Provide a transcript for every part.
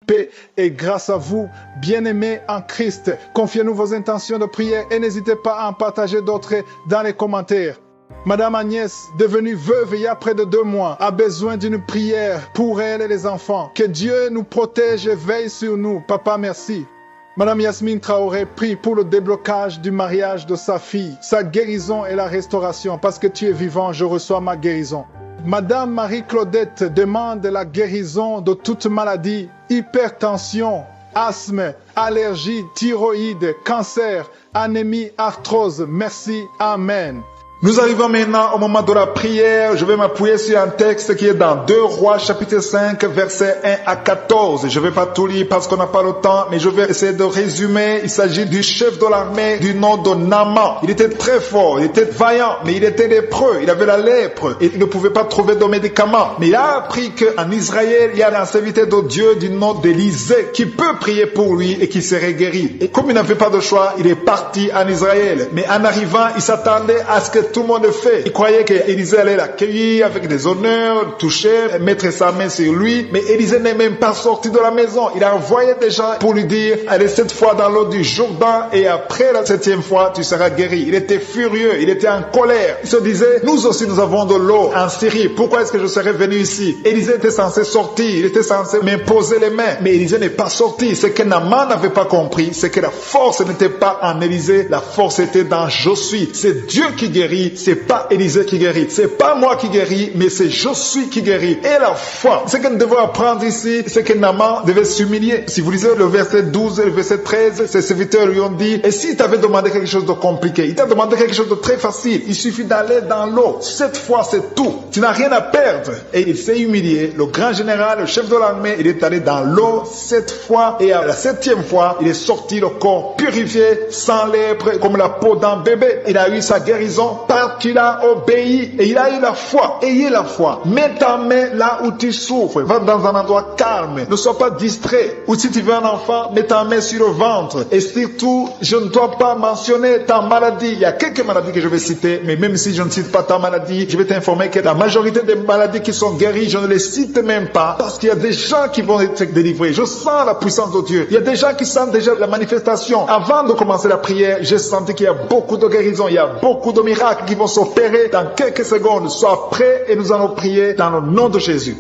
paix et grâce à vous, bien-aimés en Christ. Confiez-nous vos intentions de prière et n'hésitez pas à en partager d'autres dans les commentaires. Madame Agnès, devenue veuve il y a près de 2 mois, a besoin d'une prière pour elle et les enfants. Que Dieu nous protège et veille sur nous. Papa, merci. Madame Yasmine Traoré prie pour le déblocage du mariage de sa fille, sa guérison et la restauration. Parce que tu es vivant, je reçois ma guérison. Madame Marie-Claudette demande la guérison de toute maladie, hypertension, asthme, allergie, thyroïde, cancer, anémie, arthrose. Merci. Amen. Nous arrivons maintenant au moment de la prière. Je vais m'appuyer sur un texte qui est dans 2 Rois chapitre 5 versets 1 à 14. Je ne vais pas tout lire parce qu'on n'a pas le temps, mais je vais essayer de résumer. Il s'agit du chef de l'armée du nom de Naaman. Il était très fort, il était vaillant, mais il était lépreux, il avait la lèpre et il ne pouvait pas trouver de médicaments. Mais il a appris qu'en Israël, il y a un serviteur de Dieu du nom d'Élisée qui peut prier pour lui et qui serait guéri. Et comme il n'avait pas de choix, il est parti en Israël. Mais en arrivant, il s'attendait à ce que tout le monde fait. Il croyait qu'Élisée allait l'accueillir avec des honneurs, toucher, mettre sa main sur lui. Mais Élisée n'est même pas sorti de la maison. Il a envoyé des gens pour lui dire, allez 7 fois dans l'eau du Jourdain et après la 7e fois, tu seras guéri. Il était furieux, il était en colère. Il se disait, nous aussi nous avons de l'eau en Syrie. Pourquoi est-ce que je serais venu ici? Élisée était censé sortir, il était censé m'imposer les mains. Mais Élisée n'est pas sorti. Ce que Naaman n'avait pas compris, c'est que la force n'était pas en Élisée, la force était dans je suis. C'est Dieu qui guérit. C'est pas Élisée qui guérit, c'est pas moi qui guéris, mais c'est je suis qui guérit. Et la foi, ce que nous devons apprendre ici, c'est que Naaman devait s'humilier. Si vous lisez le verset 12 et le verset 13, ses serviteurs lui ont dit, et s'il t'avait demandé quelque chose de compliqué, il t'a demandé quelque chose de très facile, il suffit d'aller dans l'eau. 7 fois, c'est tout. Tu n'as rien à perdre. Et il s'est humilié. Le grand général, le chef de l'armée, il est allé dans l'eau 7 fois, et à la 7e fois, il est sorti le corps purifié, sans lèpre, comme la peau d'un bébé. Il a eu sa guérison parce qu'il a obéi et il a eu la foi. Ayez la foi. Mets ta main là où tu souffres. Va dans un endroit calme. Ne sois pas distrait. Ou si tu veux un enfant, mets ta main sur le ventre. Et surtout, je ne dois pas mentionner ta maladie. Il y a quelques maladies que je vais citer, mais même si je ne cite pas ta maladie, je vais t'informer que la majorité des maladies qui sont guéries, je ne les cite même pas parce qu'il y a des gens qui vont être délivrés. Je sens la puissance de Dieu. Il y a des gens qui sentent déjà la manifestation. Avant de commencer la prière, j'ai senti qu'il y a beaucoup de guérisons. Il y a beaucoup de miracles qui vont s'opérer dans quelques secondes. Sois prêt et nous allons prier dans le nom de Jésus.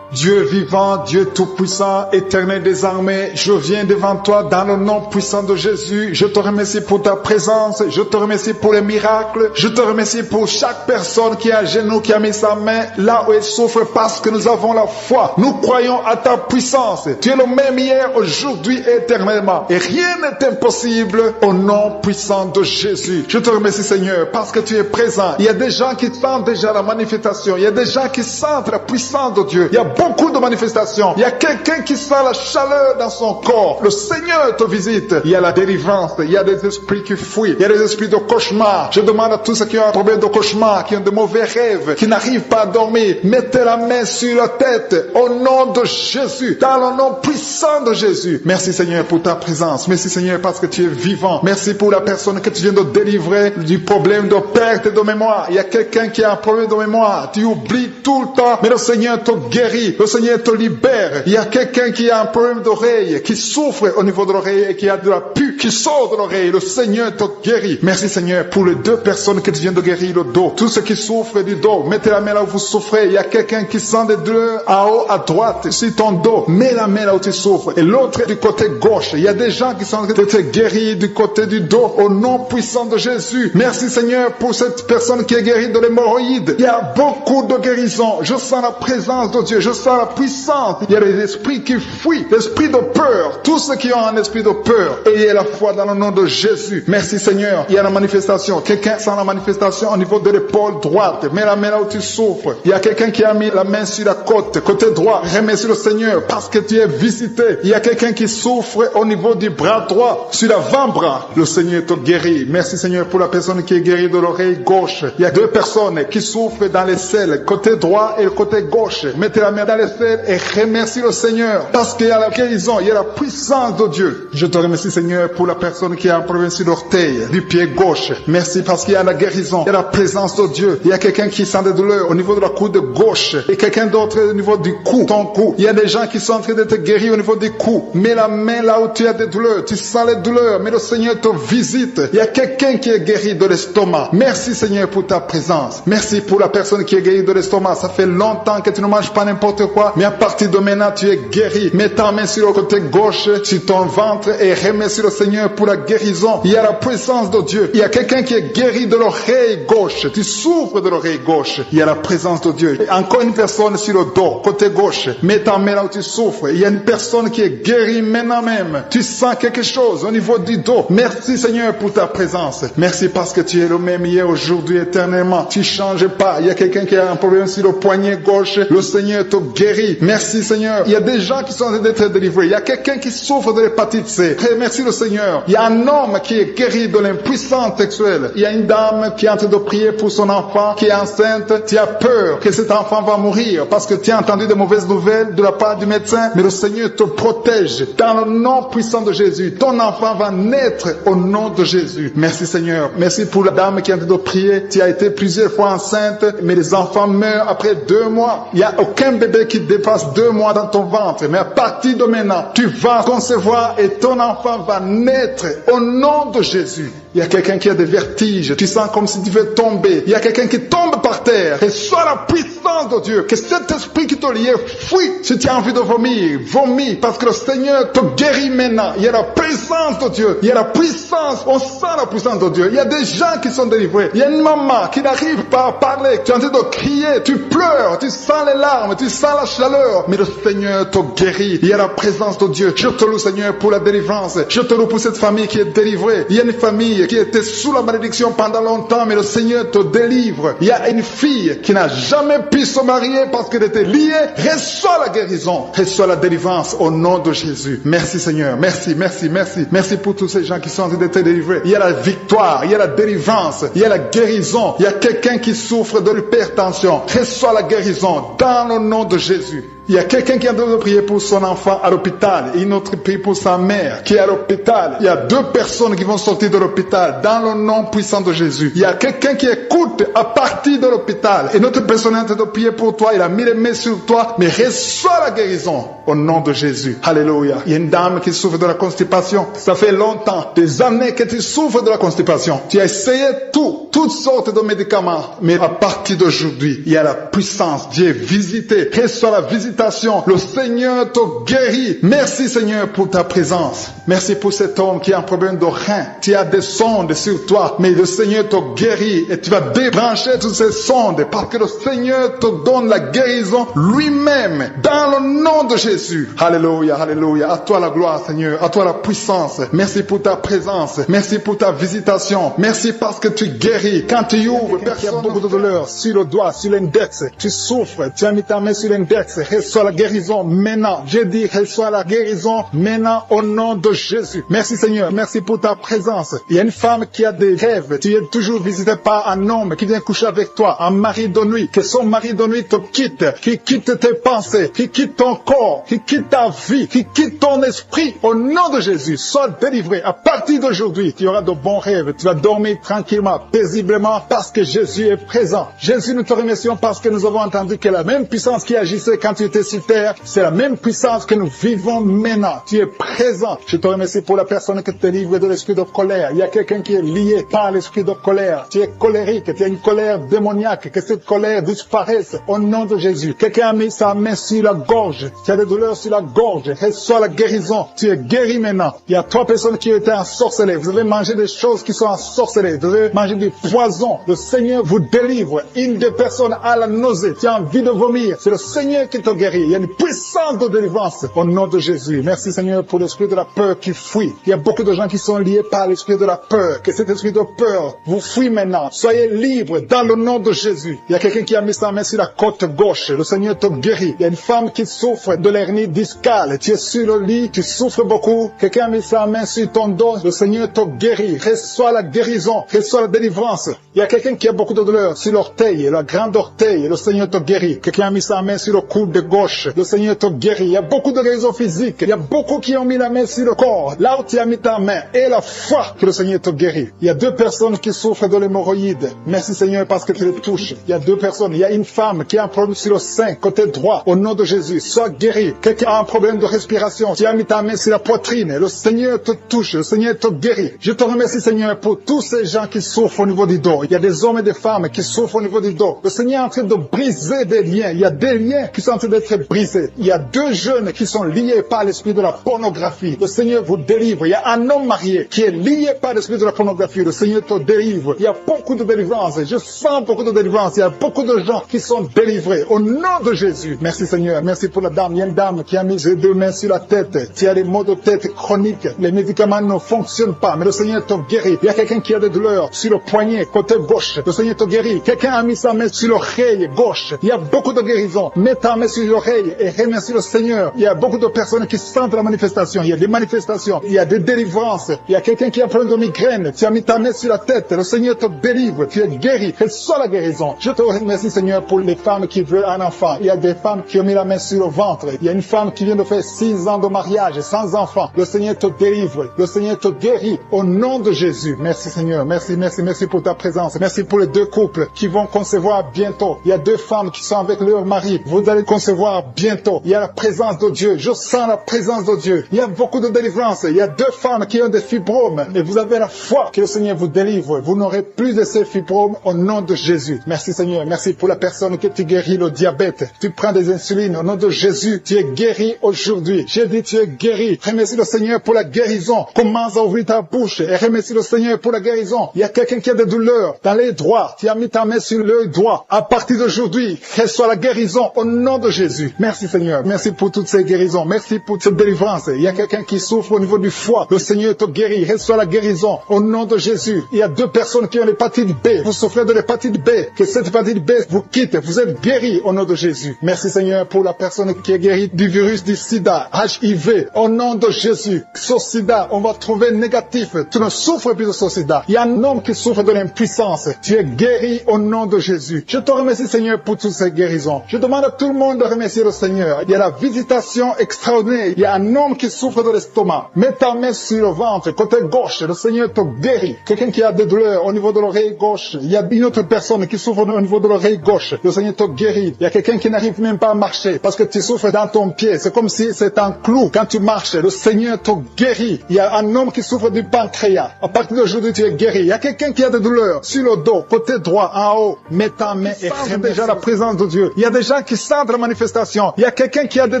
Dieu vivant, Dieu tout-puissant, éternel des armées, je viens devant toi dans le nom puissant de Jésus. Je te remercie pour ta présence, je te remercie pour les miracles, je te remercie pour chaque personne qui est à genoux, qui a mis sa main là où elle souffre parce que nous avons la foi. Nous croyons à ta puissance. Tu es le même hier, aujourd'hui et éternellement. Et rien n'est impossible au nom puissant de Jésus. Je te remercie Seigneur parce que tu es présent. Il y a des gens qui sentent déjà la manifestation. Il y a des gens qui sentent la puissance de Dieu. Il y a beaucoup de manifestations. Il y a quelqu'un qui sent la chaleur dans son corps. Le Seigneur te visite. Il y a la délivrance. Il y a des esprits qui fuient. Il y a des esprits de cauchemar. Je demande à tous ceux qui ont un problème de cauchemar, qui ont de mauvais rêves, qui n'arrivent pas à dormir, mettez la main sur la tête au nom de Jésus, dans le nom puissant de Jésus. Merci Seigneur pour ta présence. Merci Seigneur parce que tu es vivant. Merci pour la personne que tu viens de délivrer du problème de perte de mémoire. Il y a quelqu'un qui a un problème de mémoire. Tu oublies tout le temps, mais le Seigneur te guérit. Le Seigneur te libère. Il y a quelqu'un qui a un problème d'oreille, qui souffre au niveau de l'oreille et qui a de la pus qui sort de l'oreille. Le Seigneur te guérit. Merci Seigneur pour les 2 personnes que tu viens de guérir le dos. Tous ceux qui souffrent du dos, mettez la main là où vous souffrez. Il y a quelqu'un qui sent des douleurs en haut, à droite, sur ton dos. Mets la main là où tu souffres. Et l'autre du côté gauche. Il y a des gens qui sont guéris du côté du dos au nom puissant de Jésus. Merci Seigneur pour cette personne qui est guérie de l'hémorroïde. Il y a beaucoup de guérisons. Je sens la présence de Dieu. Je sens la puissance. Il y a des esprits qui fuient, l'esprit de peur. Tous ceux qui ont un esprit de peur, ayez la foi dans le nom de Jésus. Merci Seigneur. Il y a la manifestation. Quelqu'un sent la manifestation au niveau de l'épaule droite. Mets la main là où tu souffres. Il y a quelqu'un qui a mis la main sur la côte, côté droit. Remercie le Seigneur parce que tu es visité. Il y a quelqu'un qui souffre au niveau du bras droit, sur l'avant-bras. Le Seigneur te guérit. Merci Seigneur pour la personne qui est guérie de l'oreille gauche. Il y a 2 personnes qui souffrent dans les selles, côté droit et le côté gauche. Mettez la main dans les ciels et remercie le Seigneur parce qu'il y a la guérison, il y a la puissance de Dieu. Je te remercie Seigneur pour la personne qui a un problème sur l'orteil, du pied gauche. Merci parce qu'il y a la guérison, il y a la présence de Dieu. Il y a quelqu'un qui sent des douleurs au niveau de la coude gauche et quelqu'un d'autre au niveau du cou, ton cou. Il y a des gens qui sont en train d'être guéris au niveau du cou. Mets la main là où tu as des douleurs, tu sens les douleurs, mais le Seigneur te visite. Il y a quelqu'un qui est guéri de l'estomac. Merci Seigneur pour ta présence. Merci pour la personne qui est guérie de l'estomac. Ça fait longtemps que tu ne manges pas n'importe quoi, mais à partir de maintenant tu es guéri. Mets ta main sur le côté gauche, sur ton ventre et remercie le Seigneur pour la guérison. Il y a la présence de Dieu. Il y a quelqu'un qui est guéri de l'oreille gauche. Tu souffres de l'oreille gauche. Il y a la présence de Dieu. Et encore une personne sur le dos, côté gauche. Mets ta main là où tu souffres. Il y a une personne qui est guérie maintenant même. Tu sens quelque chose au niveau du dos. Merci Seigneur pour ta présence. Merci parce que tu es le même hier, aujourd'hui, éternellement. Tu ne changes pas. Il y a quelqu'un qui a un problème sur le poignet gauche. Le Seigneur te guérit. Merci Seigneur. Il y a des gens qui sont en train d'être délivrés. Il y a quelqu'un qui souffre de l'hépatite C. Merci le Seigneur. Il y a un homme qui est guéri de l'impuissance sexuelle. Il y a une dame qui est en train de prier pour son enfant qui est enceinte. Tu as peur que cet enfant va mourir parce que tu as entendu de mauvaises nouvelles de la part du médecin. Mais le Seigneur te protège dans le nom puissant de Jésus. Ton enfant va naître au nom de Jésus. Merci Seigneur. Merci pour la dame qui est en train de prier. Tu as été plusieurs fois enceinte, mais les enfants meurent après 2 mois. Il n'y a aucun bébé qui dépasse 2 mois dans ton ventre. Mais à partir de maintenant, tu vas concevoir et ton enfant va naître au nom de Jésus. Il y a quelqu'un qui a des vertiges. Tu sens comme si tu veux tomber. Il y a quelqu'un qui tombe par terre. Et soit la puissance de Dieu. Que cet esprit qui te lie, fuit. Si tu as envie de vomir, vomis. Parce que le Seigneur te guérit maintenant. Il y a la puissance de Dieu. Il y a la puissance. On sent la puissance de Dieu. Il y a des gens qui sont délivrés. Il y a une maman qui n'arrive pas à parler. Tu es en train de crier. Tu pleures. Tu sens les larmes. Tu sens la chaleur. Mais le Seigneur te guérit. Il y a la présence de Dieu. Je te loue, Seigneur, pour la délivrance. Je te loue pour cette famille qui est délivrée. Il y a une famille qui était sous la malédiction pendant longtemps, mais le Seigneur te délivre. Il y a une fille qui n'a jamais pu se marier parce qu'elle était liée. Reçois la guérison, reçois la délivrance au nom de Jésus. Merci Seigneur, merci, merci, merci. Merci pour tous ces gens qui sont en train d'être délivrés. Il y a la victoire, il y a la délivrance, il y a la guérison. Il y a quelqu'un qui souffre de l'hypertension. Reçois la guérison dans le nom de Jésus. Il y a quelqu'un qui est en train de prier pour son enfant à l'hôpital et une autre prie pour sa mère qui est à l'hôpital. Il y a 2 personnes qui vont sortir de l'hôpital dans le nom puissant de Jésus. Il y a quelqu'un qui écoute à partir de l'hôpital et notre personne est en train de prier pour toi. Il a mis les mains sur toi, mais reçois la guérison au nom de Jésus. Alléluia. Il y a une dame qui souffre de la constipation. Ça fait longtemps, des années que tu souffres de la constipation. Tu as essayé toutes sortes de médicaments, mais à partir d'aujourd'hui, il y a la puissance. Dieu est visité. Reçois la visitation. Le Seigneur te guérit. Merci Seigneur pour ta présence. Merci pour cet homme qui a un problème de rein. Tu as des sondes sur toi, mais le Seigneur te guérit et tu vas débrancher toutes ces sondes parce que le Seigneur te donne la guérison lui-même dans le nom de Jésus. Alléluia, alléluia. À toi la gloire Seigneur, à toi la puissance. Merci pour ta présence. Merci pour ta visitation. Merci parce que tu guéris. Quand tu ouvres, personne a beaucoup de douleur sur le doigt, sur l'index. Tu souffres, tu as mis ta main sur l'index. Reçois la guérison maintenant. J'ai dit, reçois la guérison maintenant au nom de Jésus. Merci Seigneur. Merci pour ta présence. Il y a une femme qui a des rêves. Tu es toujours visité par un homme qui vient coucher avec toi, un mari de nuit. Que son mari de nuit te quitte, qui quitte tes pensées, qui quitte ton corps, qui quitte ta vie, qui quitte ton esprit. Au nom de Jésus, sois délivré. À partir d'aujourd'hui, tu auras de bons rêves. Tu vas dormir tranquillement, paisiblement, parce que Jésus est présent. Jésus, nous te remercions parce que nous avons entendu que la même puissance qui agissait quand tu étais sur terre, c'est la même puissance que nous vivons maintenant. Tu es présent. Je te remercie pour la personne qui te délivre de l'esprit de colère. Il y a quelqu'un qui est lié par l'esprit de colère. Tu es colérique, tu as une colère démoniaque, que cette colère disparaisse au nom de Jésus. Quelqu'un a mis sa main sur la gorge. Tu as des douleurs sur la gorge. Reçois la guérison. Tu es guéri maintenant. Il y a 3 personnes qui ont été ensorcelées. Vous avez mangé des choses qui sont ensorcelées. Vous avez mangé du poison. Le Seigneur vous délivre. Une des personnes a la nausée. Tu as envie de vomir. C'est le Seigneur qui te guérit. Il y a une puissance de délivrance au nom de Jésus. Merci Seigneur pour l'esprit de la peur qui fuit. Il y a beaucoup de gens qui sont liés par l'esprit de la peur. Que cet esprit de peur vous fuit maintenant. Soyez libres dans le nom de Jésus. Il y a quelqu'un qui a mis sa main sur la côte gauche. Le Seigneur te guérit. Il y a une femme qui souffre de l'hernie discale. Tu es sur le lit, tu souffres beaucoup. Quelqu'un a mis sa main sur ton dos. Le Seigneur te guérit. Reçois la guérison. Reçois la délivrance. Il y a quelqu'un qui a beaucoup de douleur sur l'orteil, la grande orteil. Le Seigneur te guérit. Quelqu'un a mis sa main sur le coude gauche. Le Seigneur te guérit. Il y a beaucoup de guérisons physiques. Il y a beaucoup qui ont mis la main sur le corps. Là où tu as mis ta main et la foi que le Seigneur te guérit. Il y a 2 personnes qui souffrent de l'hémorroïde. Merci Seigneur parce que tu les touches. Il y a 2 personnes. Il y a une femme qui a un problème sur le sein, côté droit. Au nom de Jésus, sois guéri. Quelqu'un a un problème de respiration. Tu as mis ta main sur la poitrine. Le Seigneur te touche. Le Seigneur te guérit. Je te remercie Seigneur pour tous ces gens qui souffrent au niveau du dos. Il y a des hommes et des femmes qui souffrent au niveau du dos. Le Seigneur est en train de briser des liens. Il y a des liens qui sont en train d'être brisés. Il y a 2 jeunes qui sont liés par l'esprit de la pornographie. Le Seigneur vous délivre. Il y a un homme marié qui est lié par l'esprit de la pornographie. Le Seigneur te délivre. Il y a beaucoup de délivrance. Je sens beaucoup de délivrance. Il y a beaucoup de gens qui sont délivrés. Au nom de Jésus. Merci Seigneur. Merci pour la dame. Il y a une dame qui a mis ses 2 mains sur la tête. Tu as des maux de tête chroniques. Les médicaments ne fonctionnent pas. Mais le Seigneur te guérit. Il y a quelqu'un qui a des douleurs sur le poignet, côté gauche. Le Seigneur te guérit. Quelqu'un a mis sa main sur l'oreille gauche. Il y a beaucoup de guérisons. Mets ta main sur l'oreille et remercie le Seigneur. Il y a beaucoup de personnes qui sentent la manifestation. Il y a des manifestations. Il y a des délivrances. Il y a quelqu'un qui a un problème de migraine. Tu as mis ta main sur la tête. Le Seigneur te délivre. Tu es guéri. Reçois la guérison. Je te remercie Seigneur pour les femmes qui veulent un enfant. Il y a des femmes qui ont mis la main sur le ventre. Il y a une femme qui vient de faire 6 ans de mariage sans enfant. Le Seigneur te délivre. Le Seigneur te guérit. Au nom de Jésus. Merci Seigneur. Merci, merci, merci pour ta présence. Merci pour les 2 couples qui vont concevoir bientôt. Il y a 2 femmes qui sont avec leur mari. Vous allez concevoir bientôt. Il y a la présence de Dieu. Je sens la présence de Dieu. Il y a beaucoup de délivrance. Il y a 2 femmes qui ont des fibromes. Et vous avez la foi que le Seigneur vous délivre. Vous n'aurez plus de ces fibromes au nom de Jésus. Merci Seigneur. Merci pour la personne que tu guéris le diabète. Tu prends des insulines. Au nom de Jésus, tu es guéri aujourd'hui. J'ai dit tu es guéri. Remercie le Seigneur pour la guérison. Commence à ouvrir ta bouche et remercie le Seigneur pour la guérison. Il y a quelqu'un qui a des douleurs dans les doigts. Tu as mis ta main sur l'œil droit. À partir d'aujourd'hui, reçois la guérison au nom de Jésus. Merci Seigneur. Merci pour toutes ces guérisons. Merci pour cette délivrance. Il y a quelqu'un qui souffre au niveau du foie. Le Seigneur te guérit. Reçois la guérison au nom de Jésus. Il y a 2 personnes qui ont l'hépatite B. Vous souffrez de l'hépatite B. Que cette hépatite B vous quitte. Vous êtes guéris au nom de Jésus. Merci Seigneur pour la personne qui est guérie du virus du sida, HIV. Au nom de Jésus. Ce sida, on va trouver négatif. Tu ne souffres plus de ce sida. Il y a un homme qui souffre de l'impuissance. Tu es guéri au nom de Jésus. Je te remercie Seigneur pour toutes ces guérisons. Je demande à tout le monde de remercier le Seigneur. Il y a la visitation extraordinaire. Il y a un homme qui souffre de l'estomac. Mets ta main sur le ventre, côté gauche. Le Seigneur te guérit. Quelqu'un qui a des douleurs au niveau de l'oreille gauche. Il y a une autre personne qui souffre au niveau de l'oreille gauche. Le Seigneur te guérit. Il y a quelqu'un qui n'arrive même pas à marcher parce que tu souffres dans ton pied. C'est comme si c'est un clou quand tu marches. Le Seigneur te guérit. Il y a un homme qui souffre du pancréas. À partir d'aujourd'hui, tu es guéri. Il y a quelqu'un qui a des douleurs sur le dos, côté droit, en haut. Mets ta main et sens déjà la présence de Dieu. Il y a des gens qui sentent la manifestation. Il y a quelqu'un qui a des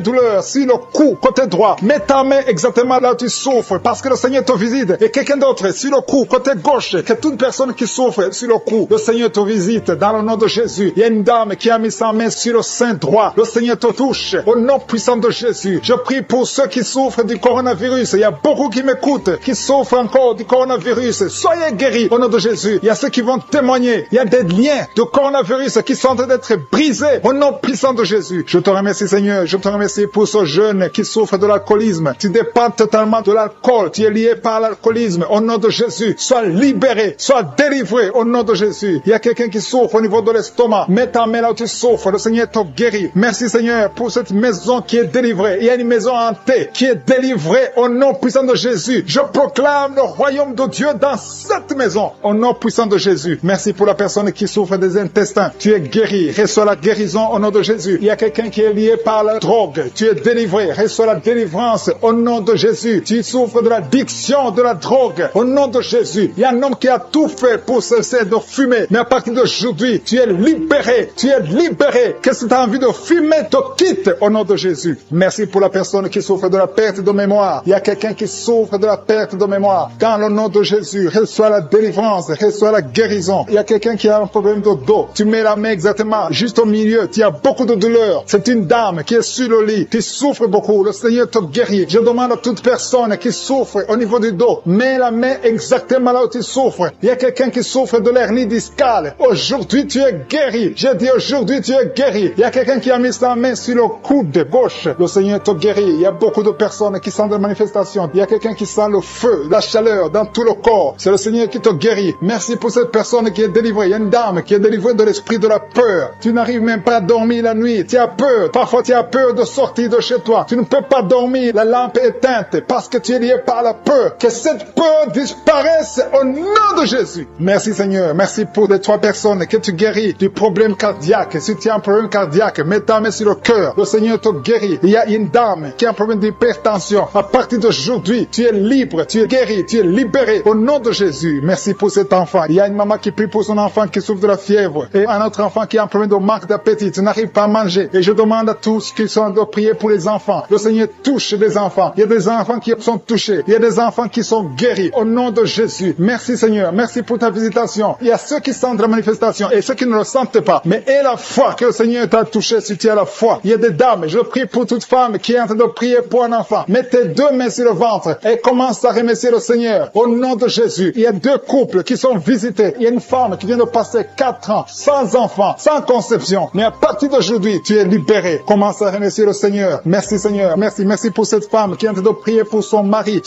douleurs sur le cou, côté droit. Mets ta main exactement là où tu souffres parce que le Seigneur te visite. Et quelqu'un d'autre sur le cou, côté gauche. Que toute personne qui souffre sur le cou, le Seigneur te visite dans le nom de Jésus. Il y a une dame qui a mis sa main sur le sein droit. Le Seigneur te touche au nom puissant de Jésus. Je prie pour ceux qui souffrent du coronavirus. Il y a beaucoup qui m'écoutent, qui souffrent encore du coronavirus. Soyez guéris au nom de Jésus. Il y a ceux qui vont témoigner. Il y a des liens de coronavirus qui sont en train d'être brisés au nom puissant de Jésus. Je te remercie Seigneur. Je te remercie pour ce jeune qui souffre de l'alcoolisme. Tu dépends totalement de l'alcool. Tu es lié par l'alcoolisme. Au nom de Jésus, sois libéré, sois délivré au nom de Jésus. Il y a quelqu'un qui souffre au niveau de l'estomac. Mets ta main là où tu souffres. Le Seigneur te guérit. Merci Seigneur pour cette maison qui est délivrée. Il y a une maison hantée qui est délivrée au nom puissant de Jésus. Je proclame le royaume de Dieu dans cette maison au nom puissant de Jésus. Merci pour la personne qui souffre des intestins. Tu es guéri. Reçois la guérison au nom de Jésus. Il y a quelqu'un qui est lié par la drogue. Tu es délivré. Reçois la délivrance au nom de Jésus. Tu souffres de l'addiction de la drogue au nom de Jésus. Il y a un homme qui a tout fait pour cesser de fumer. Mais à partir d'aujourd'hui, tu es libéré. Tu es libéré. Que cette envie de fumer te quitte au nom de Jésus. Merci pour la personne qui souffre de la perte de mémoire. Il y a quelqu'un qui souffre de la perte de mémoire. Dans le nom de Jésus, reçois la délivrance, reçois la guérison. Il y a quelqu'un qui a un problème de dos. Tu mets la main exactement juste au milieu. Tu as beaucoup de douleur. C'est une dame qui est sur le lit. Tu souffres beaucoup. Le Seigneur te guérit. Je demande à toute personne qui souffre au niveau du dos, mets la main exactement là où tu souffres. Il y a quelqu'un qui souffre de l'hernie discale. Aujourd'hui, tu es guéri. J'ai dit aujourd'hui, tu es guéri. Il y a quelqu'un qui a mis sa main sur le coude gauche. Le Seigneur te guérit. Il y a beaucoup de personnes qui sentent des manifestations. Il y a quelqu'un qui sent le feu, la chaleur dans tout le corps. C'est le Seigneur qui te guérit. Merci pour cette personne qui est délivrée. Il y a une dame qui est délivrée de l'esprit de la peur. Tu n'arrives même pas à dormir la nuit. Tu as peur. Parfois, tu as peur de sortir de chez toi. Tu ne peux pas dormir, la lampe est éteinte parce que tu es lié par la peur. Que cette peur disparaisse au nom de Jésus. Merci Seigneur. Merci pour les 3 personnes que tu guéris du problème cardiaque. Si tu as un problème cardiaque, mets ta main sur le cœur. Le Seigneur te guérit. Il y a une dame qui a un problème d'hypertension. À partir d'aujourd'hui, tu es libre, tu es guéri, tu es libéré au nom de Jésus. Merci pour cet enfant. Il y a une maman qui prie pour son enfant qui souffre de la fièvre et un autre enfant qui a un problème de manque d'appétit. Tu n'arrives pas à manger. Et je demande à tous qui sont de prier pour les enfants. Le Seigneur touche des enfants. Il y a des enfants qui sont touchés. Il y a des enfants qui sont guéris au nom de Jésus. Merci Seigneur. Merci pour ta visitation. Il y a ceux qui sentent la manifestation et ceux qui ne le sentent pas. Mais aie la foi que le Seigneur t'a touché si tu as la foi. Il y a des dames. Je prie pour toute femme qui est en train de prier pour un enfant. Mets tes 2 mains sur le ventre et commence à remercier le Seigneur au nom de Jésus. Il y a 2 couples qui sont visités. Il y a une femme qui vient de passer 4 ans sans enfant, sans conception. Mais à partir d'aujourd'hui, tu es libéré. Commence à remercier le Seigneur. Merci Seigneur. Merci pour cette femme qui est en train de prier pour son mari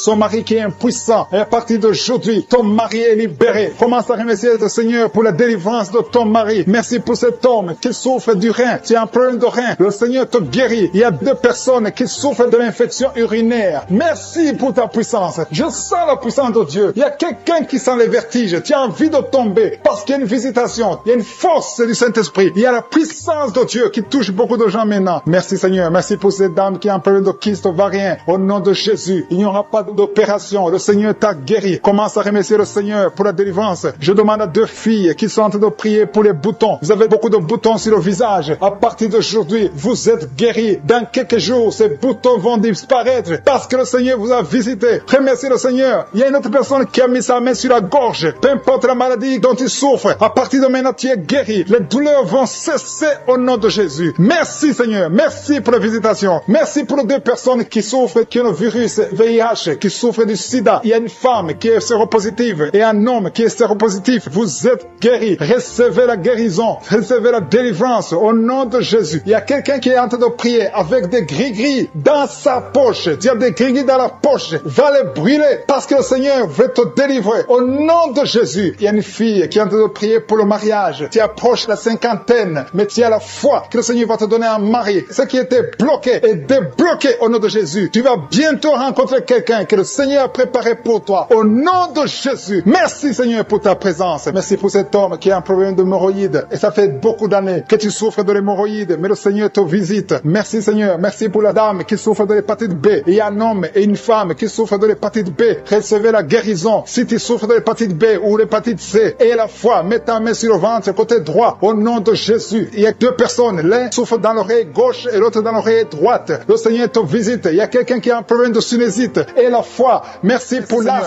qui est impuissant. Et à partir d'aujourd'hui, ton mari est libéré. Commence à remercier le Seigneur pour la délivrance de ton mari. Merci pour cet homme qui souffre du rein. Tu as un problème de rein. Le Seigneur te guérit. Il y a 2 personnes qui souffrent de l'infection urinaire. Merci pour ta puissance. Je sens la puissance de Dieu. Il y a quelqu'un qui sent les vertiges. Tu as envie de tomber parce qu'il y a une visitation. Il y a une force du Saint-Esprit. Il y a la puissance de Dieu qui touche beaucoup de gens maintenant. Merci Seigneur. Merci pour cette dame qui a un problème de kyste ovarien. Au nom de Jésus, il n'y aura pas d'opération. Le Seigneur t'a guéri. Commence à remercier le Seigneur pour la délivrance. Je demande à 2 filles qui sont en train de prier pour les boutons. Vous avez beaucoup de boutons sur le visage. À partir d'aujourd'hui, vous êtes guéris. Dans quelques jours, ces boutons vont disparaître parce que le Seigneur vous a visité. Remerciez le Seigneur. Il y a une autre personne qui a mis sa main sur la gorge. Peu importe la maladie dont il souffre, à partir de maintenant, tu es guéri. Les douleurs vont cesser au nom de Jésus. Merci Seigneur. Merci pour la visitation. Merci pour les 2 personnes qui souffrent, qui ont le virus VIH, qui souffrent du sida. Il y a une femme qui est séropositive et un homme qui est séropositif. Vous êtes guéris. Recevez la guérison. Recevez la délivrance au nom de Jésus. Il y a quelqu'un qui est en train de prier avec des gris-gris dans sa poche. Tu as des gris-gris dans la poche. Va les brûler parce que le Seigneur veut te délivrer au nom de Jésus. Il y a une fille qui est en train de prier pour le mariage. Tu approches la 50aine, mais tu as la foi que le Seigneur va te donner un mari. Ce qui était bloqué est débloqué au nom de Jésus. Tu vas bientôt rencontrer quelqu'un que le Seigneur a préparé pour toi au nom de Jésus. Merci Seigneur pour ta présence. Merci pour cet homme qui a un problème d'hémorroïdes. Et ça fait beaucoup d'années que tu souffres de l'hémorroïde, mais le Seigneur te visite. Merci Seigneur. Merci pour la dame qui souffre de l'hépatite B. Il y a un homme et une femme qui souffrent de l'hépatite B. Recevez la guérison. Si tu souffres de l'hépatite B ou l'hépatite C, et la foi, mets ta main sur le ventre côté droit au nom de Jésus. Il y a 2 personnes. L'un souffre dans l'oreille gauche et l'autre dans l'oreille droite. Le Seigneur te visite. Il y a quelqu'un qui a un problème de sinusite. Et la foi. Merci pour l'âme.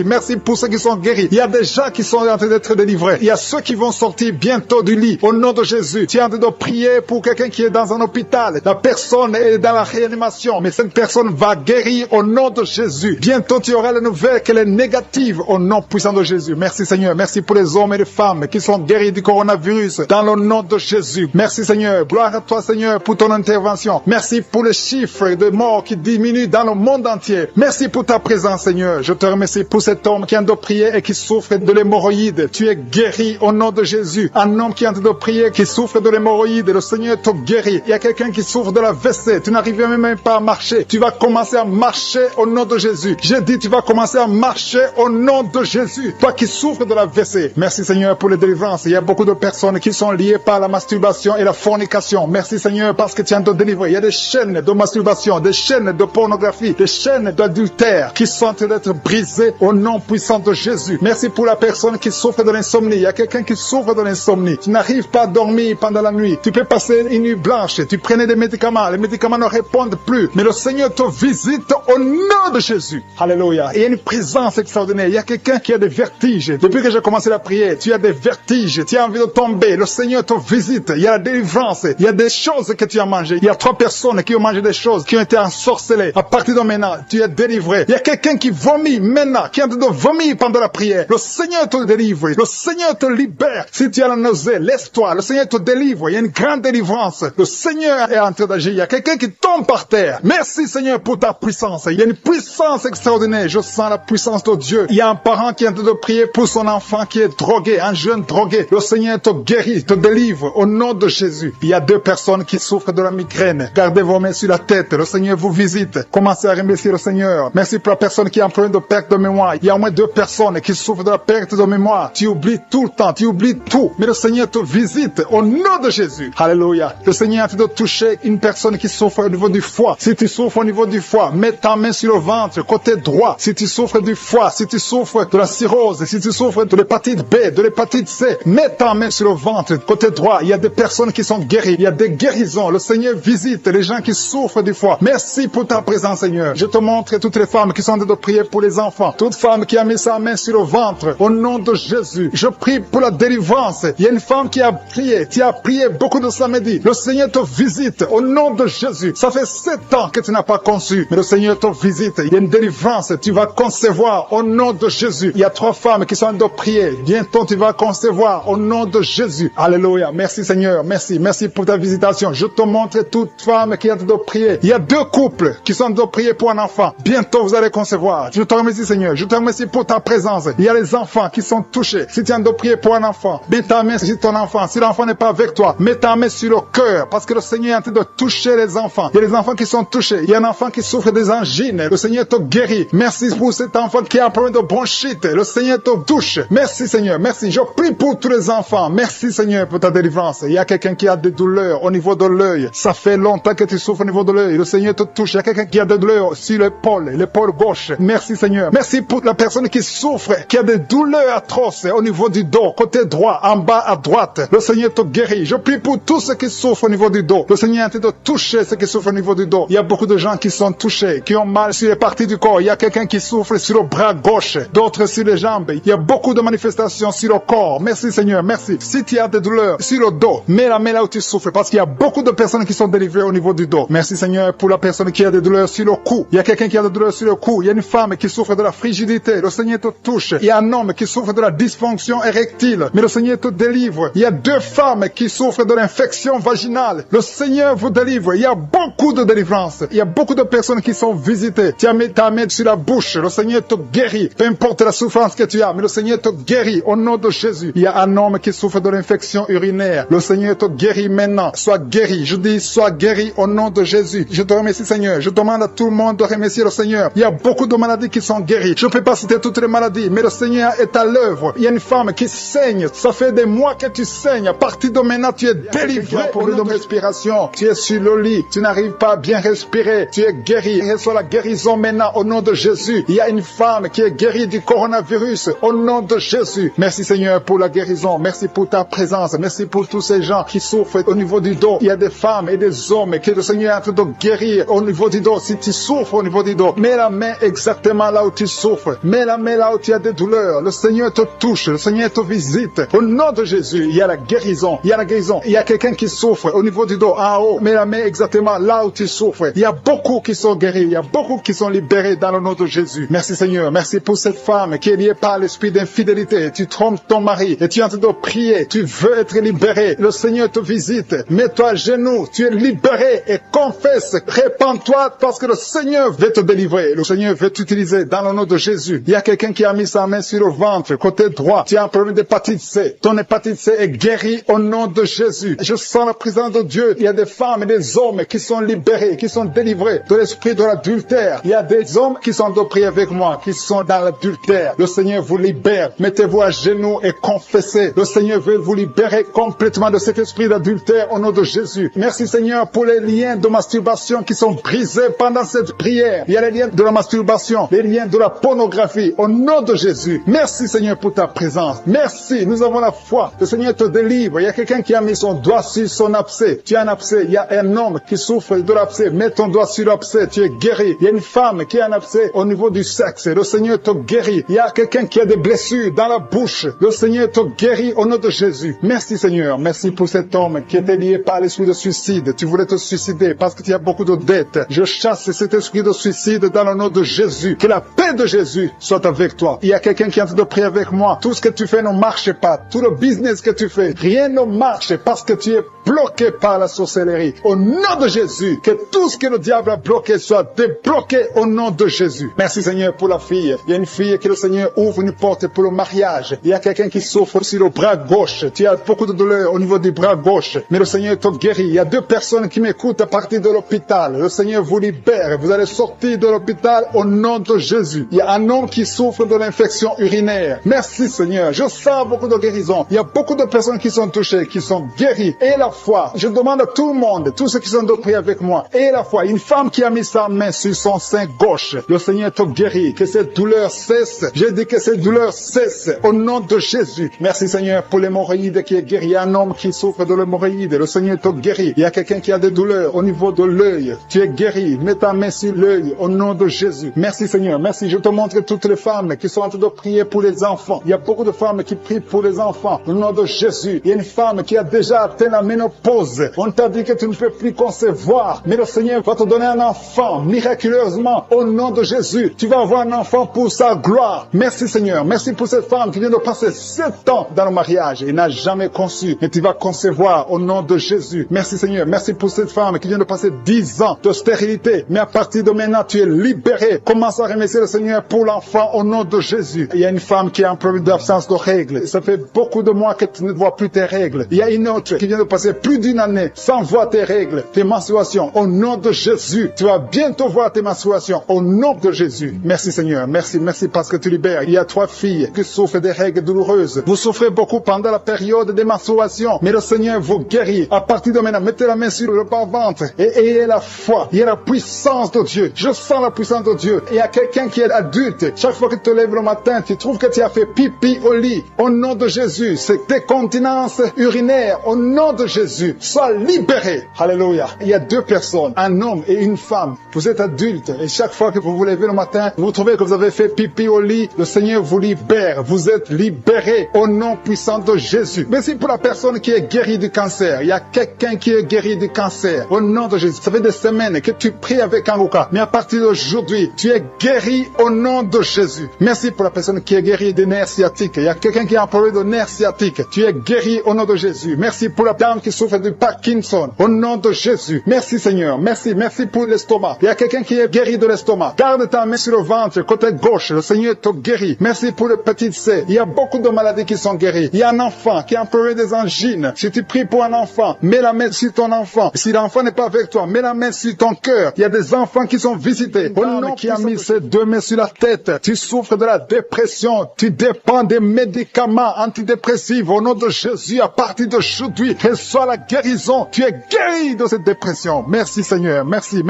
Merci pour ceux qui sont guéris. Il y a des gens qui sont en train d'être délivrés. Il y a ceux qui vont sortir bientôt du lit au nom de Jésus. Tu es en train de prier pour quelqu'un qui est dans un hôpital. La personne est dans la réanimation, mais cette personne va guérir au nom de Jésus. Bientôt tu auras la nouvelle qu'elle est négative au nom puissant de Jésus. Merci Seigneur. Merci pour les hommes et les femmes qui sont guéris du coronavirus dans le nom de Jésus. Merci Seigneur. Gloire à toi Seigneur pour ton intervention. Merci pour les chiffres de morts qui diminuent dans le monde entier. Merci pour ta présence Seigneur. Je te remercie pour cet homme qui est en train de prier et qui souffre de l'hémorroïde. Tu es guéri au nom de Jésus. Un homme qui est en train de prier, qui souffre de l'hémorroïde. Le Seigneur te guérit. Il y a quelqu'un qui souffre de la WC. Tu n'arrives même pas à marcher. Tu vas commencer à marcher au nom de Jésus. J'ai dit tu vas commencer à marcher au nom de Jésus. Toi qui souffres de la WC. Merci Seigneur pour les délivrances. Il y a beaucoup de personnes qui sont liées par la masturbation et la fornication. Merci Seigneur parce que tu es en train de délivrer. Il y a des chaînes de masturbation, des chaînes de pornographie, des chaînes d'adultère qui sont en train d'être brisées au nom puissant de Jésus. Merci pour la personne qui souffre de l'insomnie. Il y a quelqu'un qui souffre de l'insomnie. Tu n'arrives pas à dormir pendant la nuit. Tu peux passer une nuit blanche. Tu prenais des médicaments. Les médicaments ne répondent plus. Mais le Seigneur te visite au nom de Jésus. Alléluia. Il y a une présence extraordinaire. Il y a quelqu'un qui a des vertiges. Depuis que j'ai commencé la prière, tu as des vertiges. Tu as envie de tomber. Le Seigneur te visite. Il y a la délivrance. Il y a des choses que tu as mangées. Il y a 3 personnes qui ont mangé des choses, qui ont été ensorcelées. À partir de maintenant, tu es délivré. Il y a quelqu'un qui vomit maintenant, qui est en train de vomir pendant la prière. Le Seigneur te délivre. Le Seigneur te libère. Si tu as la nausée, laisse-toi. Le Seigneur te délivre. Il y a une grande délivrance. Le Seigneur est en train d'agir. Il y a quelqu'un qui tombe par terre. Merci Seigneur pour ta puissance. Il y a une puissance extraordinaire. Je sens la puissance de Dieu. Il y a un parent qui est en train de prier pour son enfant qui est drogué, un jeune drogué. Le Seigneur te guérit, te délivre au nom de Jésus. Il y a 2 personnes personnes qui souffrent de la migraine. Gardez vos mains sur la tête. Le Seigneur vous visite. Commencez à remercier le Seigneur. Merci pour la personne qui est en train de perte de mémoire. Il y a au moins 2 personnes qui souffrent de la perte de mémoire. Tu oublies tout le temps. Tu oublies tout. Mais le Seigneur te visite au nom de Jésus. Alléluia. Le Seigneur a envie de toucher une personne qui souffre au niveau du foie. Si tu souffres au niveau du foie, mets ta main sur le ventre, côté droit. Si tu souffres du foie, si tu souffres de la cirrhose, si tu souffres de l'hépatite B, de l'hépatite C, mets ta main sur le ventre, côté droit. Il y a des personnes qui sont guéries. Il y a des guérisons. Le Seigneur visite les gens qui souffrent du foie. Merci pour ta présence, Seigneur. Je te montre toutes les femmes qui sont en train de prier pour les enfants. Toute femme qui a mis sa main sur le ventre, au nom de Jésus. Je prie pour la délivrance. Il y a une femme qui a prié. Tu as prié beaucoup de samedi. Le Seigneur te visite au nom de Jésus. Ça fait 7 ans que tu n'as pas conçu, mais le Seigneur te visite. Il y a une délivrance. Tu vas concevoir au nom de Jésus. Il y a 3 femmes qui sont en train de prier. Bientôt, tu vas concevoir au nom de Jésus. Alléluia. Merci, Seigneur. Merci. Merci pour ta visitation. Je te montre toute femme qui est en train de prier. Il y a 2 couples qui sont en train de prier pour un enfant. Bientôt, vous allez concevoir. Je te remercie, Seigneur. Je te remercie pour ta présence. Il y a les enfants qui sont touchés. Si tu es en train de prier pour un enfant, mets ta main sur ton enfant. Si l'enfant n'est pas avec toi, mets ta main sur le cœur, parce que le Seigneur est en train de toucher les enfants. Il y a les enfants qui sont touchés. Il y a un enfant qui souffre des angines. Le Seigneur te guérit. Merci pour cet enfant qui a un problème de bronchite. Le Seigneur te touche. Merci, Seigneur. Merci. Je prie pour tous les enfants. Merci, Seigneur, pour ta délivrance. Il y a quelqu'un qui a des douleurs au niveau de l'œil. Ça fait longtemps que tu souffres au niveau de l'œil. Le Seigneur te touche. Il y a quelqu'un qui a des douleurs sur l'épaule gauche. Merci, Seigneur. Merci pour la personne qui souffre, qui a des douleurs atroces au niveau du dos, côté droit, en bas à droite. Le Seigneur te guérit. Je prie pour tous ceux qui souffrent au niveau du dos. Le Seigneur est en train de toucher ceux qui souffrent au niveau du dos. Il y a beaucoup de gens qui sont touchés, qui ont mal sur les parties du corps. Il y a quelqu'un qui souffre sur le bras gauche, d'autres sur les jambes. Il y a beaucoup de manifestations sur le corps. Merci, Seigneur. Merci. Si tu as des douleurs sur le dos, mets la main là où tu souffres, parce qu'il y a beaucoup de personnes qui sont délivrées au niveau du dos. Merci, Seigneur, pour la personne qui a des douleurs sur le cou. Il y a quelqu'un qui a des douleurs sur le cou. Il y a une femme qui souffre de la frigidité. Le Seigneur te touche. Il y a un homme qui souffre de la dysfonction érectile. Mais le Seigneur te délivre. Il y a 2 femmes qui souffrent de l'infection vaginale. Le Seigneur vous délivre. Il y a beaucoup de délivrance. Il y a beaucoup de personnes qui sont visitées. Tu as mis ta main sur la bouche. Le Seigneur te guérit. Peu importe la souffrance que tu as, mais le Seigneur te guérit au nom de Jésus. Il y a un homme qui souffre de l'infection urinaire. Le Seigneur te guérit maintenant. Sois guéri. Je dis, sois guéri au nom de Jésus. Je te remercie, Seigneur. Je demande à tout le monde de remercier le Seigneur. Il y a beaucoup de maladies qui sont guéries. Je ne peux pas citer toutes les maladies, mais le Seigneur est à l'œuvre. Il y a une femme qui saigne. Ça fait des mois que tu saignes. À partir de maintenant, tu es délivré. Problème de respiration. Tu es sur le lit. Tu n'arrives pas à bien respirer. Tu es guéri. Reçois la guérison maintenant au nom de Jésus. Il y a une femme qui est guérie du coronavirus au nom de Jésus. Merci, Seigneur, pour la guérison. Merci pour ta présence. Merci pour tous ces gens qui souffrent au niveau du dos. Il y a des femmes et des hommes que le Seigneur est en train de guérir au niveau du dos. Si tu souffres au niveau du dos, mets la main exactement là où tu souffres. Mets la main là où tu as des douleurs. Le Seigneur te touche. Le Seigneur te visite. Au nom de Jésus, il y a la guérison. Il y a la guérison. Il y a quelqu'un qui souffre au niveau du dos, en haut. Mets la main exactement là où tu souffres. Il y a beaucoup qui sont guéris. Il y a beaucoup qui sont libérés dans le nom de Jésus. Merci, Seigneur. Merci pour cette femme qui est liée par l'esprit d'infidélité. Tu trompes ton mari et tu es en train de prier. Tu veux être libéré. Le Seigneur te visite. Mets-toi à genoux. Tu es libéré et confesse. Répands-toi parce que le Seigneur veut te délivrer. Le Seigneur veut t'utiliser dans le nom de Jésus. Il y a quelqu'un qui a mis sa main sur le ventre, côté droit. Tu as un problème d'hépatite C. Ton hépatite C est guérie au nom de Jésus. Je sens la présence de Dieu. Il y a des femmes et des hommes qui sont libérés, qui sont délivrés de l'esprit de l'adultère. Il y a des hommes qui sont de prier avec moi, qui sont dans l'adultère. Le Seigneur vous libère. Mettez-vous à genoux et confessez. Le Seigneur veut vous libérer complètement de cet esprit d'adultère au nom de Jésus. Merci, Seigneur, pour les liens de masturbation qui sont brisés pendant cette prière. Il y a les liens de la masturbation, les liens de la pornographie au nom de Jésus. Merci, Seigneur, pour ta présence. Merci, nous avons la foi. Le Seigneur te délivre. Il y a quelqu'un qui a mis son doigt sur son abcès. Tu as un abcès. Il y a un homme qui souffre de l'abcès. Mets ton doigt sur l'abcès. Tu es guéri. Il y a une femme qui a un abcès au niveau du sexe. Le Seigneur te guérit. Il y a quelqu'un qui a des blessures dans la bouche. Le Seigneur te guérit au nom de Jésus. Merci, Seigneur. Merci pour cet homme qui était lié par l'esprit de suicide. Tu voulais te suicider parce que tu as beaucoup de dettes. Je chasse cet esprit de suicide dans le nom de Jésus. Que la paix de Jésus soit avec toi. Il y a quelqu'un qui est en train de prier avec moi. Tout ce que tu fais ne marche pas. Tout le business que tu fais, rien ne marche parce que tu es bloqué par la sorcellerie. Au nom de Jésus, que tout ce que le diable a bloqué soit débloqué au nom de Jésus. Merci, Seigneur, pour la fille. Il y a une fille que le Seigneur ouvre une porte pour le mariage. Il y a quelqu'un qui souffre sur le bras gauche. Tu as beaucoup de douleur au niveau du bras gauche. Mais le Seigneur te guérit. Il y a 2 personnes qui m'écoutent à partir de l'hôpital. Le Seigneur vous libère. Vous allez sortir de l'hôpital au nom de Jésus. Il y a un homme qui souffre de l'infection urinaire. Merci Seigneur. Je sens beaucoup de guérison. Il y a beaucoup de personnes qui sont touchées, qui sont guéries. Et la foi. Je demande à tout le monde, tous ceux qui sont de prier avec moi. Et la foi. Une femme qui a mis sa main sur son sein gauche. Le Seigneur te guérit. Que cette douleur cesse. Je dis que cette douleur cesse au nom de Jésus. Merci Seigneur pour l'hémorroïde qui est guérie. Il y a un homme qui souffre de l'hémorroïde. Le Seigneur te guérit. Il y a quelqu'un qui a des douleurs au niveau de l'œil. Tu es guéri. Mets ta main sur l'œil au nom de Jésus. Merci Seigneur. Merci. Je te montre toutes les femmes qui sont en train de prier pour les enfants. Il y a beaucoup de femmes qui prient pour les enfants au nom de Jésus. Il y a une femme qui a déjà atteint la ménopause. On t'a dit que tu ne peux plus concevoir. Mais le Seigneur va te donner un enfant miraculeusement au nom de Jésus. Tu vas avoir un enfant pour sa gloire. Merci Seigneur. Merci pour cette femme qui vient de passer 7 ans dans le mariage et n'a jamais conçu. Mais tu vas concevoir au nom de Jésus. Merci Seigneur. Merci pour cette femme qui vient de passer 10 ans de stérilité. Mais à partir de maintenant, tu es libéré. Commence à remercier le Seigneur pour l'enfant au nom de Jésus. Il y a une femme qui a un problème d'absence de règles. Ça fait beaucoup de mois que tu ne vois plus tes règles. Il y a une autre qui vient de passer plus d'1 année sans voir tes règles, tes menstruations. Au nom de Jésus, tu vas bientôt voir tes menstruations. Au nom de Jésus. Merci Seigneur. Merci parce que tu libères. Il y a 3 filles qui souffrent des règles douloureuses. Vous souffrez beaucoup pendant la période des menstruations. Mais le Seigneur vous guérit. À partir de maintenant, mettez la main sur le bas-ventre et ayez la foi. Il y a la puissance de Dieu. Je sens la puissance de Dieu. Il y a quelqu'un qui est adulte. Chaque fois que tu te lèves le matin, tu trouves que tu as fait pipi au lit. Au nom de Jésus, c'est décontinence urinaire. Au nom de Jésus, sois libéré. Alléluia. Il y a 2 personnes, un homme et une femme. Vous êtes adulte et chaque fois que vous vous levez le matin, vous trouvez que vous avez fait pipi au lit. Le Seigneur vous libère. Vous êtes libéré au nom puissant de Jésus. Merci pour la personne qui est guérie du cancer. Il y a quelqu'un qui est guéri du cancer. Au nom de Jésus. Ça fait des semaines que tu pries avec Anguka. Mais à partir d'aujourd'hui, tu es guéri au nom de Jésus. Merci pour la personne qui est guérie des nerfs sciatiques. Il y a quelqu'un qui a un problème de nerfs sciatiques. Tu es guéri au nom de Jésus. Merci pour la dame qui souffre du Parkinson. Au nom de Jésus. Merci Seigneur. Merci pour l'estomac. Il y a quelqu'un qui est guéri de l'estomac. Garde ta main sur le ventre, côté gauche. Le Seigneur te guérit. Merci pour le petit C. Il y a beaucoup de maladies qui sont guéries. Il y a un enfant qui a un problème des angines. Si tu pries pour un enfant, mets la main sur ton enfant. Si l'enfant n'est pas avec toi, mets la main sur ton cœur. Il y a des enfants qui sont visités. Au nom qui a mis ses 2 mains sur la tête. Tu souffres de la dépression. Tu dépends des médicaments antidépressifs. Au nom de Jésus, à partir d'aujourd'hui, reçois la guérison. Tu es guéri de cette dépression. Merci Seigneur. Merci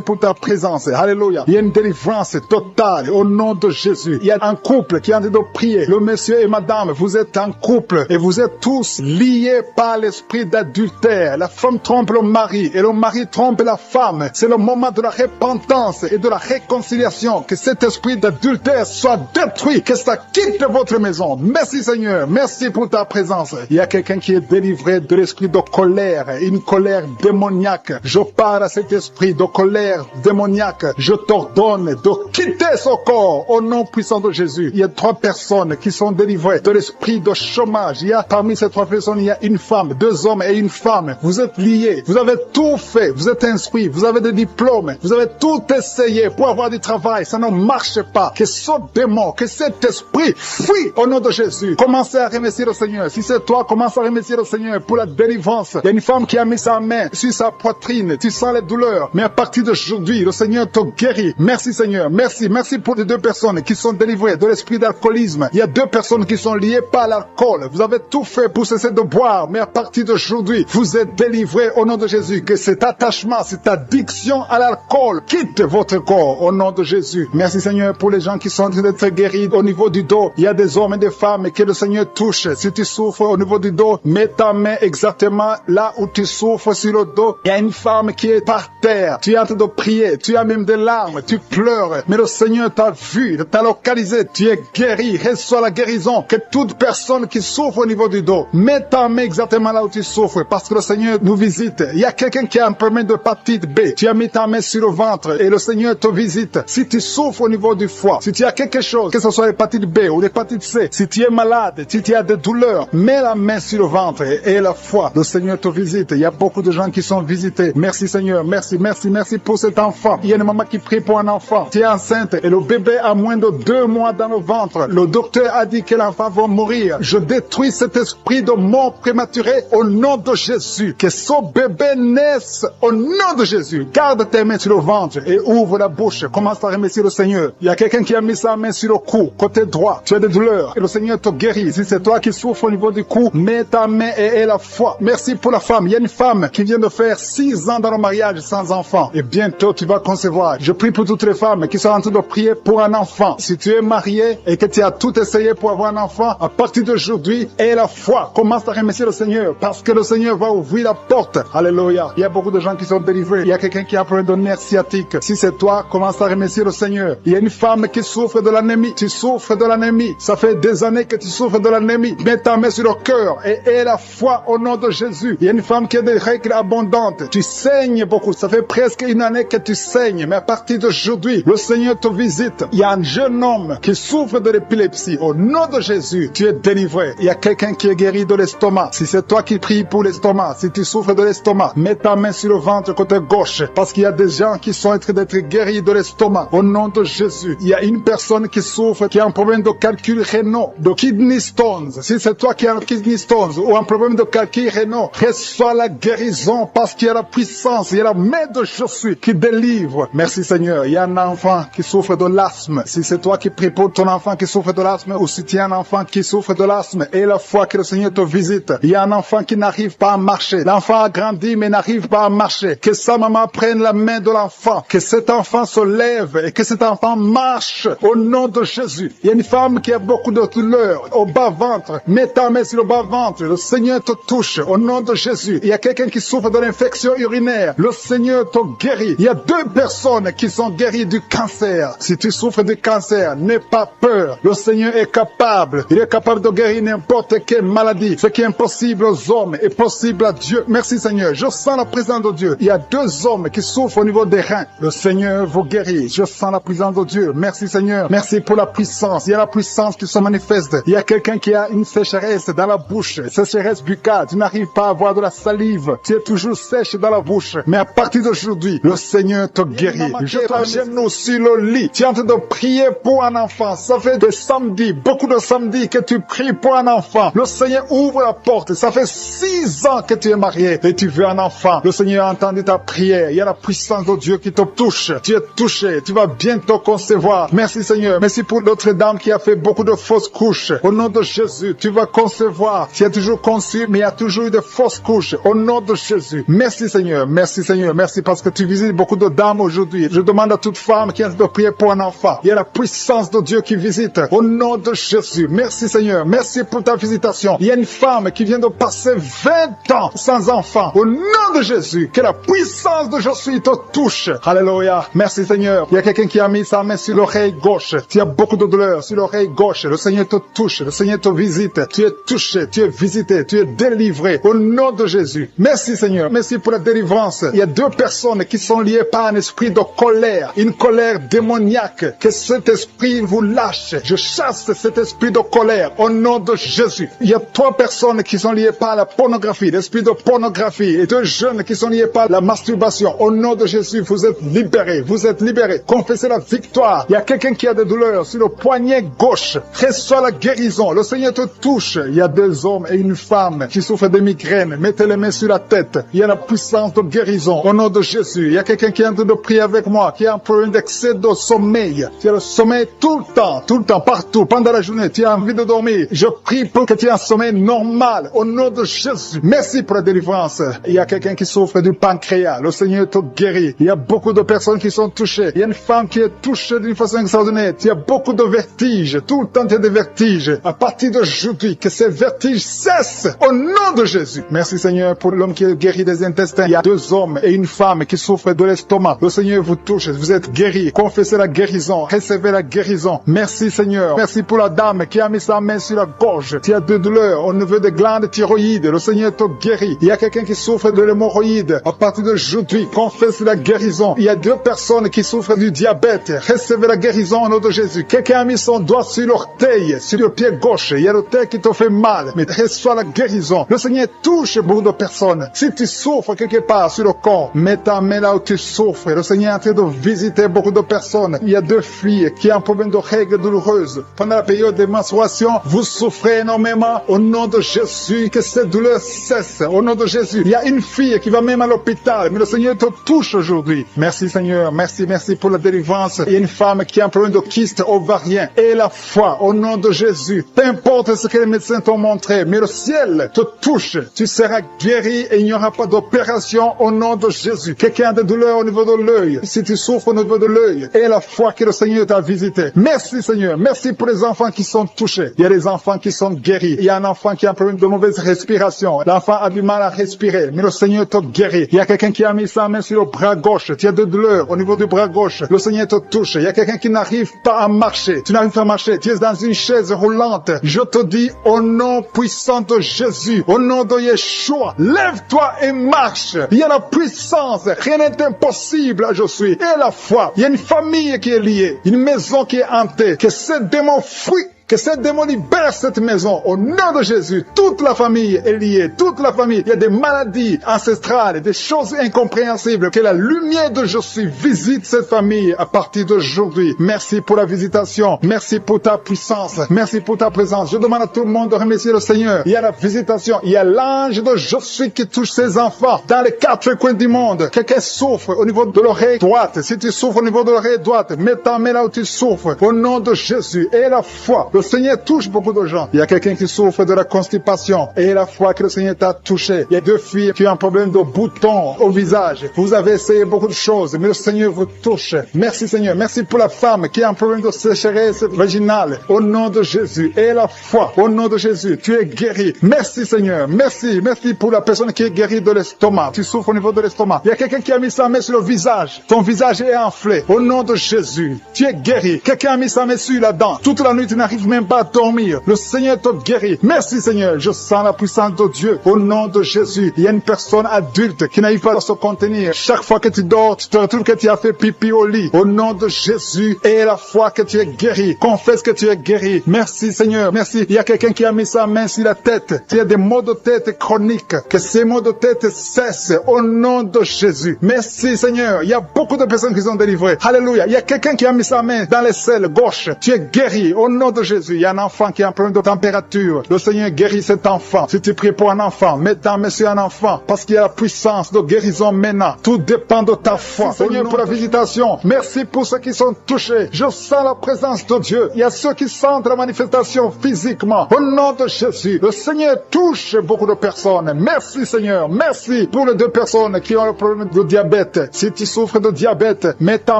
pour ta présence. Alléluia. Il y a une délivrance totale au nom de Jésus. Il y a un couple qui est en train de prier. Le monsieur et madame, vous êtes un couple et vous êtes tous liés par l'esprit d'adultère. La femme trompe le mari et le mari trompe la femme. C'est le moment de la repentance et de la réconciliation. Que cet esprit d'adultère soit détruit. Que ça quitte votre maison. Merci Seigneur. Merci pour ta présence. Il y a quelqu'un qui est délivré de l'esprit de colère. Une colère démoniaque. Je parle à cet esprit de colère démoniaque. Je t'ordonne de quitter ce corps au nom puissant de Jésus. Il y a 3 personnes qui sont délivrées de l'esprit de chômage. Il y a parmi ces 3 personnes, il y a une femme, 2 hommes et une femme. Vous êtes liés. Vous avez tout fait. Vous êtes instruits. Vous avez des diplômes. Vous avez tout essayé pour avoir du travail. Ça ne marche pas. Que ce démon, que cet esprit fuit au nom de Jésus. Commencez à remercier le Seigneur. Si c'est toi, commence à remercier le Seigneur pour la délivrance. Il y a une femme qui a mis sa main sur sa poitrine. Tu sens les douleurs. Mais à partir d'aujourd'hui, le Seigneur te guérit. Merci Seigneur. Merci pour les 2 personnes qui sont délivrées de l'esprit d'alcoolisme. Il y a 2 personnes qui sont liées par l'alcool. Vous avez tout fait pour cesser de boire. Mais à partir d'aujourd'hui, vous êtes délivrés au nom de Jésus. Que cet attachement, cette addiction à l'alcool quitte votre corps au nom de Jésus. Merci Seigneur pour les gens qui sont en train d'être guéris au niveau du dos. Il y a des hommes et des femmes que le Seigneur touche. Si tu souffres au niveau du dos, mets ta main exactement là où tu souffres sur le dos. Il y a une femme qui est par terre. Tu es en train de prier. Tu as même des larmes. Tu pleures. Mais le Seigneur t'a vu, t'a localisé. Tu es guéri. Reçois la guérison. Que toute personne qui souffre au niveau du dos, mets ta main exactement là où tu souffres. Parce que le Seigneur nous visite. Il y a quelqu'un qui a un problème de hépatite B. Tu as mis ta main sur le ventre et le Seigneur te visite. Si tu souffres au niveau du foie, si tu as quelque chose, que ce soit l'hépatite B ou l'hépatite C, si tu es malade, si tu as des douleurs, mets la main sur le ventre et la foi. Le Seigneur te visite. Il y a beaucoup de gens qui sont visités. Merci Seigneur. Merci merci, merci, merci pour cet enfant. Il y a une maman qui prie pour un enfant. Tu es enceinte et le bébé a moins de 2 mois dans le ventre. Le docteur a dit que l'enfant va mourir. Je détruis cet esprit de mort prématurée au nom de Jésus. Que ce bébé naisse au nom de Jésus. Garde tes mains sur le ventre et ouvre la bouche. Commence à remercier le Seigneur. Il y a quelqu'un qui a mis sa main sur le cou, côté droit. Tu as des douleurs et le Seigneur te guérit. Si c'est toi qui souffres au niveau du cou, mets ta main et aie la foi. Merci pour la femme. Il y a une femme qui vient de faire 6 ans dans le mariage sans enfant. Et bientôt tu vas concevoir. Je prie pour toutes les femmes qui sont en train de prier pour un enfant. Si tu es marié et que tu as tout essayé pour avoir un enfant, à partir d'aujourd'hui, aie la foi. Commence à remercier le Seigneur parce que le Seigneur va ouvrir la porte. Alléluia. Il y a beaucoup de gens qui sont délivrés. Il y a quelqu'un qui a un problème de nerf sciatique. Si c'est toi, commence à remercier le Seigneur. Il y a une femme qui souffre de l'anémie. Tu souffres de l'anémie. Ça fait des années que tu souffres de l'anémie. Mets ta main sur le cœur et aie la foi au nom de Jésus. Il y a une femme qui a des règles abondantes. Tu saignes beaucoup. Ça fait presque une année que tu saignes. Mais à partir d'aujourd'hui, le Seigneur te visite. Il y a un jeune homme qui souffre de l'épilepsie. Au nom de Jésus, tu es délivré. Il y a quelqu'un qui est guéri de l'estomac. Si c'est toi qui pries pour l'estomac, si tu souffres de l'estomac, mets ta main sur le ventre côté gauche. Parce qu'il y a des gens qui sont en train d'être guéris de l'estomac. Au nom de Jésus, il y a une personne qui souffre, qui a un problème de calcul rénal, de kidney stones. Si c'est toi qui as un kidney stones ou un problème de calcul rénal, reçois la guérison parce qu'il y a la puissance, il y a la main de Jésus qui délivre. Merci Seigneur. Il y a un enfant qui souffre de l'asthme. Si c'est toi qui pries pour ton enfant qui souffre de l'asthme ou si tu as un enfant qui souffre de l'asthme et la foi que le Seigneur te visite. Il y a un enfant qui n'arrive pas à marcher. L'enfant a grandi mais n'arrive pas à marcher. Que sa maman prenne la main de l'enfant. Que cet enfant se lève et que cet enfant marche au nom de Jésus. Il y a une femme qui a beaucoup de douleurs au bas-ventre. Mets ta main sur le bas-ventre. Le Seigneur te touche au nom de Jésus. Il y a quelqu'un qui souffre de l'infection urinaire. Le Seigneur te guérit. Il y a 2 personnes qui sont guéries du cancer. Si tu souffres du cancer, n'aie pas peur. Le Seigneur est capable. Il est capable de guérir n'importe quelle maladie. Ce qui est impossible aux hommes est possible à Dieu. Merci Seigneur. Je sens la présence de Dieu. Il y a 2 hommes qui souffrent au niveau des reins. Le Seigneur vous guérit. Je sens la présence de Dieu. Merci Seigneur. Merci pour la puissance. Il y a la puissance qui se manifeste. Il y a quelqu'un qui a une sécheresse dans la bouche. Sécheresse buccale. Tu n'arrives pas à avoir de la salive. Tu es toujours sèche dans la bouche. Mais à partir d'aujourd'hui, le Seigneur te guérit. Je t'agenouille sur le lit. Tu es en train de prier pour un enfant. Ça fait des samedis, beaucoup de samedis que tu pries pour un enfant. Le Seigneur ouvre la porte. Ça fait 6 ans que tu es marié et tu veux un enfant. Le Seigneur a entendu ta prière. Il y a la puissance de Dieu qui te touche. Tu es touché. Tu vas bientôt concevoir. Merci Seigneur. Merci pour l'autre dame qui a fait beaucoup de fausses couches. Au nom de Jésus, tu vas concevoir. Tu as toujours conçu, mais il y a toujours eu de fausses couches. Au nom de Jésus. Merci Seigneur. Merci Seigneur. Merci parce que tu visites beaucoup de dames aujourd'hui. Je demande à toute femme qui a de prier pour un enfant. Il y a la puissance de Dieu qui visite. Au nom de Jésus. Merci Seigneur. Merci pour ta visitation. Il y a une femme qui vient de passer 20 ans sans enfant. Au nom de Jésus. Que la puissance de Jésus te touche. Alléluia. Merci Seigneur. Il y a quelqu'un qui a mis sa main sur l'oreille gauche. Tu as beaucoup de douleur sur l'oreille gauche. Le Seigneur te touche. Le Seigneur te visite. Tu es touché. Tu es visité. Tu es délivré. Au nom de Jésus. Merci Seigneur. Merci pour la délivrance. Il y a 2 personnes qui sont liées par un esprit de colère. Une colère démoniaque. Que cet esprit vous lâche. Je chasse cet esprit de colère. Au nom de Jésus. Il y a 3 personnes qui sont liées par la pornographie. L'esprit de pornographie. Et 2 jeunes qui sont liés par la masturbation. Au nom de Jésus, vous êtes libérés. Vous êtes libérés. Confessez la victoire. Il y a quelqu'un qui a des douleurs sur le poignet gauche. Reçois la guérison. Le Seigneur te touche. Il y a 2 hommes et une femme qui souffrent de migraines. Mettez les mains sur la tête. Il y a la puissance de guérison. Au nom de Jésus. Il y a quelqu'un qui est en train de prier avec moi, qui a un problème d'excès de sommeil. Tu as le sommeil tout le temps, partout, pendant la journée. Tu as envie de dormir. Je prie pour que tu aies un sommeil normal. Au nom de Jésus. Merci pour la délivrance. Il y a quelqu'un qui souffre du pancréas. Le Seigneur te guérit. Il y a beaucoup de personnes qui sont touchées. Il y a une femme qui est touchée d'une façon extraordinaire. Tu as beaucoup de vertiges. Tout le temps, tu as des vertiges. À partir d'aujourd'hui, que ces vertiges cessent. Au nom de Jésus. Merci Seigneur pour l'homme qui est guéri des intestins. Il y a 2 hommes et une femme qui souffrent de l'estomac. Le Seigneur vous touche. Vous êtes guéris. Confessez la guérison. Recevez la guérison. Merci Seigneur. Merci pour la dame qui a mis sa main sur la gorge. Tu as de douleurs au niveau des glandes thyroïdes. Le Seigneur te guérit. Il y a quelqu'un qui souffre de l'hémorroïde. À partir d'aujourd'hui, confesse la guérison. Il y a 2 personnes qui souffrent du diabète. Recevez la guérison au nom de Jésus. Quelqu'un a mis son doigt sur l'orteil, sur le pied gauche. Il y a l'orteil qui te fait mal. Mais reçois la guérison. Le Seigneur touche beaucoup de personnes. Si tu souffres quelque part sur le corps, Mets ta main là où tu souffres. Le Seigneur est en train de visiter beaucoup de personnes. Il y a 2 filles qui ont un problème de règles douloureuses. Pendant la période de menstruation, vous souffrez énormément. Au nom de Jésus, que cette douleur cesse. Au nom de Jésus. Il y a une fille qui va même à l'hôpital, mais le Seigneur te touche aujourd'hui. Merci Seigneur. Merci pour la délivrance. Il y a une femme qui a un problème de kyste ovarien. Et la foi, au nom de Jésus. Peu importe ce que les médecins t'ont montré, mais le ciel te touche. Tu seras guéri et il n'y aura pas d'opération au nom de Jésus. Quelqu'un a des douleurs au niveau de l'œil. Si tu souffres au niveau de l'œil, et la foi que le Seigneur t'a visité. Merci Seigneur. Merci pour les enfants qui sont touchés. Il y a des enfants qui sont guéris. Il y a un enfant qui a un problème de mauvaise respiration. L'enfant a du mal à respirer, mais le Seigneur te guérit. Il y a quelqu'un qui a mis sa main sur le bras gauche. Tu as de douleurs au niveau du bras gauche. Le Seigneur te touche. Il y a quelqu'un qui n'arrive pas à marcher. Tu n'arrives pas à marcher. Tu es dans une chaise roulante. Je te dis, au nom puissant de Jésus, au nom de Yeshua, lève-toi et marche. Il y a la puissance. Rien n'est impossible à Josué. Et la foi. Il y a une famille qui est liée. Une maison qui est hantée. Que ce démon fuit. Que ce démon libère cette maison au nom de Jésus. Toute la famille est liée. Toute la famille. Il y a des maladies ancestrales, des choses incompréhensibles. Que la lumière de Jésus visite cette famille à partir d'aujourd'hui. Merci pour la visitation. Merci pour ta puissance. Merci pour ta présence. Je demande à tout le monde de remercier le Seigneur. Il y a la visitation. Il y a l'ange de Jésus qui touche ses enfants dans les 4 coins du monde. Quelqu'un souffre au niveau de l'oreille droite. Si tu souffres au niveau de l'oreille droite, mets ta main là où tu souffres. Au nom de Jésus. Et la foi. Le Seigneur touche beaucoup de gens. Il y a quelqu'un qui souffre de la constipation. Et la fois que le Seigneur t'a touché. Il y a 2 filles qui ont un problème de boutons au visage. Vous avez essayé beaucoup de choses, mais le Seigneur vous touche. Merci Seigneur. Merci pour la femme qui a un problème de sécheresse vaginale. Au nom de Jésus. Et la foi. Au nom de Jésus. Tu es guéri. Merci Seigneur. Merci. Merci pour la personne qui est guérie de l'estomac. Tu souffres au niveau de l'estomac. Il y a quelqu'un qui a mis sa main sur le visage. Ton visage est enflé. Au nom de Jésus. Tu es guéri. Quelqu'un a mis sa main sur la dent. Toute la nuit, tu n'arrives même pas à dormir. Le Seigneur te guérit. Merci Seigneur. Je sens la puissance de Dieu. Au nom de Jésus. Il y a une personne adulte qui n'arrive pas à se contenir. Chaque fois que tu dors, tu te retrouves que tu as fait pipi au lit. Au nom de Jésus. Et la foi que tu es guéri. Confesse que tu es guéri. Merci Seigneur. Merci. Il y a quelqu'un qui a mis sa main sur la tête. Il y a des maux de tête chroniques. Que ces maux de tête cessent. Au nom de Jésus. Merci Seigneur. Il y a beaucoup de personnes qui sont délivrées. Alléluia. Il y a quelqu'un qui a mis sa main dans l'aisselle gauche. Tu es guéri. Au nom de Jésus. Il y a un enfant qui a un problème de température. Le Seigneur guérit cet enfant. Si tu pries pour un enfant, mets ta main sur un enfant. Parce qu'il y a la puissance de guérison maintenant. Tout dépend de ta foi. Merci, Seigneur, pour la visitation. Merci pour ceux qui sont touchés. Je sens la présence de Dieu. Il y a ceux qui sentent la manifestation physiquement. Au nom de Jésus. Le Seigneur touche beaucoup de personnes. Merci Seigneur. Merci pour les 2 personnes qui ont le problème de diabète. Si tu souffres de diabète, mets ta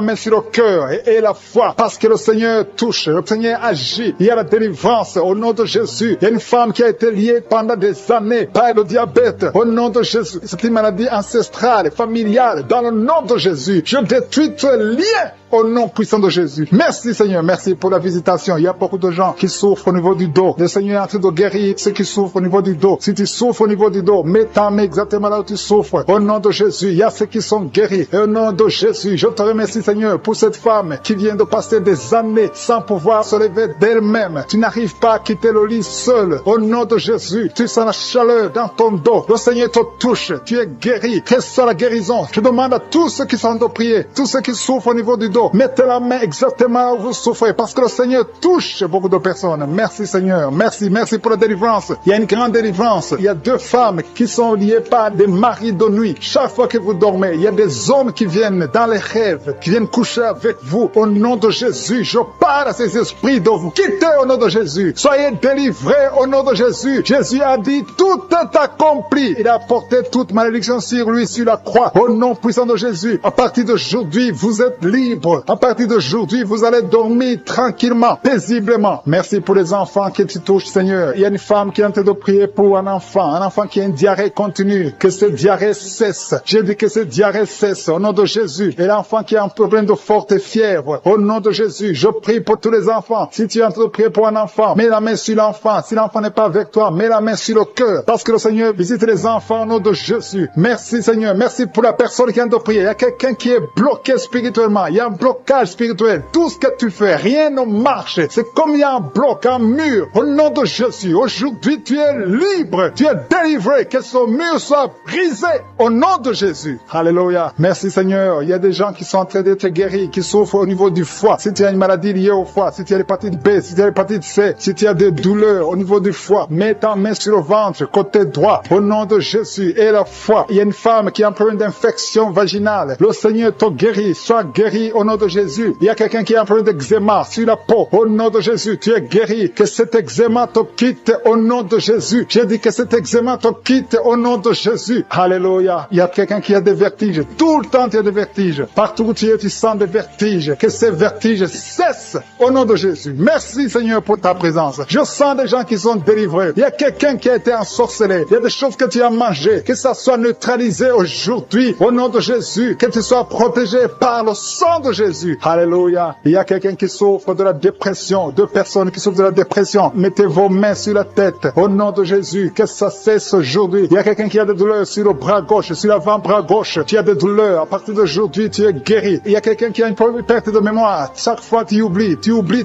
main sur le cœur et la foi. Parce que le Seigneur touche. Le Seigneur agit. Il y a la délivrance au nom de Jésus. Il y a une femme qui a été liée pendant des années par le diabète. Au nom de Jésus. C'est une maladie ancestrale, familiale. Dans le nom de Jésus. Je détruis ce lien au nom puissant de Jésus. Merci Seigneur. Merci pour la visitation. Il y a beaucoup de gens qui souffrent au niveau du dos. Le Seigneur est en train de guérir ceux qui souffrent au niveau du dos. Si tu souffres au niveau du dos, mets ta main exactement là où tu souffres. Au nom de Jésus. Il y a ceux qui sont guéris. Et au nom de Jésus. Je te remercie Seigneur pour cette femme qui vient de passer des années sans pouvoir se lever d'elle-même. Tu n'arrives pas à quitter le lit seul. Au nom de Jésus. Tu sens la chaleur dans ton dos. Le Seigneur te touche. Tu es guéri. Quelle soit la guérison? Je demande à tous ceux qui sont de prier, tous ceux qui souffrent au niveau du dos, mettez la main exactement où vous souffrez, parce que le Seigneur touche beaucoup de personnes. Merci Seigneur. Merci. Merci pour la délivrance. Il y a une grande délivrance. Il y a 2 femmes qui sont liées par des maris de nuit. Chaque fois que vous dormez, il y a des hommes qui viennent dans les rêves, qui viennent coucher avec vous. Au nom de Jésus, je parle à ces esprits de vous. Quittez au nom de Jésus. Soyez délivrés au nom de Jésus. Jésus a dit, tout est accompli. Il a porté toute malédiction sur lui, sur la croix. Au nom puissant de Jésus, à partir d'aujourd'hui, vous êtes libres. À partir d'aujourd'hui, vous allez dormir tranquillement, paisiblement. Merci pour les enfants qui te touchent, Seigneur. Il y a une femme qui est en train de prier pour un enfant qui a une diarrhée continue. Que cette diarrhée cesse. J'ai dit que cette diarrhée cesse au nom de Jésus. Et l'enfant qui a un problème de forte fièvre, au nom de Jésus, je prie pour tous les enfants. Si tu es en train de prier pour un enfant, mets la main sur l'enfant. Si l'enfant n'est pas avec toi, mets la main sur le cœur. Parce que le Seigneur visite les enfants au nom de Jésus. Merci Seigneur, merci pour la personne qui vient de prier. Il y a quelqu'un qui est bloqué spirituellement, il y a un blocage spirituel. Tout ce que tu fais, rien ne marche. C'est comme il y a un bloc, un mur. Au nom de Jésus, aujourd'hui tu es libre, tu es délivré, que ce mur soit brisé au nom de Jésus. Alléluia. Merci Seigneur. Il y a des gens qui sont en train d'être guéris, qui souffrent au niveau du foie. Si tu as une maladie liée au foie, si tu as l'hépatite B, si tu as l'hépatite C, si tu as des douleurs au niveau du foie, mets ta main sur le ventre, côté droit, au nom de Jésus. Et la foie, il y a une femme qui a un problème d'infection vaginale. Le Seigneur te guérit, sois guéri au nom de Jésus. Il y a quelqu'un qui a un problème d'eczéma sur la peau, au nom de Jésus, tu es guéri. Que cet eczéma te quitte au nom de Jésus. J'ai dit que cet eczéma te quitte au nom de Jésus. Alléluia. Il y a quelqu'un qui a des vertiges. Tout le temps, tu as des vertiges. Partout où tu es, tu sens des vertiges. Que ces vertiges cessent au nom de Jésus. Merci Seigneur pour ta présence. Je sens des gens qui sont délivrés. Il y a quelqu'un qui a été ensorcelé. Il y a des choses que tu as mangées. Que ça soit neutralisé aujourd'hui au nom de Jésus. Que tu sois protégé par le sang de Jésus. Alléluia. Il y a quelqu'un qui souffre de la dépression. Deux personnes qui souffrent de la dépression. Mettez vos mains sur la tête au nom de Jésus. Que ça cesse aujourd'hui. Il y a quelqu'un qui a des douleurs sur le bras gauche, sur l'avant-bras gauche. Tu as des douleurs. À partir d'aujourd'hui, tu es guéri. Il y a quelqu'un qui a une perte de mémoire. Chaque fois, tu oublies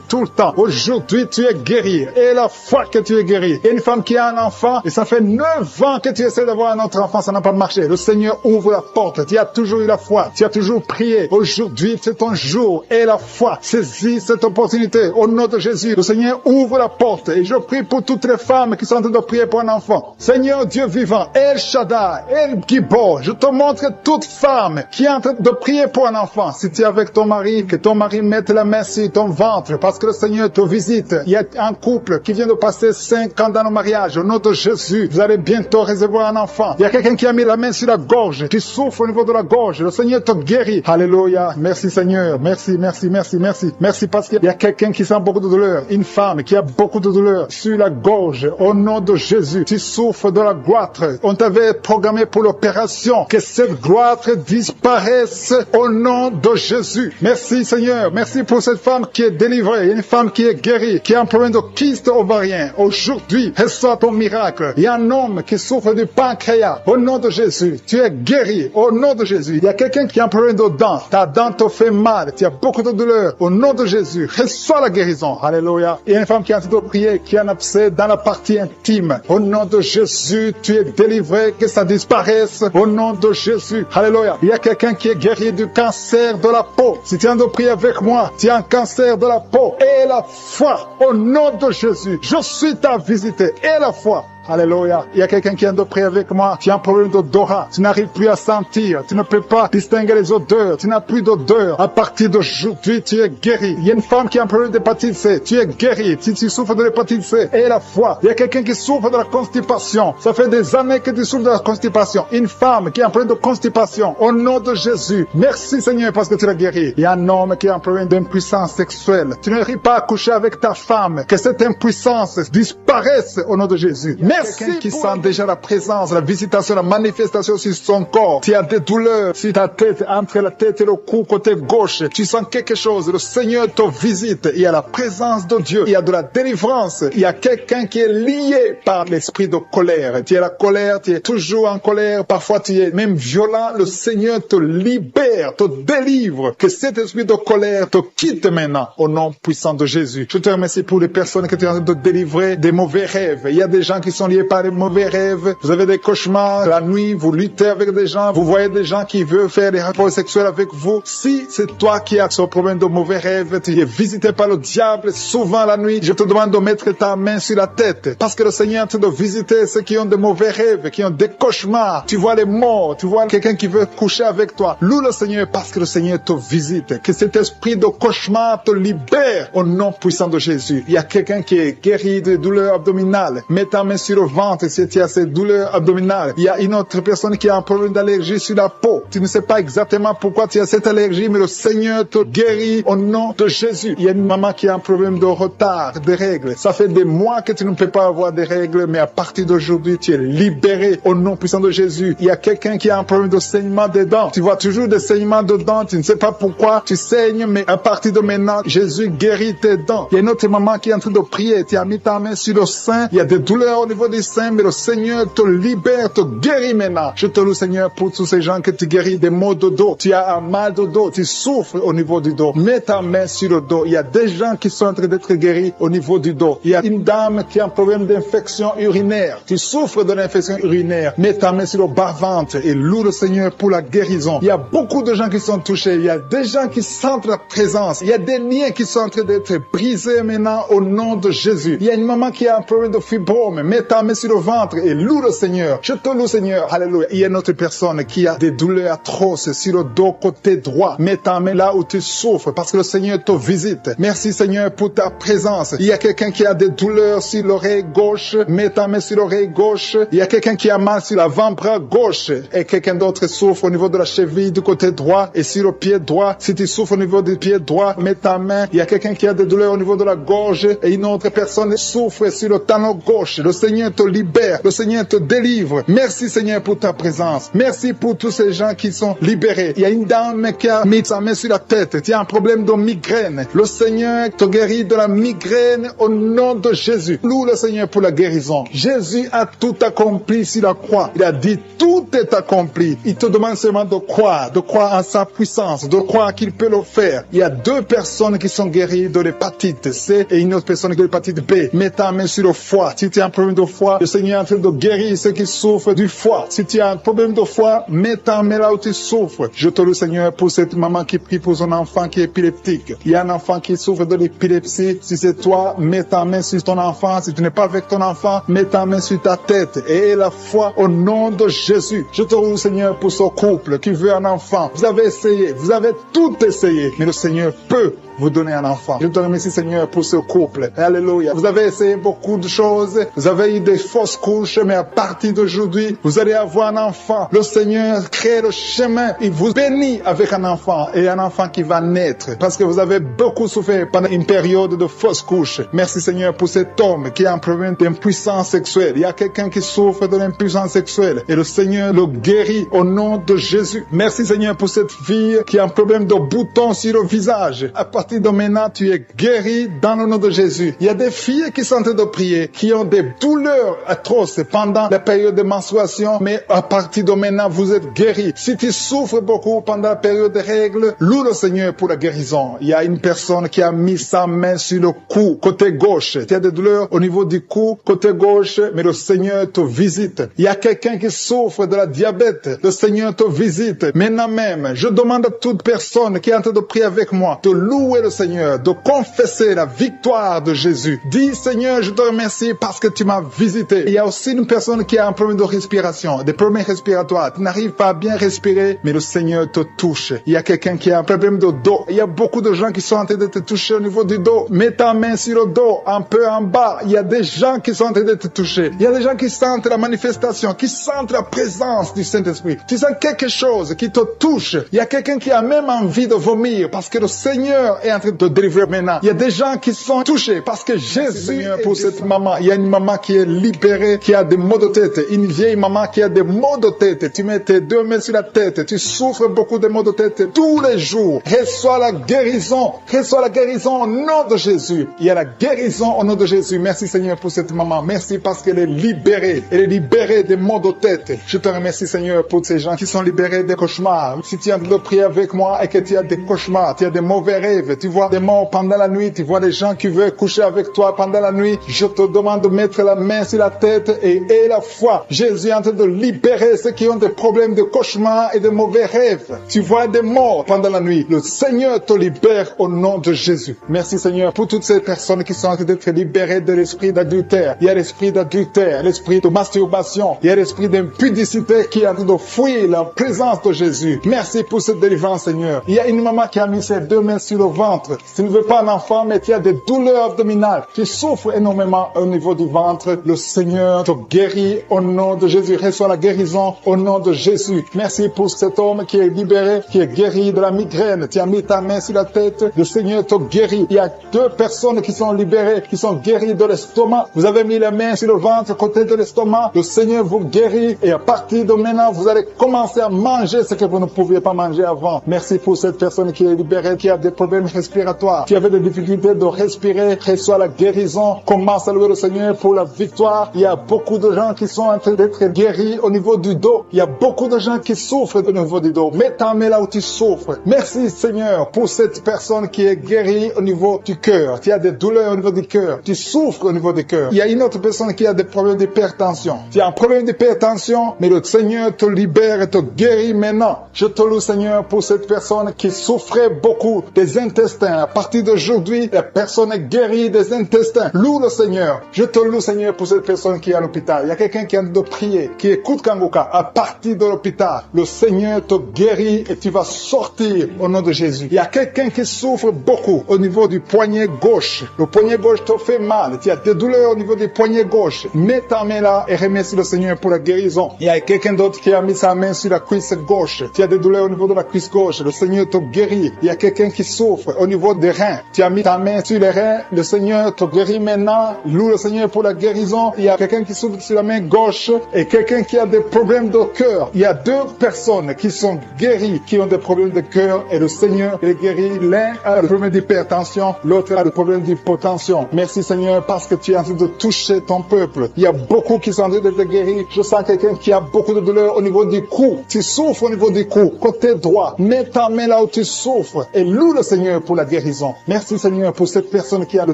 tout le temps. Aujourd'hui, tu es guéri. Et la fois que tu es guéri. Il y a une femme qui a un enfant et ça fait 9 ans que tu essaies d'avoir un autre enfant, ça n'a pas marché. Le Seigneur ouvre la porte. Tu as toujours eu la foi. Tu as toujours prié. Aujourd'hui, c'est ton jour. Et la foi. Saisis cette opportunité. Au nom de Jésus, le Seigneur ouvre la porte. Et je prie pour toutes les femmes qui sont en train de prier pour un enfant. Seigneur Dieu vivant, El Shaddai, El Gibor, je te montre toute femme qui est en train de prier pour un enfant. Si tu es avec ton mari, que ton mari mette la main sur ton ventre parce que le Seigneur te visite. Il y a un couple qui vient de passer 5 ans dans le mariage. Au nom de Jésus, vous allez bientôt recevoir un enfant. Il y a quelqu'un qui a mis la main sur la gorge. Tu souffres au niveau de la gorge. Le Seigneur te guérit. Alléluia. Merci Seigneur. Merci, merci, merci, merci. Merci parce qu'il y a quelqu'un qui sent beaucoup de douleur. Une femme qui a beaucoup de douleur sur la gorge. Au nom de Jésus, tu souffres de la goitre. On t'avait programmé pour l'opération. Que cette goitre disparaisse au nom de Jésus. Merci Seigneur. Merci pour cette femme qui est délivrée. Il y a une femme qui est guérie, qui a un problème de kyste ovarien. Aujourd'hui, reçois ton miracle. Il y a un homme qui souffre du pancréas. Au nom de Jésus, tu es guéri. Au nom de Jésus. Il y a quelqu'un qui a un problème de dents. Ta dent te fait mal. Tu as beaucoup de douleur. Au nom de Jésus, reçois la guérison. Alléluia. Il y a une femme qui est en train de prier, qui a un abcès dans la partie intime. Au nom de Jésus, tu es délivré. Que ça disparaisse. Au nom de Jésus. Alléluia. Il y a quelqu'un qui est guéri du cancer de la peau. Si tu es en train de prier avec moi, tu as un cancer de la peau. Et la foi. Au nom de Jésus. Je suis ta visite. Et la foi. Alléluia. Il y a quelqu'un qui vient de prier avec moi. Tu as un problème d'odorat. Tu n'arrives plus à sentir. Tu ne peux pas distinguer les odeurs. Tu n'as plus d'odeur. À partir d'aujourd'hui, tu es guéri. Il y a une femme qui a un problème d'hépatite C. Tu es guéri. Si tu souffres de l'hépatite C, et la foi. Il y a quelqu'un qui souffre de la constipation. Ça fait des années que tu souffres de la constipation. Une femme qui a un problème de constipation. Au nom de Jésus. Merci Seigneur parce que tu l'as guéri. Il y a un homme qui a un problème d'impuissance sexuelle. Tu n'arrives pas à coucher avec ta femme. Que cette impuissance disparaisse au nom de Jésus. Quelqu'un qui sent déjà la présence, la visitation, la manifestation sur son corps. Tu as des douleurs sur ta tête, entre la tête et le cou, côté gauche. Tu sens quelque chose. Le Seigneur te visite. Il y a la présence de Dieu. Il y a de la délivrance. Il y a quelqu'un qui est lié par l'esprit de colère. Tu es la colère, tu es toujours en colère. Parfois, tu es même violent. Le Seigneur te libère, te délivre. Que cet esprit de colère te quitte maintenant au nom puissant de Jésus. Je te remercie pour les personnes que tu es en train de délivrer des mauvais rêves. Il y a des gens qui sont liés par les mauvais rêves, vous avez des cauchemars, la nuit, vous luttez avec des gens, vous voyez des gens qui veulent faire des rapports sexuels avec vous. Si c'est toi qui as ce problème de mauvais rêves, tu es visité par le diable souvent la nuit, je te demande de mettre ta main sur la tête, parce que le Seigneur est en train de visiter ceux qui ont de mauvais rêves, qui ont des cauchemars. Tu vois les morts, tu vois quelqu'un qui veut coucher avec toi. Loue le Seigneur parce que le Seigneur te visite. Que cet esprit de cauchemar te libère au nom puissant de Jésus. Il y a quelqu'un qui est guéri de douleurs abdominales. Mets ta main sur sur le ventre si tu as ces douleurs abdominales. Il y a une autre personne qui a un problème d'allergie sur la peau. Tu ne sais pas exactement pourquoi tu as cette allergie, mais le Seigneur te guérit au nom de Jésus. Il y a une maman qui a un problème de retard, de règles. Ça fait des mois que tu ne peux pas avoir des règles, mais à partir d'aujourd'hui, tu es libéré au nom puissant de Jésus. Il y a quelqu'un qui a un problème de saignement des dents. Tu vois toujours des saignements de dents, tu ne sais pas pourquoi tu saignes, mais à partir de maintenant, Jésus guérit tes dents. Il y a une autre maman qui est en train de prier. Tu as mis ta main sur le sein. Il y a des douleurs au niveau du sein, mais le Seigneur te libère, te guérit maintenant. Je te loue, Seigneur, pour tous ces gens que tu guéris des maux de dos. Tu as un mal de dos, tu souffres au niveau du dos. Mets ta main sur le dos. Il y a des gens qui sont en train d'être guéris au niveau du dos. Il y a une dame qui a un problème d'infection urinaire. Tu souffres de l'infection urinaire. Mets ta main sur le bas-ventre et loue le Seigneur pour la guérison. Il y a beaucoup de gens qui sont touchés. Il y a des gens qui sentent la présence. Il y a des liens qui sont en train d'être brisés maintenant au nom de Jésus. Il y a une maman qui a un problème de fibrome. Mets ta main sur le ventre et loue le Seigneur. Je te loue, Seigneur. Alléluia. Il y a une autre personne qui a des douleurs atroces sur le dos côté droit. Mets ta main là où tu souffres parce que le Seigneur te visite. Merci, Seigneur, pour ta présence. Il y a quelqu'un qui a des douleurs sur l'oreille gauche. Mets ta main sur l'oreille gauche. Il y a quelqu'un qui a mal sur l'avant-bras gauche. Et quelqu'un d'autre souffre au niveau de la cheville du côté droit et sur le pied droit. Si tu souffres au niveau du pied droit, mets ta main. Il y a quelqu'un qui a des douleurs au niveau de la gorge et une autre personne souffre sur le talon gauche. Le Seigneur te libère. Le Seigneur te délivre. Merci, Seigneur, pour ta présence. Merci pour tous ces gens qui sont libérés. Il y a une dame qui a mis sa main sur la tête. Tu as un problème de migraine. Le Seigneur te guérit de la migraine au nom de Jésus. Loue le Seigneur pour la guérison. Jésus a tout accompli sur la croix. Il a dit tout est accompli. Il te demande seulement de croire en sa puissance, de croire qu'il peut le faire. Il y a 2 personnes qui sont guéries de l'hépatite C et une autre personne de l'hépatite B. Mets ta main sur le foie. Si tu as un problème de foie, le Seigneur est en train de guérir ceux qui souffrent du foie. Si tu as un problème de foie, mets ta main là où tu souffres. Je te loue, Seigneur, pour cette maman qui prie pour son enfant qui est épileptique. Il y a un enfant qui souffre de l'épilepsie. Si c'est toi, mets ta main sur ton enfant. Si tu n'es pas avec ton enfant, mets ta main sur ta tête et la foi au nom de Jésus. Je te loue, Seigneur, pour ce couple qui veut un enfant. Vous avez essayé, vous avez tout essayé, mais le Seigneur peut vous donner un enfant. Je te remercie, Seigneur, pour ce couple. Alléluia. Vous avez essayé beaucoup de choses. Vous avez eu des fausses couches, mais à partir d'aujourd'hui, vous allez avoir un enfant. Le Seigneur crée le chemin. Il vous bénit avec un enfant et un enfant qui va naître parce que vous avez beaucoup souffert pendant une période de fausses couches. Merci, Seigneur, pour cet homme qui a un problème d'impuissance sexuelle. Il y a quelqu'un qui souffre de l'impuissance sexuelle et le Seigneur le guérit au nom de Jésus. Merci, Seigneur, pour cette fille qui a un problème de boutons sur le visage. À partir de maintenant, tu es guéri dans le nom de Jésus. Il y a des filles qui sont en train de prier, qui ont des douleurs atroces pendant la période de menstruation, mais à partir de maintenant, vous êtes guéris. Si tu souffres beaucoup pendant la période des règles, loue le Seigneur pour la guérison. Il y a une personne qui a mis sa main sur le cou, côté gauche. Tu as des douleurs au niveau du cou, côté gauche, mais le Seigneur te visite. Il y a quelqu'un qui souffre de la diabète. Le Seigneur te visite. Maintenant même, je demande à toute personne qui est en train de prier avec moi de louer le Seigneur, de confesser la victoire de Jésus. Dis, Seigneur, je te remercie parce que tu m'as visité. Il y a aussi une personne qui a un problème de respiration, des problèmes respiratoires. Tu n'arrives pas à bien respirer, mais le Seigneur te touche. Il y a quelqu'un qui a un problème de dos. Il y a beaucoup de gens qui sont en train de te toucher au niveau du dos. Mets ta main sur le dos, un peu en bas. Il y a des gens qui sont en train de te toucher. Il y a des gens qui sentent la manifestation, qui sentent la présence du Saint-Esprit. Tu sens quelque chose qui te touche. Il y a quelqu'un qui a même envie de vomir parce que le Seigneur est en train de te délivrer maintenant. Il y a des gens qui sont touchés parce que Jésus est pour cette maman. Il y a une maman qui est libérée, qui a des maux de tête. Une vieille maman qui a des maux de tête. Tu mets tes 2 mains sur la tête. Tu souffres beaucoup de maux de tête tous les jours. Reçois la guérison. Reçois la guérison au nom de Jésus. Il y a la guérison au nom de Jésus. Merci, Seigneur, pour cette maman. Merci parce qu'elle est libérée. Elle est libérée des maux de tête. Je te remercie, Seigneur, pour ces gens qui sont libérés des cauchemars. Si tu es en train de prier avec moi et que tu as des cauchemars, tu as des mauvais rêves, tu vois des morts pendant la nuit, tu vois des gens qui veulent coucher avec toi pendant la nuit, je te demande de mettre la main sur la tête et la foi. Jésus est en train de libérer ceux qui ont des problèmes de cauchemars et de mauvais rêves. Tu vois des morts pendant la nuit. Le Seigneur te libère au nom de Jésus. Merci, Seigneur, pour toutes ces personnes qui sont en train d'être libérées de l'esprit d'adultère. Il y a l'esprit d'adultère, l'esprit de masturbation. Il y a l'esprit d'impudicité qui est en train de fuir la présence de Jésus. Merci pour cette délivrance, Seigneur. Il y a une maman qui a mis ses 2 mains sur le ventre. Tu ne veux pas un enfant, mais tu as des douleurs abdominales. Tu souffres énormément au niveau du ventre. Le Seigneur te guérit au nom de Jésus. Reçois la guérison au nom de Jésus. Merci pour cet homme qui est libéré, qui est guéri de la migraine. Tu as mis ta main sur la tête. Le Seigneur te guérit. Il y a 2 personnes qui sont libérées, qui sont guéries de l'estomac. Vous avez mis la main sur le ventre, côté de l'estomac. Le Seigneur vous guérit. Et à partir de maintenant, vous allez commencer à manger ce que vous ne pouviez pas manger avant. Merci pour cette personne qui est libérée, qui a des problèmes respiratoires, qui avait des difficultés de respirer. Reçois la guérison. Commence à louer le Seigneur pour la victoire. Il y a beaucoup de gens qui sont en train d'être guéris au niveau du dos. Il y a beaucoup de gens qui souffrent au niveau du dos. Mets ta main là où tu souffres. Merci Seigneur pour cette personne qui est guérie au niveau du cœur. Tu as des douleurs au niveau du cœur. Tu souffres au niveau du cœur. Il y a une autre personne qui a des problèmes d'hypertension. Tu as un problème d'hypertension, mais le Seigneur te libère et te guérit maintenant. Je te loue Seigneur pour cette personne qui souffrait beaucoup des intestins. À partir d'aujourd'hui, la personne est guérie des intestins. Loue le Seigneur. Je te loue Seigneur pour cette personne qui est à l'hôpital. Il y a quelqu'un qui a de prier, qui écoute Kangoka. À partir de l'hôpital, le Seigneur te guérit et tu vas sortir au nom de Jésus. Il y a quelqu'un qui souffre beaucoup au niveau du poignet gauche. Le poignet gauche te fait mal. Tu as des douleurs au niveau du poignet gauche. Mets ta main là et remercie le Seigneur pour la guérison. Il y a quelqu'un d'autre qui a mis sa main sur la cuisse gauche. Tu as des douleurs au niveau de la cuisse gauche. Le Seigneur te guérit. Il y a quelqu'un qui souffre au niveau des reins. Tu as mis ta main sur les reins. Le Seigneur te guérit maintenant. Loue le Seigneur pour la guérison. Il y a quelqu'un qui souffre sur la main gauche et quelqu'un qui a des problèmes de cœur. Il y a 2 personnes qui sont guéries, qui ont des problèmes de cœur et le Seigneur les guérit. L'un a le problème d'hypertension, l'autre a le problème d'hypotension. Merci Seigneur parce que tu es en train de toucher ton peuple. Il y a beaucoup qui sont en train d'être guéris. Je sens quelqu'un qui a beaucoup de douleur au niveau du cou. Tu souffres au niveau du cou, côté droit. Mets ta main là où tu souffres et loue le Seigneur pour la guérison. Merci Seigneur pour cette personne qui a le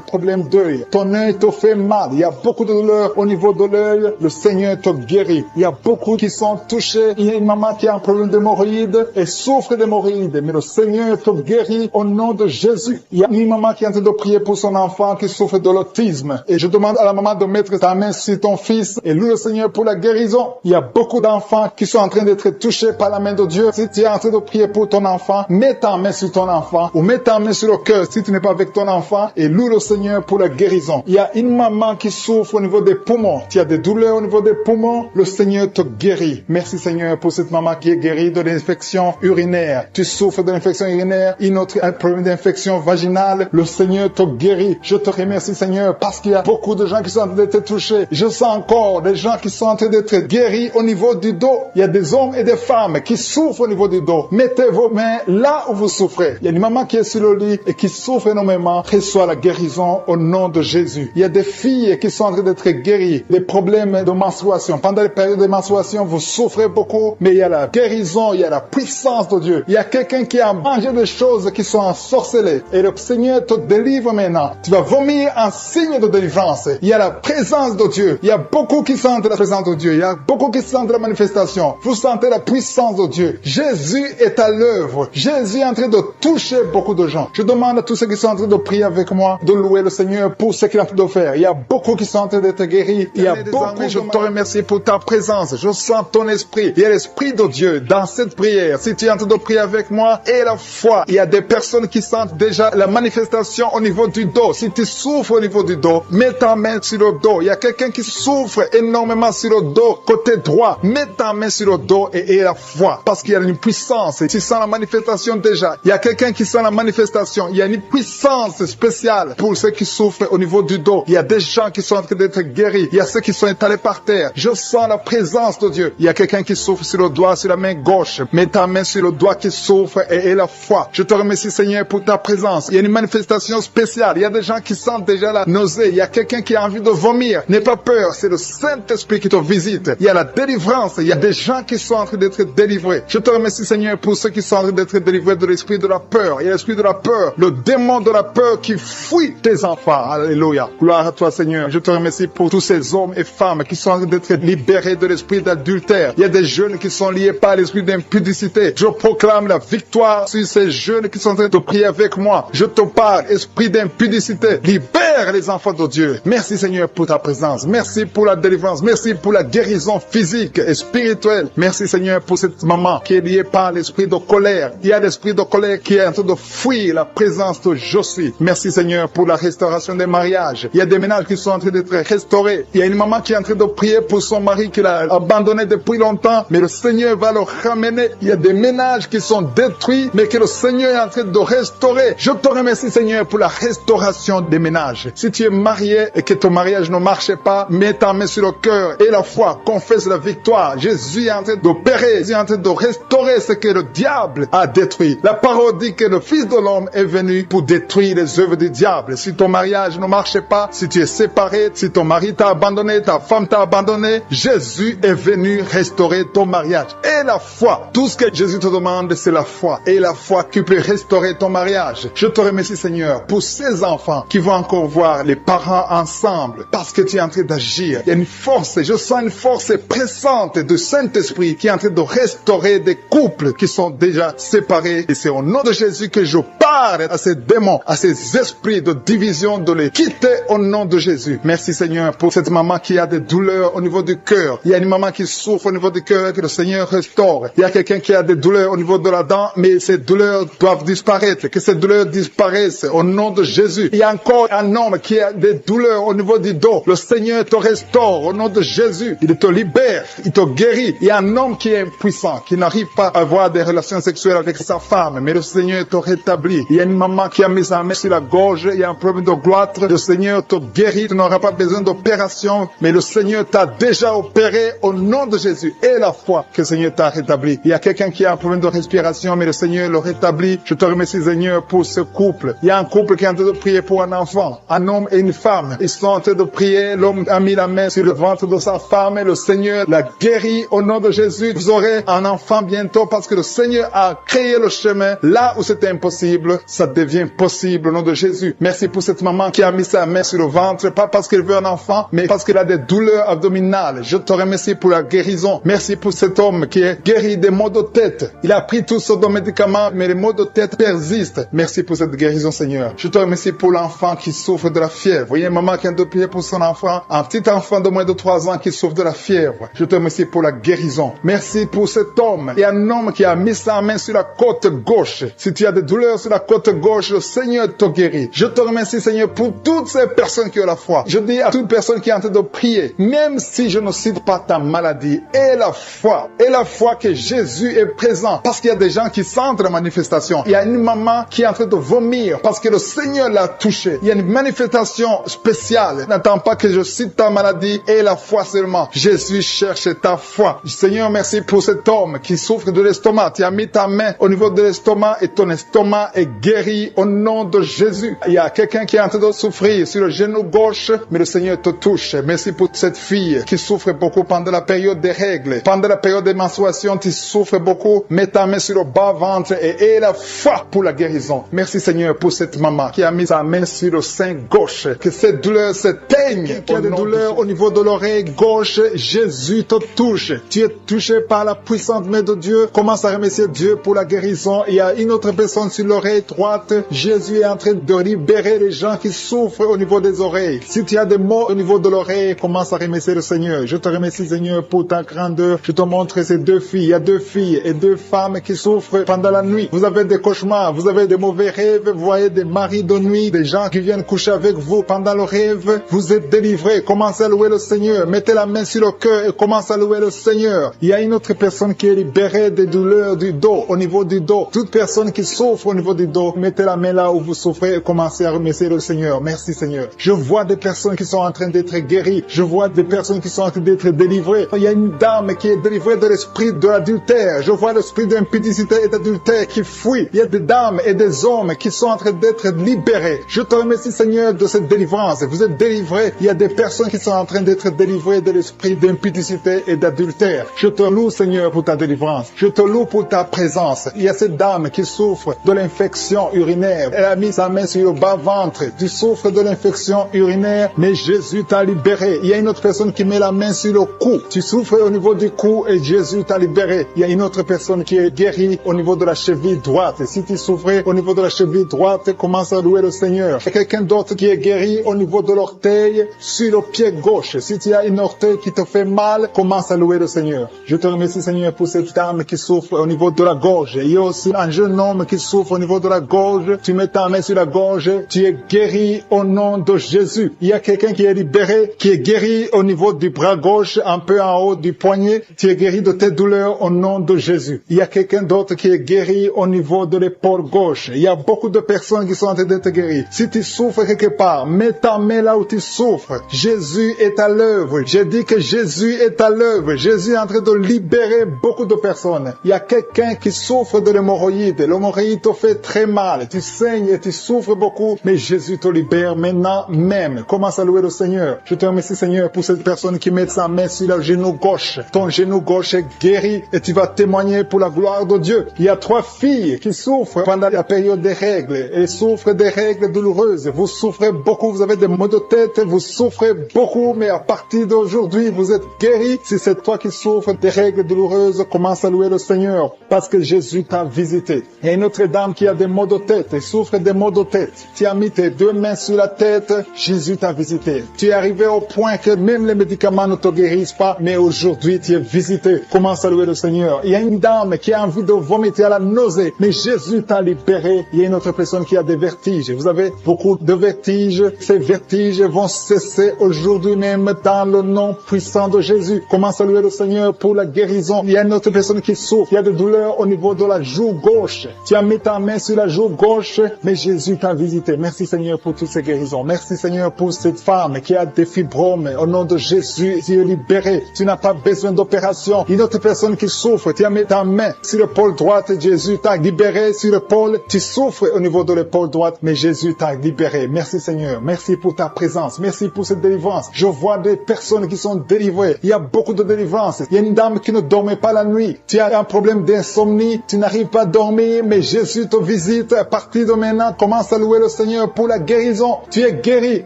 problème d'œil. Ton œil te fait mal. Il y a beaucoup de douleur au niveau de l'œil. Le Seigneur te guérit. Il y a beaucoup qui sont touchés. Il y a une maman qui a un problème d'hémorroïdes et souffre d'hémorroïdes. Mais le Seigneur te guérit au nom de Jésus. Il y a une maman qui est en train de prier pour son enfant qui souffre de l'autisme. Et je demande à la maman de mettre ta main sur ton fils et loue le Seigneur pour la guérison. Il y a beaucoup d'enfants qui sont en train d'être touchés par la main de Dieu. Si tu es en train de prier pour ton enfant, mets ta main sur ton enfant ou mets ta main sur le cœur si tu n'es pas avec ton enfant et loue le Seigneur pour la guérison. Il y a une maman qui souffre au niveau des poumons. Tu as des douleurs au niveau des poumons. Le Seigneur te guérit. Merci Seigneur pour cette maman qui est guérie de l'infection urinaire. Tu souffres de l'infection urinaire, une autre un problème d'infection vaginale. Le Seigneur te guérit. Je te remercie Seigneur parce qu'il y a beaucoup de gens qui sont en train d'être touchés. Je sens encore des gens qui sont en train d'être guéris au niveau du dos. Il y a des hommes et des femmes qui souffrent au niveau du dos. Mettez vos mains là où vous souffrez. Il y a une maman qui est sur le lit et qui souffre énormément. Reçois la guérison au nom de Jésus. Il y a des filles qui sont en train d'être guéries. Des problèmes de menstruation. Pendant les périodes de menstruation, vous souffrez beaucoup, mais il y a la guérison, il y a la puissance de Dieu. Il y a quelqu'un qui a mangé des choses qui sont ensorcelées. Et le Seigneur te délivre maintenant. Tu vas vomir un signe de délivrance. Il y a la présence de Dieu. Il y a beaucoup qui sentent la présence de Dieu. Il y a beaucoup qui sentent la manifestation. Vous sentez la puissance de Dieu. Jésus est à l'œuvre. Jésus est en train de toucher beaucoup de gens. Je demande à tous ceux qui sont en train de prier avec moi de louer le Seigneur pour ce qu'il est en train de faire. Il y a beaucoup qui sont en train d'être guéris. Il y a beaucoup. Je te remercie pour ta présence. Je sens ton esprit. Il y a l'esprit de Dieu dans cette prière. Si tu es en train de prier avec moi et la foi, il y a des personnes qui sentent déjà la manifestation au niveau du dos. Si tu souffres au niveau du dos, mets ta main sur le dos. Il y a quelqu'un qui souffre énormément sur le dos, côté droit. Mets ta main sur le dos et la foi. Parce qu'il y a une puissance. Tu sens la manifestation déjà. Il y a quelqu'un qui sent la manifestation. Il y a une puissance spéciale pour ceux qui souffrent au niveau du dos. Il y a des gens qui sont en train d'être guéris. Il y a ceux qui sont étalés par terre. Je sens la présence de Dieu. Il y a quelqu'un qui souffre sur le doigt, sur la main gauche. Mets ta main sur le doigt qui souffre et la foi. Je te remercie Seigneur pour ta présence. Il y a une manifestation spéciale. Il y a des gens qui sentent déjà la nausée. Il y a quelqu'un qui a envie de vomir. N'aie pas peur. C'est le Saint-Esprit qui te visite. Il y a la délivrance. Il y a des gens qui sont en train d'être délivrés. Je te remercie Seigneur pour ceux qui sont en train d'être délivrés de l'esprit de la peur. Il y a l'esprit de la peur. Le démon de la peur qui fuit tes enfants. Alléluia. Gloire à toi Seigneur. Je te remercie pour tous ces hommes et femmes qui sont en train d'être libérés de l'esprit d'adultère. Il y a des jeunes qui sont liés par l'esprit d'impudicité. Je proclame la victoire sur ces jeunes qui sont en train de prier avec moi. Je te parle, esprit d'impudicité. Libère les enfants de Dieu. Merci Seigneur pour ta présence. Merci pour la délivrance. Merci pour la guérison physique et spirituelle. Merci Seigneur pour cette maman qui est liée par l'esprit de colère. Il y a l'esprit de colère qui est en train de fuir détruire la présence de je suis. Merci Seigneur pour la restauration des mariages. Il y a des ménages qui sont en train d'être restaurés. Il y a une maman qui est en train de prier pour son mari qu'il a abandonné depuis longtemps, mais le Seigneur va le ramener. Il y a des ménages qui sont détruits, mais que le Seigneur est en train de restaurer. Je te remercie Seigneur pour la restauration des ménages. Si tu es marié et que ton mariage ne marche pas, mets ta main sur le cœur et la foi, confesse la victoire. Jésus est en train d'opérer, Jésus est en train de restaurer ce que le diable a détruit. La parole dit que le Fils de l'homme est venu pour détruire les œuvres du diable. Si ton mariage ne marche pas, si tu es séparé, si ton mari t'a abandonné, ta femme t'a abandonné, Jésus est venu restaurer ton mariage. Et la foi, tout ce que Jésus te demande, c'est la foi. Et la foi qui peut restaurer ton mariage. Je te remercie Seigneur pour ces enfants qui vont encore voir les parents ensemble parce que tu es en train d'agir. Il y a une force, je sens une force pressante du Saint-Esprit qui est en train de restaurer des couples qui sont déjà séparés. Et c'est au nom de Jésus que je parle à ces démons, à ces esprits de division, de les quitter au nom de Jésus. Merci Seigneur pour cette maman qui a des douleurs au niveau du cœur. Il y a une maman qui souffre au niveau du cœur que le Seigneur restaure. Il y a quelqu'un qui a des douleurs au niveau de la dent, mais ces douleurs doivent disparaître. Que ces douleurs disparaissent au nom de Jésus. Il y a encore un homme qui a des douleurs au niveau du dos. Le Seigneur te restaure au nom de Jésus. Il te libère, il te guérit. Il y a un homme qui est impuissant, qui n'arrive pas à avoir des relations sexuelles avec sa femme, mais le Seigneur te rétablit. Il y a une maman qui a mis sa main sur la gorge, il y a un problème de goitre. Le Seigneur te guérit, tu n'auras pas besoin d'opération, mais le Seigneur t'a déjà opéré au nom de Jésus. Et la foi que le Seigneur t'a rétabli. Il y a quelqu'un qui a un problème de respiration, mais le Seigneur le rétablit. Je te remercie Seigneur pour ce couple. Il y a un couple qui est en train de prier pour un enfant, un homme et une femme. Ils sont en train de prier, l'homme a mis la main sur le ventre de sa femme et le Seigneur l'a guéri au nom de Jésus. Vous aurez un enfant bientôt parce que le Seigneur a créé le chemin. Là où c'était impossible, ça devient possible au nom de Jésus. Merci pour cette maman qui a mis sa main sur le ventre, pas parce qu'elle veut un enfant, mais parce qu'elle a des douleurs abdominales. Je te remercie pour la guérison. Merci pour cet homme qui est guéri des maux de tête. Il a pris tous sortes de médicaments, mais les maux de tête persistent. Merci pour cette guérison, Seigneur. Je te remercie pour l'enfant qui souffre de la fièvre. Vous voyez, maman qui a de prier pour son enfant, un petit enfant de moins de 3 ans qui souffre de la fièvre. Je te remercie pour la guérison. Merci pour cet homme. Il y a un homme qui a mis sa main sur la côte gauche. Si tu as des douleurs sur la côte gauche, le Seigneur te guérit. Je te remercie, Seigneur, pour toutes ces personnes qui ont la foi. Je dis à toute personne qui est en train de prier, même si je ne cite pas ta maladie, et la foi que Jésus est présent, parce qu'il y a des gens qui sentent la manifestation. Il y a une maman qui est en train de vomir parce que le Seigneur l'a touché. Il y a une manifestation spéciale. N'attends pas que je cite ta maladie et la foi seulement. Jésus cherche ta foi. Seigneur, merci pour cet homme qui souffre de l'estomac. Tu as mis ta main au niveau de l'estomac et ton estomac est guéri au nom de Jésus. Il y a quelqu'un qui est en train de souffrir sur le genou gauche, mais le Seigneur te touche. Merci pour cette fille qui souffre beaucoup pendant la période des règles. Pendant la période des menstruations, tu souffres beaucoup. Mets ta main sur le bas-ventre et aie la foi pour la guérison. Merci Seigneur pour cette maman qui a mis sa main sur le sein gauche. Que cette douleur s'éteigne. Qui a des douleurs au niveau de l'oreille gauche, Jésus te touche. Tu es touché par la puissante main de Dieu. Commence à remercier Dieu pour la guérison. Il y a une autre personne sur l'oreille droite. Jésus est en train de libérer les gens qui souffrent au niveau des oreilles. Si tu as des maux au niveau de l'oreille, commence à remercier le Seigneur. Je te remercie Seigneur pour ta grandeur. Je te montre ces 2 filles. Il y a 2 filles et 2 femmes qui souffrent pendant la nuit. Vous avez des cauchemars, vous avez des mauvais rêves, vous voyez des maris de nuit, des gens qui viennent coucher avec vous pendant le rêve. Vous êtes délivrés. Commencez à louer le Seigneur. Mettez la main sur le cœur et commencez à louer le Seigneur. Il y a une autre personne qui est libérée des douleurs du dos, au niveau du dos. Toute personne qui souffre au niveau du dos, mettez la main là où vous souffrez et commencez à remercier le Seigneur. Merci Seigneur. Je vois des personnes qui sont en train d'être guéries. Je vois des personnes qui sont en train d'être délivrées. Il y a une dame qui est délivrée de l'esprit de l'adultère. Je vois l'esprit d'impudicité et d'adultère qui fuit. Il y a des dames et des hommes qui sont en train d'être libérés. Je te remercie Seigneur de cette délivrance. Vous êtes délivrés. Il y a des personnes qui sont en train d'être délivrées de l'esprit d'impudicité et d'adultère. Je te loue Seigneur pour ta délivrance. Je te loue pour ta présence. Il y a cette dame qui souffre de l'infection urinaire. Elle a mis sa main sur le bas-ventre. Tu souffres de l'infection urinaire, mais Jésus t'a libéré. Il y a une autre personne qui met la main sur le cou. Tu souffres au niveau du cou et Jésus t'a libéré. Il y a une autre personne qui est guérie au niveau de la cheville droite. Et si tu souffrais au niveau de la cheville droite, commence à louer le Seigneur. Il y a quelqu'un d'autre qui est guéri au niveau de l'orteil sur le pied gauche. Si tu as une orteil qui te fait mal, commence à louer le Seigneur. Je te remercie Seigneur pour cette dame qui souffre au niveau de la gorge. Il y a aussi un jeune homme qui souffre au niveau niveau de la gorge, tu mets ta main sur la gorge, tu es guéri au nom de Jésus. Il y a quelqu'un qui est libéré, qui est guéri au niveau du bras gauche, un peu en haut du poignet, tu es guéri de tes douleurs au nom de Jésus. Il y a quelqu'un d'autre qui est guéri au niveau de l'épaule gauche. Il y a beaucoup de personnes qui sont en train d'être guéries. Si tu souffres quelque part, mets ta main là où tu souffres. Jésus est à l'œuvre. J'ai dit que Jésus est à l'œuvre. Jésus est en train de libérer beaucoup de personnes. Il y a quelqu'un qui souffre de l'hémorroïde. L'hémorroïde te fait très mal. Tu saignes et tu souffres beaucoup, mais Jésus te libère maintenant même. Commence à louer le Seigneur. Je te remercie, Seigneur, pour cette personne qui met sa main sur le genou gauche. Ton genou gauche est guéri et tu vas témoigner pour la gloire de Dieu. Il y a 3 filles qui souffrent pendant la période des règles. Elles souffrent des règles douloureuses. Vous souffrez beaucoup, vous avez des maux de tête, vous souffrez beaucoup, mais à partir d'aujourd'hui, vous êtes guéri. Si c'est toi qui souffres des règles douloureuses, commence à louer le Seigneur parce que Jésus t'a visité. Il y a une autre dame qui a des maux de tête et souffre des maux de tête. Tu as mis tes 2 mains sur la tête, Jésus t'a visité. Tu es arrivé au point que même les médicaments ne te guérissent pas, mais aujourd'hui tu es visité. Commence à louer le Seigneur. Il y a une dame qui a envie de vomir à la nausée, mais Jésus t'a libéré. Il y a une autre personne qui a des vertiges. Vous avez beaucoup de vertiges. Ces vertiges vont cesser aujourd'hui même dans le nom puissant de Jésus. Commence à louer le Seigneur pour la guérison. Il y a une autre personne qui souffre. Il y a des douleurs au niveau de la joue gauche. Tu as mis ta main sur la joue gauche, mais Jésus t'a visité. Merci Seigneur pour toutes ces guérisons. Merci Seigneur pour cette femme qui a des fibromes. Au nom de Jésus, tu es libéré. Tu n'as pas besoin d'opération. Une autre personne qui souffre, tu as mis ta main sur l'épaule droite, Jésus t'a libéré sur l'épaule. Tu souffres au niveau de l'épaule droite, mais Jésus t'a libéré. Merci Seigneur. Merci pour ta présence. Merci pour cette délivrance. Je vois des personnes qui sont délivrées. Il y a beaucoup de délivrance. Il y a une dame qui ne dormait pas la nuit. Tu as un problème d'insomnie. Tu n'arrives pas à dormir, mais Jésus te visite. À partir de maintenant, commence à louer le Seigneur pour la guérison. Tu es guéri.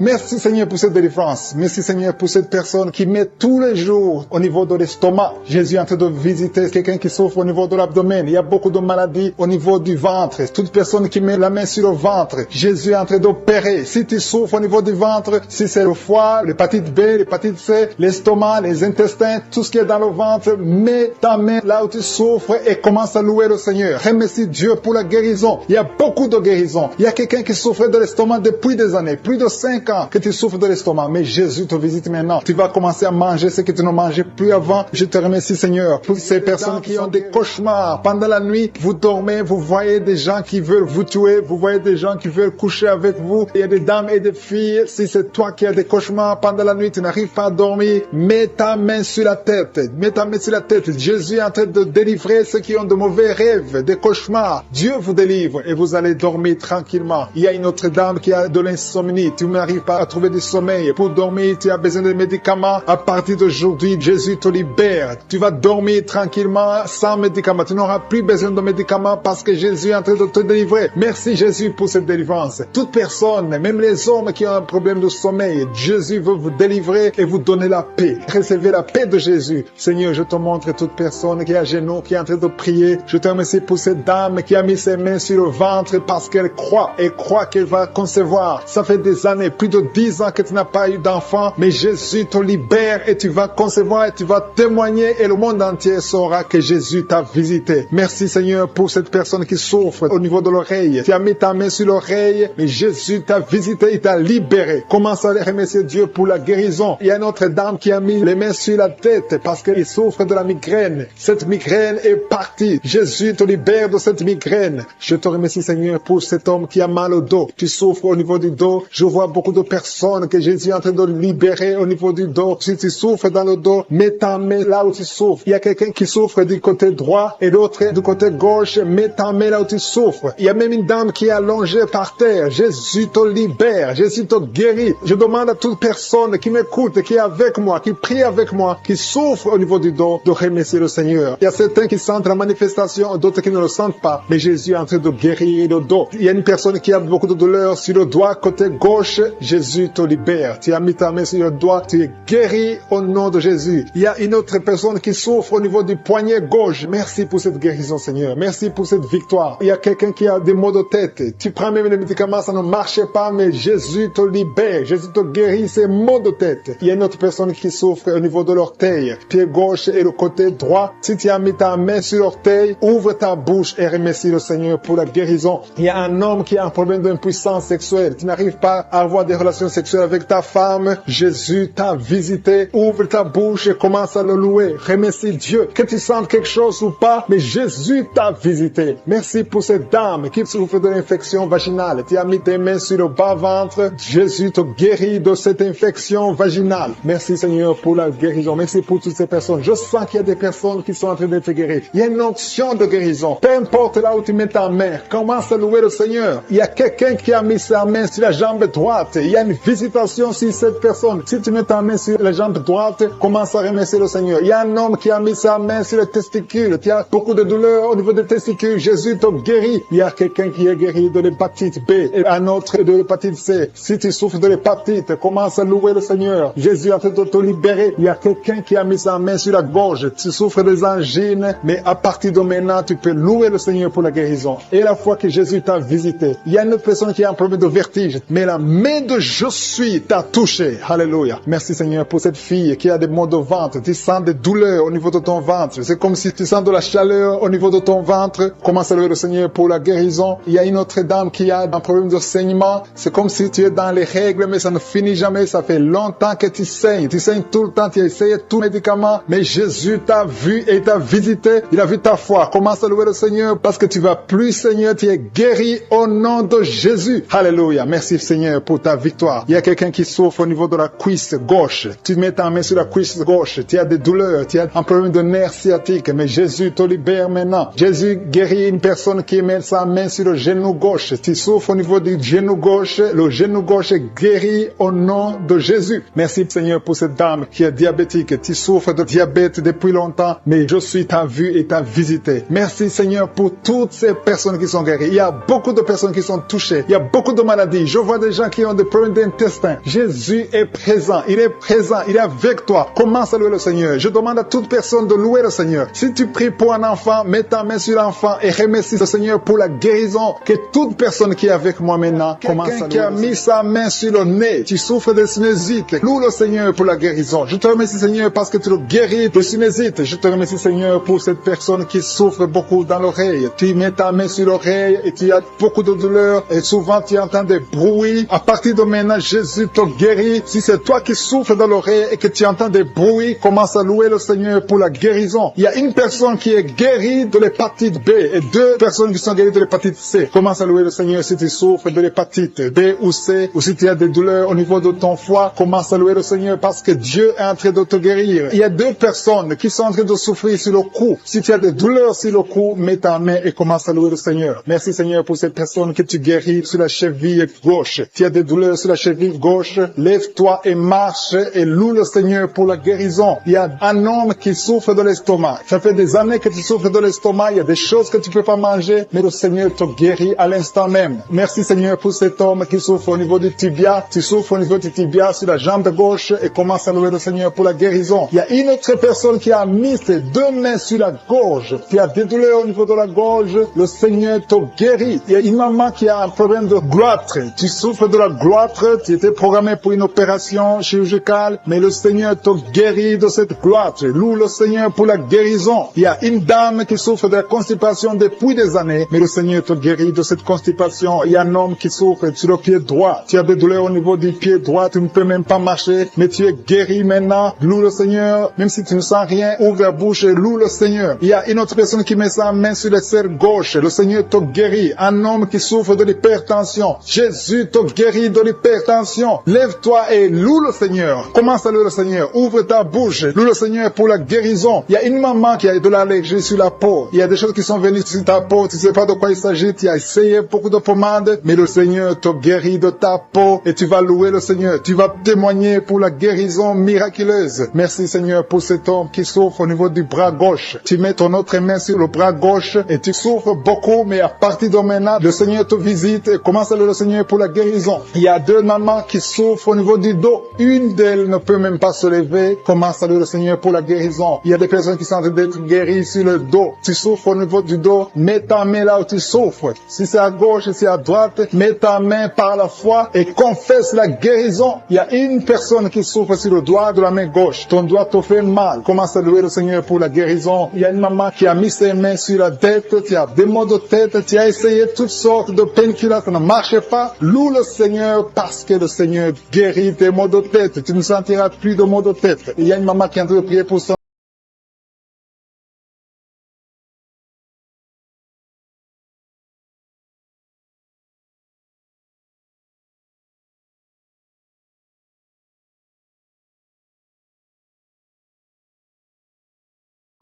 Merci Seigneur pour cette délivrance. Merci Seigneur pour cette personne qui met tous les jours au niveau de l'estomac. Jésus est en train de visiter quelqu'un qui souffre au niveau de l'abdomen. Il y a beaucoup de maladies au niveau du ventre. Toute personne qui met la main sur le ventre, Jésus est en train d'opérer. Si tu souffres au niveau du ventre, si c'est le foie, l'hépatite B, l'hépatite C, l'estomac, les intestins, tout ce qui est dans le ventre, mets ta main là où tu souffres et commence à louer le Seigneur. Remercie Dieu pour la guérison. Il y a beaucoup de guérisons. Il y a quelqu'un qui souffrait de l'estomac depuis des années, plus de 5 ans que tu souffres de l'estomac, mais Jésus te visite maintenant. Tu vas commencer à manger ce que tu ne mangeais plus avant. Je te remercie Seigneur pour ces personnes qui ont des cauchemars. Pendant la nuit, vous dormez, vous voyez des gens qui veulent vous tuer, vous voyez des gens qui veulent coucher avec vous. Il y a des dames et des filles. Si c'est toi qui as des cauchemars pendant la nuit, tu n'arrives pas à dormir, mets ta main sur la tête. Mets ta main sur la tête. Jésus est en train de délivrer ceux qui ont de mauvais rêves, des cauchemars. Dieu vous délivre et vous allez dormir tranquillement. Il y a une autre dame qui a de l'insomnie. Tu n'arrives pas à trouver du sommeil. Pour dormir, tu as besoin de médicaments. À partir d'aujourd'hui, Jésus te libère. Tu vas dormir tranquillement sans médicaments. Tu n'auras plus besoin de médicaments parce que Jésus est en train de te délivrer. Merci Jésus pour cette délivrance. Toute personne, même les hommes qui ont un problème de sommeil, Jésus veut vous délivrer et vous donner la paix. Recevez la paix de Jésus. Seigneur, je te montre toute personne qui est à genoux, qui est en train de prier. Je te remercie pour cette dame qui a mis ses mains sur le ventre parce qu'elle croit et croit qu'elle va concevoir. Ça fait des années, plus de 10 ans que tu n'as pas eu d'enfant, mais Jésus te libère et tu vas concevoir et tu vas témoigner et le monde entier saura que Jésus t'a visité. Merci Seigneur pour cette personne qui souffre au niveau de l'oreille. Tu as mis ta main sur l'oreille, mais Jésus t'a visité, il t'a libéré. Commence à remercier Dieu pour la guérison. Il y a une autre dame qui a mis les mains sur la tête parce qu'elle souffre de la migraine. Cette migraine est partie. Jésus te libère de cette migraine. Je te remercie Seigneur pour cet homme qui a mal au dos. Tu souffres au niveau du dos. Je vois beaucoup de personnes que Jésus est en train de libérer au niveau du dos. Si tu souffres dans le dos, mets ta main là où tu souffres. Il y a quelqu'un qui souffre du côté droit et l'autre du côté gauche. Mets ta main là où tu souffres. Il y a même une dame qui est allongée par terre. Jésus te libère. Jésus te guérit. Je demande à toute personne qui m'écoute, qui est avec moi, qui prie avec moi, qui souffre au niveau du dos, de remercier le Seigneur. Il y a certains qui sentent la manifestation, d'autres qui ne le sentent pas. Mais Jésus est en train de guérir le dos. Il y a une personne qui a beaucoup de douleur sur le doigt, côté gauche. Jésus te libère. Tu as mis ta main sur le doigt. Tu es guéri au nom de Jésus. Il y a une autre personne qui souffre au niveau du poignet gauche. Merci pour cette guérison, Seigneur. Merci pour cette victoire. Il y a quelqu'un qui a des maux de tête. Tu prends même les médicaments, ça ne marche pas, mais Jésus te libère. Jésus te guérit ces maux de tête. Il y a une autre personne qui souffre au niveau de l'orteil, pied gauche et le côté droit. Si tu as mis ta main sur l'orteil, ouvre ta bouche et remercie le Seigneur pour la guérison. Il y a un homme qui a un problème d'impuissance sexuelle. Tu n'arrives pas à avoir des relations sexuelles avec ta femme. Jésus t'a visité. Ouvre ta bouche et commence à le louer. Remercie Dieu. Que tu sentes quelque chose ou pas, mais Jésus t'a visité. Merci pour cette dame qui souffre de l'infection vaginale. Tu as mis tes mains sur le bas-ventre. Jésus te guérit de cette infection vaginale. Merci Seigneur pour la guérison. Merci pour toutes ces personnes. Je sens qu'il y a des personnes qui sont en train d'être guéries. Il y a une onction de guérison. Peu importe là où tu mets ta main, commence à louer le Seigneur. Il y a quelqu'un qui a mis sa main sur la jambe droite. Il y a une visitation sur cette personne. Si tu mets ta main sur la jambe droite, commence à remercier le Seigneur. Il y a un homme qui a mis sa main sur le testicule. Tu as beaucoup de douleurs au niveau des testicules. Jésus te guérit. Il y a quelqu'un qui est guéri de l'hépatite B et un autre de l'hépatite C. Si tu souffres de l'hépatite, commence à louer le Seigneur. Jésus a fait de te libérer. Il y a quelqu'un qui a mis sa main sur la gorge. Tu souffres des angines, mais à partir de maintenant, tu peux louer le Seigneur pour la guérison. Et la fois que Jésus t'a visité, il y a une autre personne qui a un problème de vertige, mais la main de je suis t'a touché. Alléluia. Merci Seigneur pour cette fille qui a des maux de ventre. Tu sens des douleurs au niveau de ton ventre. C'est comme si tu sens de la chaleur au niveau de ton ventre. Commence à louer le Seigneur pour la guérison. Il y a une autre dame qui a un problème de saignement. C'est comme si tu es dans les règles, mais ça ne finit jamais. Ça fait longtemps que tu saignes. Tu saignes tout le temps. Tu as essayé tout médicament, mais Jésus t'a vu et t'a visité. Il a vu ta foi. Commence à louer le Seigneur parce que tu vas plus Seigneur. Tu es guéri au nom de Jésus. Alléluia. Merci Seigneur pour ta victoire. Il y a quelqu'un qui souffre au niveau de la cuisse gauche. Tu mets ta main sur la cuisse gauche. Tu as des douleurs. Tu as un problème de nerf sciatique, mais Jésus te libère maintenant. Jésus guérit une personne qui met sa main sur le genou gauche. Tu souffres au niveau du genou gauche. Le genou gauche est guéri au nom de Jésus. Merci Seigneur pour cette dame qui est diabétique. Tu souffres de diabète depuis longtemps, mais je suis t'a vu et t'a visité. Merci Seigneur pour toutes ces personnes qui sont guéries. Il y a beaucoup de personnes qui sont touchées. Il y a beaucoup de maladies. Je vois des gens qui ont des problèmes d'intestin. Jésus est présent. Il est présent. Il est avec toi. Commence à louer le Seigneur. Je demande à toute personne de louer le Seigneur. Si tu pries pour un enfant, mets ta main sur l'enfant et remercie le Seigneur pour la guérison. Que toute personne qui est avec moi maintenant commence à louer. Quelqu'un qui a mis sa main sur le nez. Tu souffres de sinusite. Loue le Seigneur pour la guérison. Je te remercie Seigneur parce que tu le guéris de sinusite. Je te remercie Seigneur pour cette personne qui souffre beaucoup dans l'oreille. Tu mets ta main sur l'oreille et tu as beaucoup de douleur et souvent tu entends des bruits. À partir de maintenant, Jésus te guérit. Si c'est toi qui souffres dans l'oreille et que tu entends des bruits, commence à louer le Seigneur pour la guérison. Il y a une personne qui est guérie de l'hépatite B et 2 personnes qui sont guéries de l'hépatite C. Commence à louer le Seigneur si tu souffres de l'hépatite B ou C, ou si tu as des douleurs au niveau de ton foie. Commence à louer le Seigneur parce que Dieu est en train de te guérir. Il y a 2 personnes qui sont en train de souffrir sur le cou. Si tu as des douleurs sur le cou, mets ta main et commence à louer le Seigneur. Merci Seigneur pour cette personne que tu guéris sur la cheville gauche. Tu as des douleurs sur la cheville gauche. Lève-toi et marche et loue le Seigneur pour la guérison. Il y a un homme qui souffre de l'estomac. Ça fait des années que tu souffres de l'estomac. Il y a des choses que tu peux pas manger, mais le Seigneur te guérit à l'instant même. Merci Seigneur pour cet homme qui souffre au niveau du tibia. Tu souffres au niveau du tibia sur la jambe gauche et commence à louer le Seigneur pour la guérison. Il y a une autre personne qui a mis ses 2 mains sur la gorge. Tu as des douleurs au niveau de la gorge. Le Seigneur te guérit. Il y a une maman qui a un problème de gloître. Tu souffres de la gloître. Tu étais programmé pour une opération chirurgicale, mais le Seigneur te guérit de cette gloître. Loue le Seigneur pour la guérison. Il y a une dame qui souffre de la constipation depuis des années, mais le Seigneur te guérit de cette constipation. Il y a un homme qui souffre sur le pied droit. Tu as des douleurs au niveau du pied droit. Tu ne peux même pas marcher, mais tu es guéri maintenant. Loue le Seigneur. Même si tu ne sens rien, ouvre la bouche et loue le Seigneur. Il y a une autre personne qui met sa main sur le serre gauche. Le Seigneur te guérit. Un homme qui souffre de l'hypertension. Jésus te guérit de l'hypertension. Lève-toi et loue le Seigneur. Commence à louer le Seigneur. Ouvre ta bouche. Loue le Seigneur pour la guérison. Il y a une maman qui a de l'allergie sur la peau. Il y a des choses qui sont venues sur ta peau. Tu ne sais pas de quoi il s'agit. Tu as essayé beaucoup de pommades, mais le Seigneur te guérit de ta peau et tu vas louer le Seigneur. Tu vas témoigner pour la guérison miraculeuse. Merci Seigneur pour cet homme qui souffre au niveau du bras gauche. Tu mets ton autre main sur le bras gauche et tu souffres beaucoup, mais à partir de maintenant, le Seigneur te visite et commence à louer le Seigneur pour la guérison. Il y a 2 mamans qui souffrent au niveau du dos. Une d'elles ne peut même pas se lever. Commence à louer le Seigneur pour la guérison. Il y a des personnes qui sont en train d'être guéries sur le dos. Tu souffres au niveau du dos. Mets ta main là où tu souffres. Si c'est à gauche, si c'est à droite, mets ta main par la foi et confesse la guérison. Il y a une personne qui souffre sur le doigt de la main gauche. Ton doigt te fait mal. Commence à louer le Seigneur pour la guérison. Il y a une maman qui a mis ses mains sur la tête. Tu as des maux de tête, tu as essayé toutes sortes de painkillers, ça ne marchait pas. Loue le Seigneur parce que le Seigneur guérit tes maux de tête. Tu ne sentiras plus de maux de tête. Il y a une maman qui est en train de prier pour ça.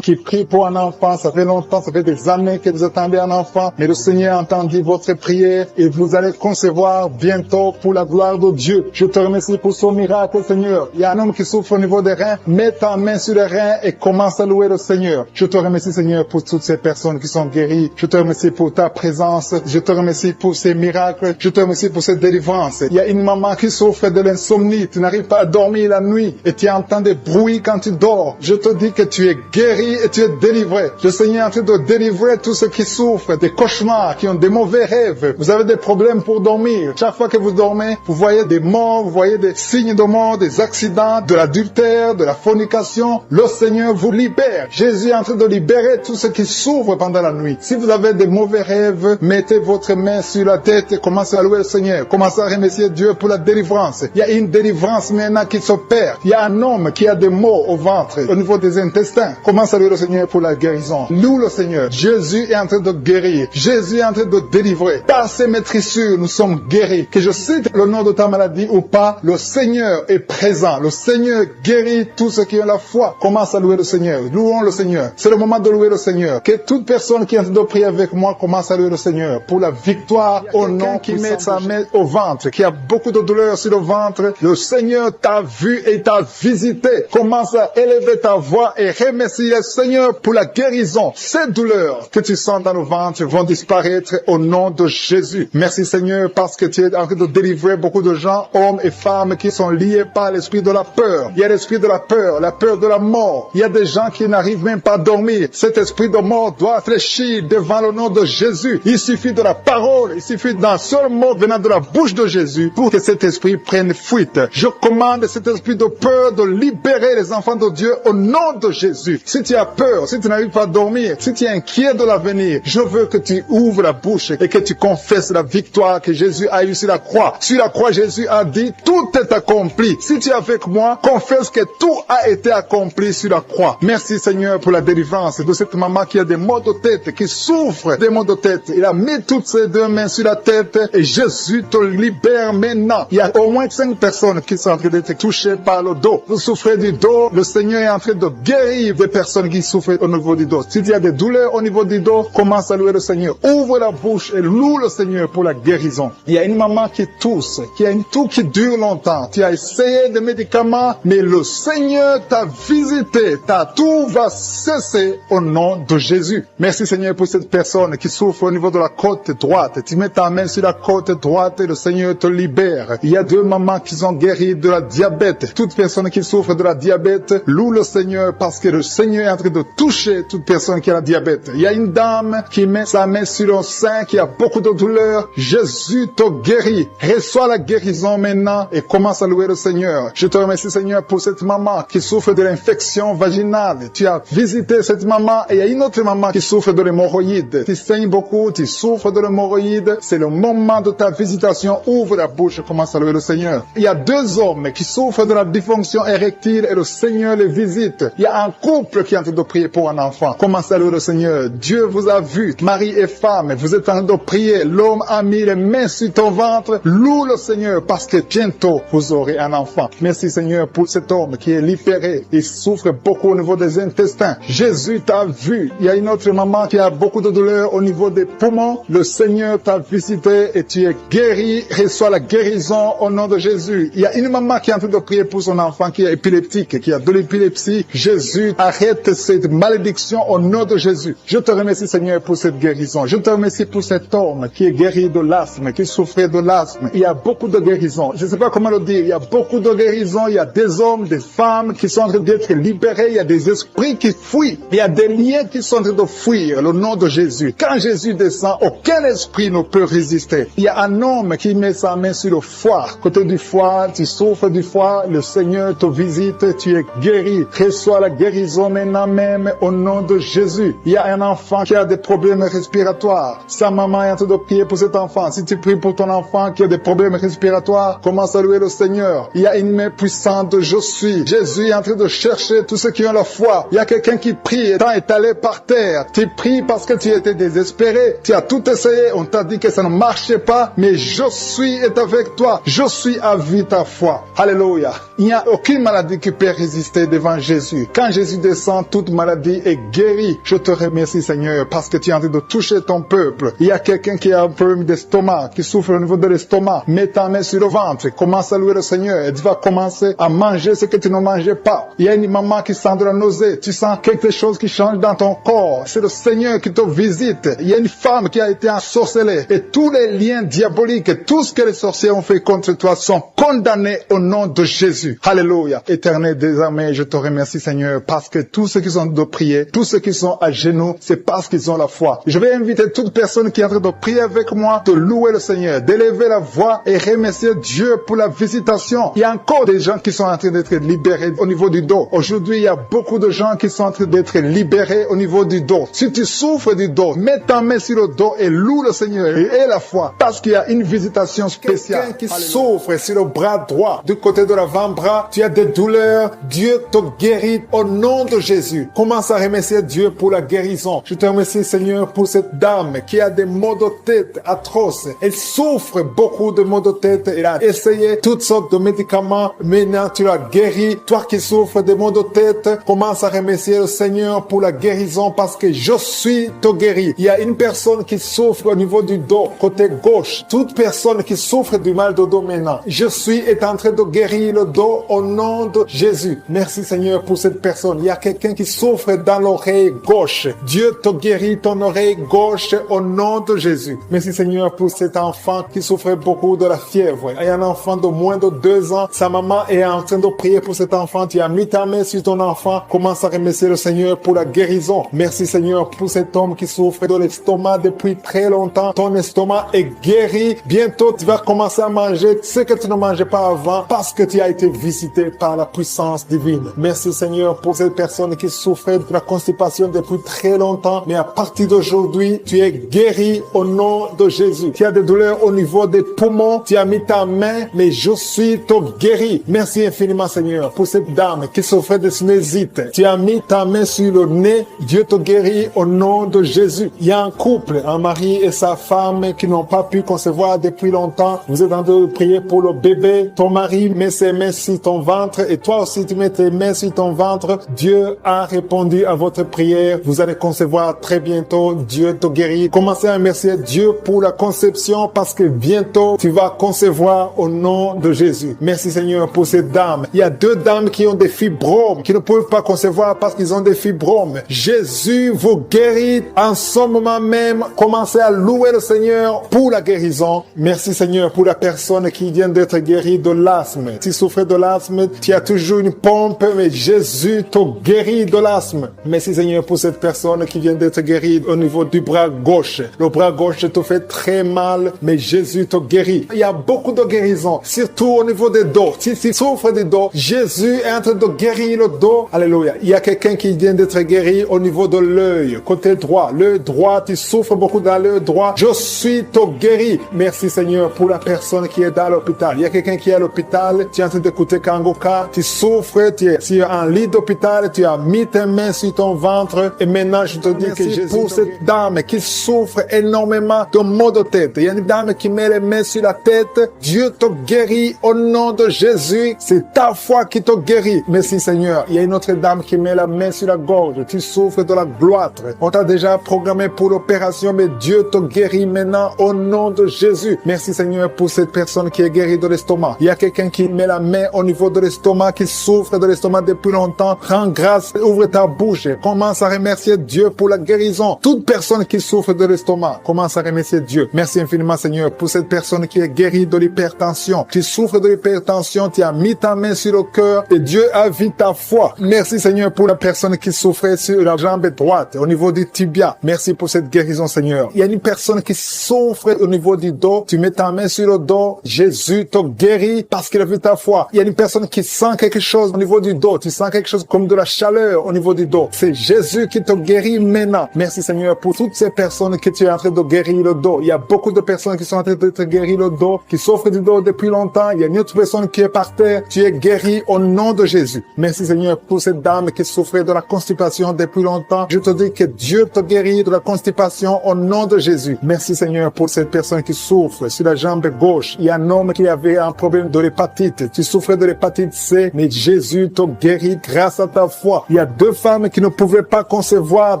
Qui prie pour un enfant, ça fait longtemps, ça fait des années que vous attendez un enfant, mais le Seigneur a entendu votre prière et vous allez concevoir bientôt pour la gloire de Dieu. Je te remercie pour ce miracle, Seigneur. Il y a un homme qui souffre au niveau des reins, mets ta main sur les reins et commence à louer le Seigneur. Je te remercie, Seigneur, pour toutes ces personnes qui sont guéries. Je te remercie pour ta présence. Je te remercie pour ces miracles. Je te remercie pour cette délivrance. Il y a une maman qui souffre de l'insomnie. Tu n'arrives pas à dormir la nuit et tu entends des bruits quand tu dors. Je te dis que tu es guéri et tu es délivré. Le Seigneur est en train de délivrer tous ceux qui souffrent des cauchemars, qui ont des mauvais rêves. Vous avez des problèmes pour dormir. Chaque fois que vous dormez, vous voyez des morts, vous voyez des signes de mort, des accidents, de l'adultère, de la fornication. Le Seigneur vous libère. Jésus est en train de libérer tous ceux qui souffrent pendant la nuit. Si vous avez des mauvais rêves, mettez votre main sur la tête et commencez à louer le Seigneur. Commencez à remercier Dieu pour la délivrance. Il y a une délivrance maintenant qui s'opère. Il y a un homme qui a des maux au ventre, au niveau des intestins. Commencez à louer le Seigneur pour la guérison. Loue le Seigneur. Jésus est en train de guérir. Jésus est en train de délivrer. Par ses maîtrissures, nous sommes guéris. Que je cite le nom de ta maladie ou pas, le Seigneur est présent. Le Seigneur guérit tous ceux qui ont la foi. Commence à louer le Seigneur. Louons le Seigneur. C'est le moment de louer le Seigneur. Que toute personne qui est en train de prier avec moi commence à louer le Seigneur pour la victoire au nom qui met sa main au ventre, qui a beaucoup de douleur sur le ventre. Le Seigneur t'a vu et t'a visité. Commence à élever ta voix et remercier le Seigneur pour la guérison. Ces douleurs que tu sens dans le ventre vont disparaître au nom de Jésus. Merci Seigneur parce que tu es en train de délivrer beaucoup de gens, hommes et femmes qui sont liés par l'esprit de la peur. Il y a l'esprit de la peur de la mort. Il y a des gens qui n'arrivent même pas à dormir. Cet esprit de mort doit fléchir devant le nom de Jésus. Il suffit de la parole, il suffit d'un seul mot venant de la bouche de Jésus pour que cet esprit prenne fuite. Je commande cet esprit de peur de libérer les enfants de Dieu au nom de Jésus. Si tu as peur, si tu n'arrives pas à dormir, si tu es inquiet de l'avenir, je veux que tu ouvres la bouche et que tu confesses la victoire que Jésus a eue sur la croix. Sur la croix, Jésus a dit, tout est accompli. Si tu es avec moi, confesse que tout a été accompli sur la croix. Merci Seigneur pour la délivrance de cette maman qui a des maux de tête, qui souffre des maux de tête. Il a mis toutes ses deux mains sur la tête et Jésus te libère maintenant. Il y a au moins 5 personnes qui sont en train d'être touchées par le dos. Vous souffrez du dos, le Seigneur est en train de guérir des personnes qui souffrent au niveau du dos. Si tu as des douleurs au niveau du dos, commence à louer le Seigneur. Ouvre la bouche et loue le Seigneur pour la guérison. Il y a une maman qui tousse, qui a une toux qui dure longtemps. Tu as essayé des médicaments, mais le Seigneur t'a visité. Ta toux va cesser au nom de Jésus. Merci Seigneur pour cette personne qui souffre au niveau de la côte droite. Tu mets ta main sur la côte droite et le Seigneur te libère. Il y a 2 mamans qui sont guéries de la diabète. Toute personne qui souffre de la diabète, loue le Seigneur parce que le Seigneur est en train de toucher toute personne qui a la diabète. Il y a une dame qui met sa main sur le sein, qui a beaucoup de douleur. Jésus te guérit. Reçois la guérison maintenant et commence à louer le Seigneur. Je te remercie Seigneur pour cette maman qui souffre de l'infection vaginale. Tu as visité cette maman et il y a une autre maman qui souffre de l'hémorroïde. Tu saignes beaucoup, tu souffres de l'hémorroïde. C'est le moment de ta visitation. Ouvre la bouche et commence à louer le Seigneur. Il y a 2 hommes qui souffrent de la dysfonction érectile et le Seigneur les visite. Il y a un couple qui est en train de prier pour un enfant. Commence à louer le Seigneur. Dieu vous a vu, mari et femme, vous êtes en train de prier. L'homme a mis les mains sur ton ventre. Loue le Seigneur parce que bientôt vous aurez un enfant. Merci Seigneur pour cet homme qui est libéré. Il souffre beaucoup au niveau des intestins. Jésus t'a vu. Il y a une autre maman qui a beaucoup de douleur au niveau des poumons. Le Seigneur t'a visité et tu es guéri. Reçois la guérison au nom de Jésus. Il y a une maman qui est en train de prier pour son enfant qui est épileptique, qui a de l'épilepsie. Jésus arrête cette malédiction au nom de Jésus. Je te remercie Seigneur pour cette guérison. Je te remercie pour cet homme qui est guéri de l'asthme, qui souffrait de l'asthme. Il y a beaucoup de guérisons. Je ne sais pas comment le dire. Il y a beaucoup de guérisons. Il y a des hommes, des femmes qui sont en train d'être libérés. Il y a des esprits qui fuient. Il y a des liens qui sont en train de fuir le nom de Jésus. Quand Jésus descend, aucun esprit ne peut résister. Il y a un homme qui met sa main sur le foie. Côté du foie, tu souffres du foie. Le Seigneur te visite. Tu es guéri. Reçois la guérison maintenant. même au nom de Jésus. Il y a un enfant qui a des problèmes respiratoires. Sa maman est en train de prier pour cet enfant. Si tu pries pour ton enfant qui a des problèmes respiratoires, commence à louer le Seigneur. Il y a une main puissante de Je suis. Jésus est en train de chercher tous ceux qui ont la foi. Il y a quelqu'un qui prie étant étalé par terre. Tu pries parce que tu étais désespéré. Tu as tout essayé. On t'a dit que ça ne marchait pas. Mais Je suis est avec toi. Je suis a vu ta foi. Alléluia. Il n'y a aucune maladie qui peut résister devant Jésus. Quand Jésus descend, toute maladie est guérie. Je te remercie, Seigneur, parce que tu es en train de toucher ton peuple. Il y a quelqu'un qui a un problème d'estomac, qui souffre au niveau de l'estomac. Mets ta main sur le ventre. Commence à louer le Seigneur. Et tu vas commencer à manger ce que tu ne mangeais pas. Il y a une maman qui sent de la nausée. Tu sens quelque chose qui change dans ton corps. C'est le Seigneur qui te visite. Il y a une femme qui a été ensorcelée. Et tous les liens diaboliques, tout ce que les sorciers ont fait contre toi sont condamnés au nom de Jésus. Alléluia. Éternel des armées, je te remercie, Seigneur, parce que tous ceux qui sont de prier, tous ceux qui sont à genoux, c'est parce qu'ils ont la foi. Je vais inviter toute personne qui est en train de prier avec moi de louer le Seigneur, d'élever la voix et remercier Dieu pour la visitation. Il y a encore des gens qui sont en train d'être libérés au niveau du dos. Aujourd'hui, il y a beaucoup de gens qui sont en train d'être libérés au niveau du dos. Si tu souffres du dos, mets ta main sur le dos et loue le Seigneur et aie la foi, parce qu'il y a une visitation spéciale. Quelqu'un qui souffre sur le bras droit, du côté de l'avant-bras, tu as des douleurs, Dieu te guérit au nom de Jésus. Commence à remercier Dieu pour la guérison. Je te remercie, Seigneur, pour cette dame qui a des maux de tête atroces. Elle souffre beaucoup de maux de tête. Elle a essayé toutes sortes de médicaments. Maintenant, tu l'as guérie. Toi qui souffres de maux de tête, commence à remercier le Seigneur pour la guérison parce que Je suis te guéri. Il y a une personne qui souffre au niveau du dos, côté gauche. Toute personne qui souffre du mal de dos maintenant, Je suis est en train de guérir le dos au nom de Jésus. Merci, Seigneur, pour cette personne. Il y a quelqu'un qui souffre dans l'oreille gauche. Dieu te guérit ton oreille gauche au nom de Jésus. Merci, Seigneur, pour cet enfant qui souffrait beaucoup de la fièvre. Il y a un enfant de moins de 2 ans. Sa maman est en train de prier pour cet enfant. Tu as mis ta main sur ton enfant. Commence à remercier le Seigneur pour la guérison. Merci, Seigneur, pour cet homme qui souffre de l'estomac depuis très longtemps. Ton estomac est guéri. Bientôt, tu vas commencer à manger ce que tu ne mangeais pas avant parce que tu as été visité par la puissance divine. Merci, Seigneur, pour cette personne qui souffrait de la constipation depuis très longtemps. Mais à partir d'aujourd'hui, tu es guéri au nom de Jésus. Tu as des douleurs au niveau des poumons. Tu as mis ta main, mais Je suis te guéri. Merci infiniment, Seigneur, pour cette dame qui souffrait de sinusite. Tu as mis ta main sur le nez. Dieu te guérit au nom de Jésus. Il y a un couple, un mari et sa femme qui n'ont pas pu concevoir depuis longtemps. Vous êtes en train de prier pour le bébé. Ton mari met ses mains sur ton ventre et toi aussi tu mets tes mains sur ton ventre. Dieu a répondu à votre prière. Vous allez concevoir très bientôt. Dieu te guérit. Commencez à remercier Dieu pour la conception parce que bientôt tu vas concevoir au nom de Jésus. Merci, Seigneur, pour ces dames. Il y a 2 dames qui ont des fibromes, qui ne peuvent pas concevoir parce qu'ils ont des fibromes. Jésus vous guérit en ce moment même. Commencez à louer le Seigneur pour la guérison. Merci, Seigneur, pour la personne qui vient d'être guérie de l'asthme. Si tu souffres de l'asthme, tu as toujours une pompe, mais Jésus te guérit de l'asthme. Merci, Seigneur, pour cette personne qui vient d'être guérie au niveau du bras gauche. Le bras gauche te fait très mal, mais Jésus te guérit. Il y a beaucoup de guérisons, surtout au niveau des dos. Si tu souffres des dos, Jésus est en train de guérir le dos. Alléluia. Il y a quelqu'un qui vient d'être guéri au niveau de l'œil, côté droit. L'œil droit, tu souffres beaucoup dans l'œil droit. Je suis te guéri. Merci, Seigneur, pour la personne qui est dans l'hôpital. Il y a quelqu'un qui est à l'hôpital, tu es en train d'écouter Kangoka, tu souffres, tu es sur un lit d'hôpital, tu as mis tes mains sur ton ventre et maintenant je te dis que Jésus pour cette dame qui souffre énormément de maux de tête. Il y a une dame qui met les mains sur la tête. Dieu te guérit au nom de Jésus. C'est ta foi qui te guérit. Merci, Seigneur. Il y a une autre dame qui met la main sur la gorge. Tu souffres de la gloître. On t'a déjà programmé pour l'opération, mais Dieu te guérit maintenant au nom de Jésus. Merci, Seigneur, pour cette personne qui est guérie de l'estomac. Il y a quelqu'un qui met la main au niveau de l'estomac, qui souffre de l'estomac depuis longtemps. Rends grâce, ouvre ta bouche. Commence à remercier Dieu pour la guérison. Toute personne qui souffre de l'estomac, commence à remercier Dieu. Merci infiniment, Seigneur, pour cette personne qui est guérie de l'hypertension. Tu souffres de l'hypertension, tu as mis ta main sur le cœur et Dieu a vu ta foi. Merci, Seigneur, pour la personne qui souffrait sur la jambe droite, au niveau du tibia. Merci pour cette guérison, Seigneur. Il y a une personne qui souffre au niveau du dos. Tu mets ta main sur le dos. Jésus te guérit parce qu'il a vu ta foi. Il y a une personne qui sent quelque chose au niveau du dos. Tu sens quelque chose comme de la chaleur. douleur au niveau du dos. C'est Jésus qui te guérit maintenant. Merci Seigneur pour toutes ces personnes que tu es en train de guérir le dos. Il y a beaucoup de personnes qui sont en train de te guérir le dos, qui souffrent du dos depuis longtemps. Il y a une autre personne qui est par terre. Tu es guéri au nom de Jésus. Merci Seigneur pour cette dame qui souffrait de la constipation depuis longtemps. Je te dis que Dieu te guérit de la constipation au nom de Jésus. Merci Seigneur pour cette personne qui souffre sur la jambe gauche. Il y a un homme qui avait un problème de l'hépatite. Tu souffrais de l'hépatite C, mais Jésus te guérit grâce à ta foi. Il y a 2 femmes qui ne pouvaient pas concevoir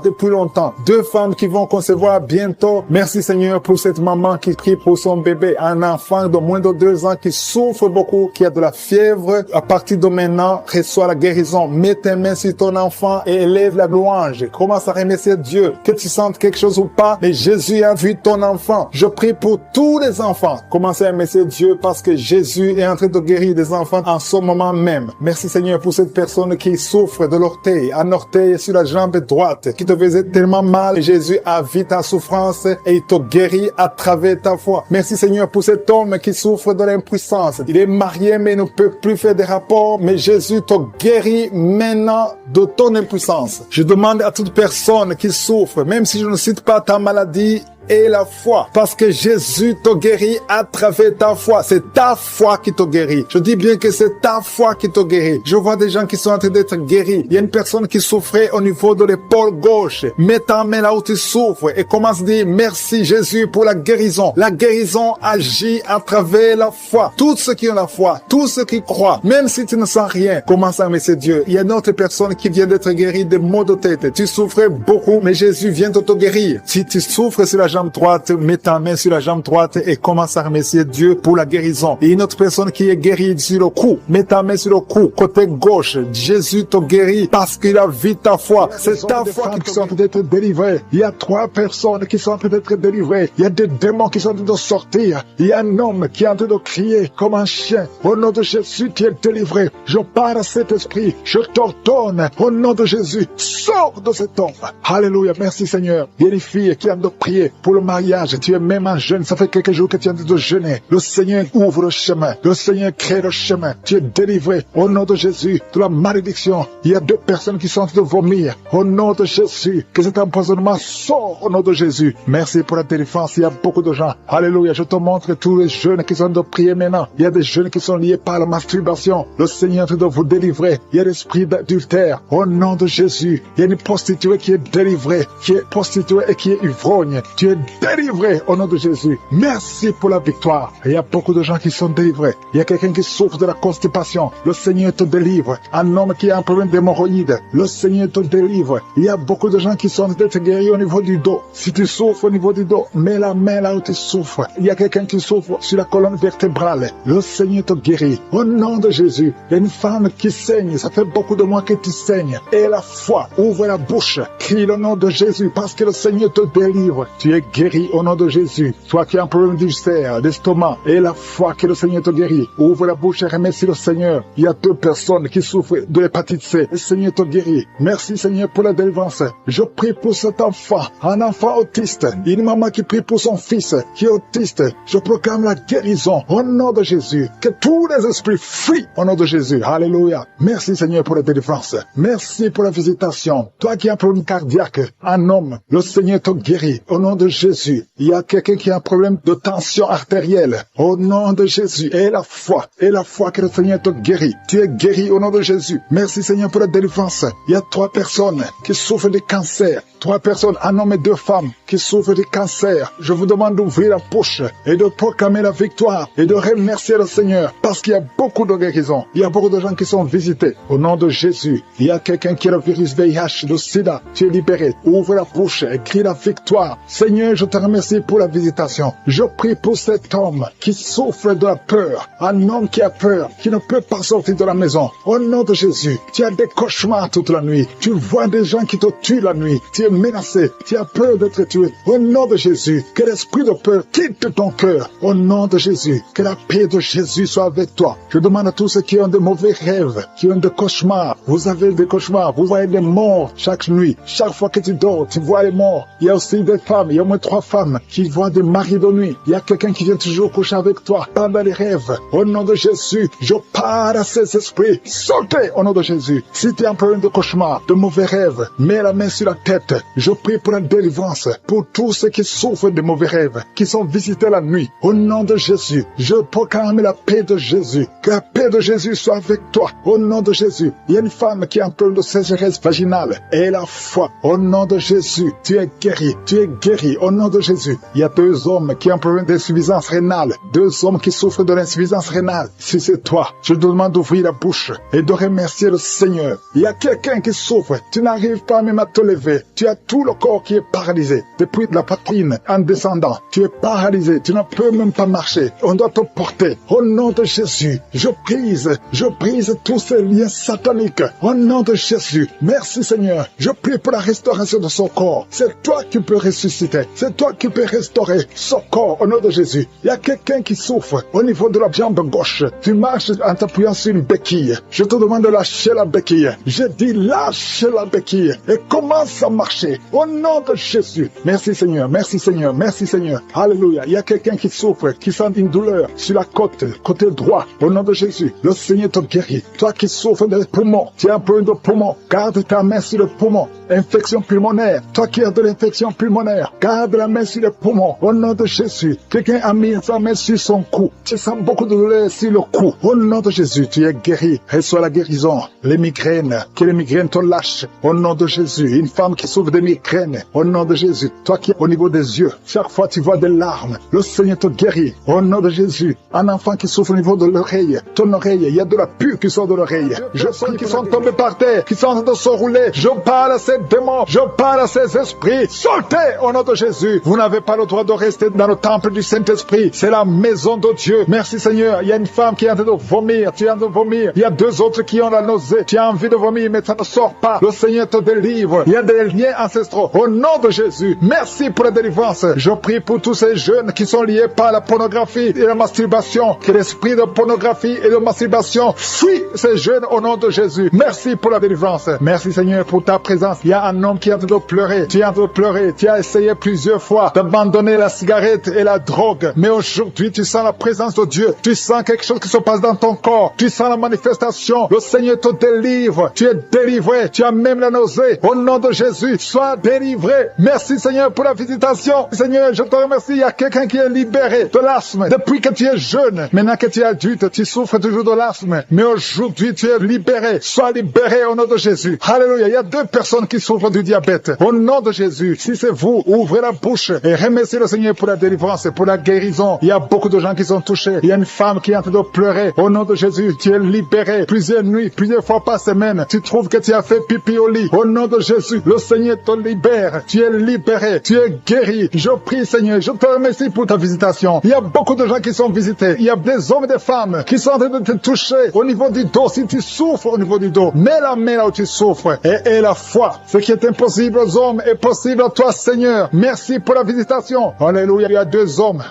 depuis longtemps. 2 femmes qui vont concevoir bientôt. Merci Seigneur pour cette maman qui prie pour son bébé. Un enfant de moins de 2 ans qui souffre beaucoup, qui a de la fièvre. À partir de maintenant, reçois la guérison. Mets tes mains sur ton enfant et élève la louange. Commence à remercier Dieu. Que tu sentes quelque chose ou pas, mais Jésus a vu ton enfant. Je prie pour tous les enfants. Commencez à remercier Dieu parce que Jésus est en train de guérir des enfants en ce moment même. Merci Seigneur pour cette personne qui souffre de l'orteil, un orteil sur la jambe droite, qui te faisait tellement mal. Jésus a vu ta souffrance et il te guérit à travers ta foi. Merci Seigneur pour cet homme qui souffre de l'impuissance. Il est marié mais ne peut plus faire des rapports, mais Jésus te guérit maintenant de ton impuissance. Je demande à toute personne qui souffre, même si je ne cite pas ta maladie, et la foi, parce que Jésus te guérit à travers ta foi. C'est ta foi qui te guérit. Je dis bien que c'est ta foi qui te guérit. Je vois des gens qui sont en train d'être guéris. Il y a une personne qui souffrait au niveau de l'épaule gauche. Mets ta main là où tu souffres et commence à dire merci Jésus pour la guérison. La guérison agit à travers la foi. Tous ceux qui ont la foi, tous ceux qui croient, même si tu ne sens rien, commence à remercier Dieu. Il y a une autre personne qui vient d'être guérie des maux de tête. Tu souffrais beaucoup, mais Jésus vient de te guérir. Si tu souffres sur la jambe droite, mets ta main sur la jambe droite et commence à remercier Dieu pour la guérison. Et une autre personne qui est guérie sur le cou, mets ta main sur le cou, côté gauche. Jésus te guérit parce qu'il a vu ta foi. C'est ta foi qui sont en train d'être délivrée. Il y a 3 personnes qui sont en train d'être délivrées. Il y a des démons qui sont en train de sortir. Il y a un homme qui est en train de crier comme un chien. Au nom de Jésus, tu es délivré. Je parle à cet esprit. Je t'ordonne au nom de Jésus. Sors de cet homme. Alléluia. Merci Seigneur. Il y a une fille qui a de prier pour le mariage. Tu es même un jeune. Ça fait quelques jours que tu es en train de jeûner. Le Seigneur ouvre le chemin. Le Seigneur crée le chemin. Tu es délivré au nom de Jésus de la malédiction. Il y a 2 personnes qui sont en train de vomir. Au nom de Jésus. Que cet empoisonnement sort au nom de Jésus. Merci pour la délivrance. Il y a beaucoup de gens. Alléluia. Je te montre tous les jeunes qui sont en train de prier maintenant. Il y a des jeunes qui sont liés par la masturbation. Le Seigneur est en train de vous délivrer. Il y a l'esprit d'adultère. Au nom de Jésus. Il y a une prostituée qui est délivrée. Qui est prostituée et qui est ivrogne. Tu es délivré au nom de Jésus. Merci pour la victoire. Il y a beaucoup de gens qui sont délivrés. Il y a quelqu'un qui souffre de la constipation. Le Seigneur te délivre. Un homme qui a un problème d'hémorroïdes. Le Seigneur te délivre. Il y a beaucoup de gens qui sont en train d'être guéris au niveau du dos. Si tu souffres au niveau du dos, mets la main là où tu souffres. Il y a quelqu'un qui souffre sur la colonne vertébrale. Le Seigneur te guérit. Au nom de Jésus. Il y a une femme qui saigne. Ça fait beaucoup de mois que tu saignes. Et la foi. Ouvre la bouche. Crie le nom de Jésus parce que le Seigneur te délivre. Tu es guéri au nom de Jésus. Toi qui as un problème d'ulcère, d'estomac, et la foi que le Seigneur te guérit. Ouvre la bouche et remercie le Seigneur. Il y a 2 personnes qui souffrent de l'hépatite C. Le Seigneur te guérit. Merci Seigneur pour la délivrance. Je prie pour cet enfant, un enfant autiste. Une maman qui prie pour son fils qui est autiste. Je proclame la guérison au nom de Jésus. Que tous les esprits fuient au nom de Jésus. Alléluia. Merci Seigneur pour la délivrance. Merci pour la visitation. Toi qui as un problème cardiaque, un homme, le Seigneur te guérit au nom de Jésus. Il y a quelqu'un qui a un problème de tension artérielle. Au nom de Jésus. Et la foi que le Seigneur te guérit. Tu es guéri au nom de Jésus. Merci Seigneur pour la délivrance. Il y a 3 personnes qui souffrent de cancer. 3 personnes, un homme et 2 femmes qui souffrent de cancer. Je vous demande d'ouvrir la bouche et de proclamer la victoire et de remercier le Seigneur parce qu'il y a beaucoup de guérisons. Il y a beaucoup de gens qui sont visités. Au nom de Jésus, il y a quelqu'un qui a le virus VIH, le sida. Tu es libéré. Ouvre la bouche et crie la victoire. Seigneur, je te remercie pour la visitation. Je prie pour cet homme qui souffre de la peur. Un homme qui a peur, qui ne peut pas sortir de la maison. Au nom de Jésus, tu as des cauchemars toute la nuit. Tu vois des gens qui te tuent la nuit. Tu es menacé. Tu as peur d'être tué. Au nom de Jésus, que l'esprit de peur quitte ton cœur. Au nom de Jésus, que la paix de Jésus soit avec toi. Je demande à tous ceux qui ont de mauvais rêves, qui ont des cauchemars. Vous avez des cauchemars. Vous voyez des morts chaque nuit. Chaque fois que tu dors, tu vois les morts. Il y a aussi des femmes. Il y a moins 3 femmes qui voient des maris de nuit. Il y a quelqu'un qui vient toujours coucher avec toi pendant les rêves. Au nom de Jésus, je parle à ces esprits. Sortez au nom de Jésus. Si tu es en problème de cauchemar, de mauvais rêves, mets la main sur la tête. Je prie pour la délivrance, pour tous ceux qui souffrent de mauvais rêves, qui sont visités la nuit. Au nom de Jésus, je proclame la paix de Jésus. Que la paix de Jésus soit avec toi. Au nom de Jésus, il y a une femme qui est en problème de sécheresse vaginale. Et la foi, au nom de Jésus, tu es guéri. Tu es guéri au nom de Jésus. Il y a 2 hommes qui ont un problème d'insuffisance rénale. 2 hommes qui souffrent de l'insuffisance rénale. Si c'est toi, je te demande d'ouvrir la bouche et de remercier le Seigneur. Il y a quelqu'un qui souffre. Tu n'arrives pas même à te lever. Tu as tout le corps qui est paralysé. Depuis la poitrine en descendant, tu es paralysé. Tu ne peux même pas marcher. On doit te porter. Au nom de Jésus, je brise tous ces liens sataniques. Au nom de Jésus, merci Seigneur. Je prie pour la restauration de son corps. C'est toi qui peux ressusciter. C'est toi qui peux restaurer son corps au nom de Jésus. Il y a quelqu'un qui souffre au niveau de la jambe gauche. Tu marches en t'appuyant sur une béquille. Je te demande de lâcher la béquille. Je dis lâche la béquille et commence à marcher au nom de Jésus. Merci Seigneur, merci Seigneur, merci Seigneur. Alléluia. Il y a quelqu'un qui souffre, qui sent une douleur sur la côté droit. Au nom de Jésus, le Seigneur te guérit. Toi qui souffres des poumons, tu as un problème de poumon, garde ta main sur le poumon. Infection pulmonaire, toi qui as de l'infection pulmonaire, garde la main sur le poumon. Au nom de Jésus, quelqu'un a mis sa main sur son cou. Tu sens beaucoup de douleur sur le cou. Au nom de Jésus, tu es guéri. Reçois la guérison. Les migraines, que les migraines te lâchent. Au nom de Jésus, une femme qui souffre de migraines. Au nom de Jésus, toi qui es au niveau des yeux, chaque fois tu vois des larmes. Le Seigneur te guérit. Au nom de Jésus, un enfant qui souffre au niveau de l'oreille, ton oreille, il y a de la pure qui sort de l'oreille. Je sens qu'ils sont tombés par terre, qui sont en train de se rouler. Je parle à ces démons, je parle à ces esprits. Sortez au nom de Jésus. Vous n'avez pas le droit de rester dans le temple du Saint-Esprit. C'est la maison de Dieu. Merci Seigneur. Il y a une femme qui est en train de vomir. Tu es en train de vomir. Il y a 2 autres qui ont la nausée. Tu as envie de vomir, mais ça ne sort pas. Le Seigneur te délivre. Il y a des liens ancestraux. Au nom de Jésus, merci pour la délivrance. Je prie pour tous ces jeunes qui sont liés par la pornographie et la masturbation. Que l'esprit de pornographie et de masturbation fuit ces jeunes au nom de Jésus. Merci pour la délivrance. Merci Seigneur pour ta présence. Il y a un homme qui est en train de pleurer. Tu es en train de pleurer. Tu as essayé plusieurs fois d'abandonner la cigarette et la drogue. Mais aujourd'hui, tu sens la présence de Dieu. Tu sens quelque chose qui se passe dans ton corps. Tu sens la manifestation. Le Seigneur te délivre. Tu es délivré. Tu as même la nausée. Au nom de Jésus, sois délivré. Merci Seigneur pour la visitation. Seigneur, je te remercie. Il y a quelqu'un qui est libéré de l'asthme. Depuis que tu es jeune, maintenant que tu es adulte, tu souffres toujours de l'asthme. Mais aujourd'hui, tu es libéré. Sois libéré au nom de Jésus. Alléluia. Il y a 2 personnes qui souffrent du diabète. Au nom de Jésus, si c'est vous, ouvrez la bouche et remerciez le Seigneur pour la délivrance, pour la guérison. Il y a beaucoup de gens qui sont touchés. Il y a une femme qui est en train de pleurer. Au nom de Jésus, tu es libéré. Plusieurs nuits, plusieurs fois par semaine, tu trouves que tu as fait pipi au lit. Au nom de Jésus, le Seigneur te libère. Tu es libéré. Tu es guéri. Je prie Seigneur, je te remercie pour ta visitation. Il y a beaucoup de gens qui sont visités. Il y a des hommes et des femmes qui sont en train de te toucher au niveau du dos. Si tu souffres au niveau du dos, mets la main là où tu souffres et la foi. Ce qui est impossible aux hommes est possible à toi Seigneur. Merci pour la visitation. Alléluia. Il y a 2 hommes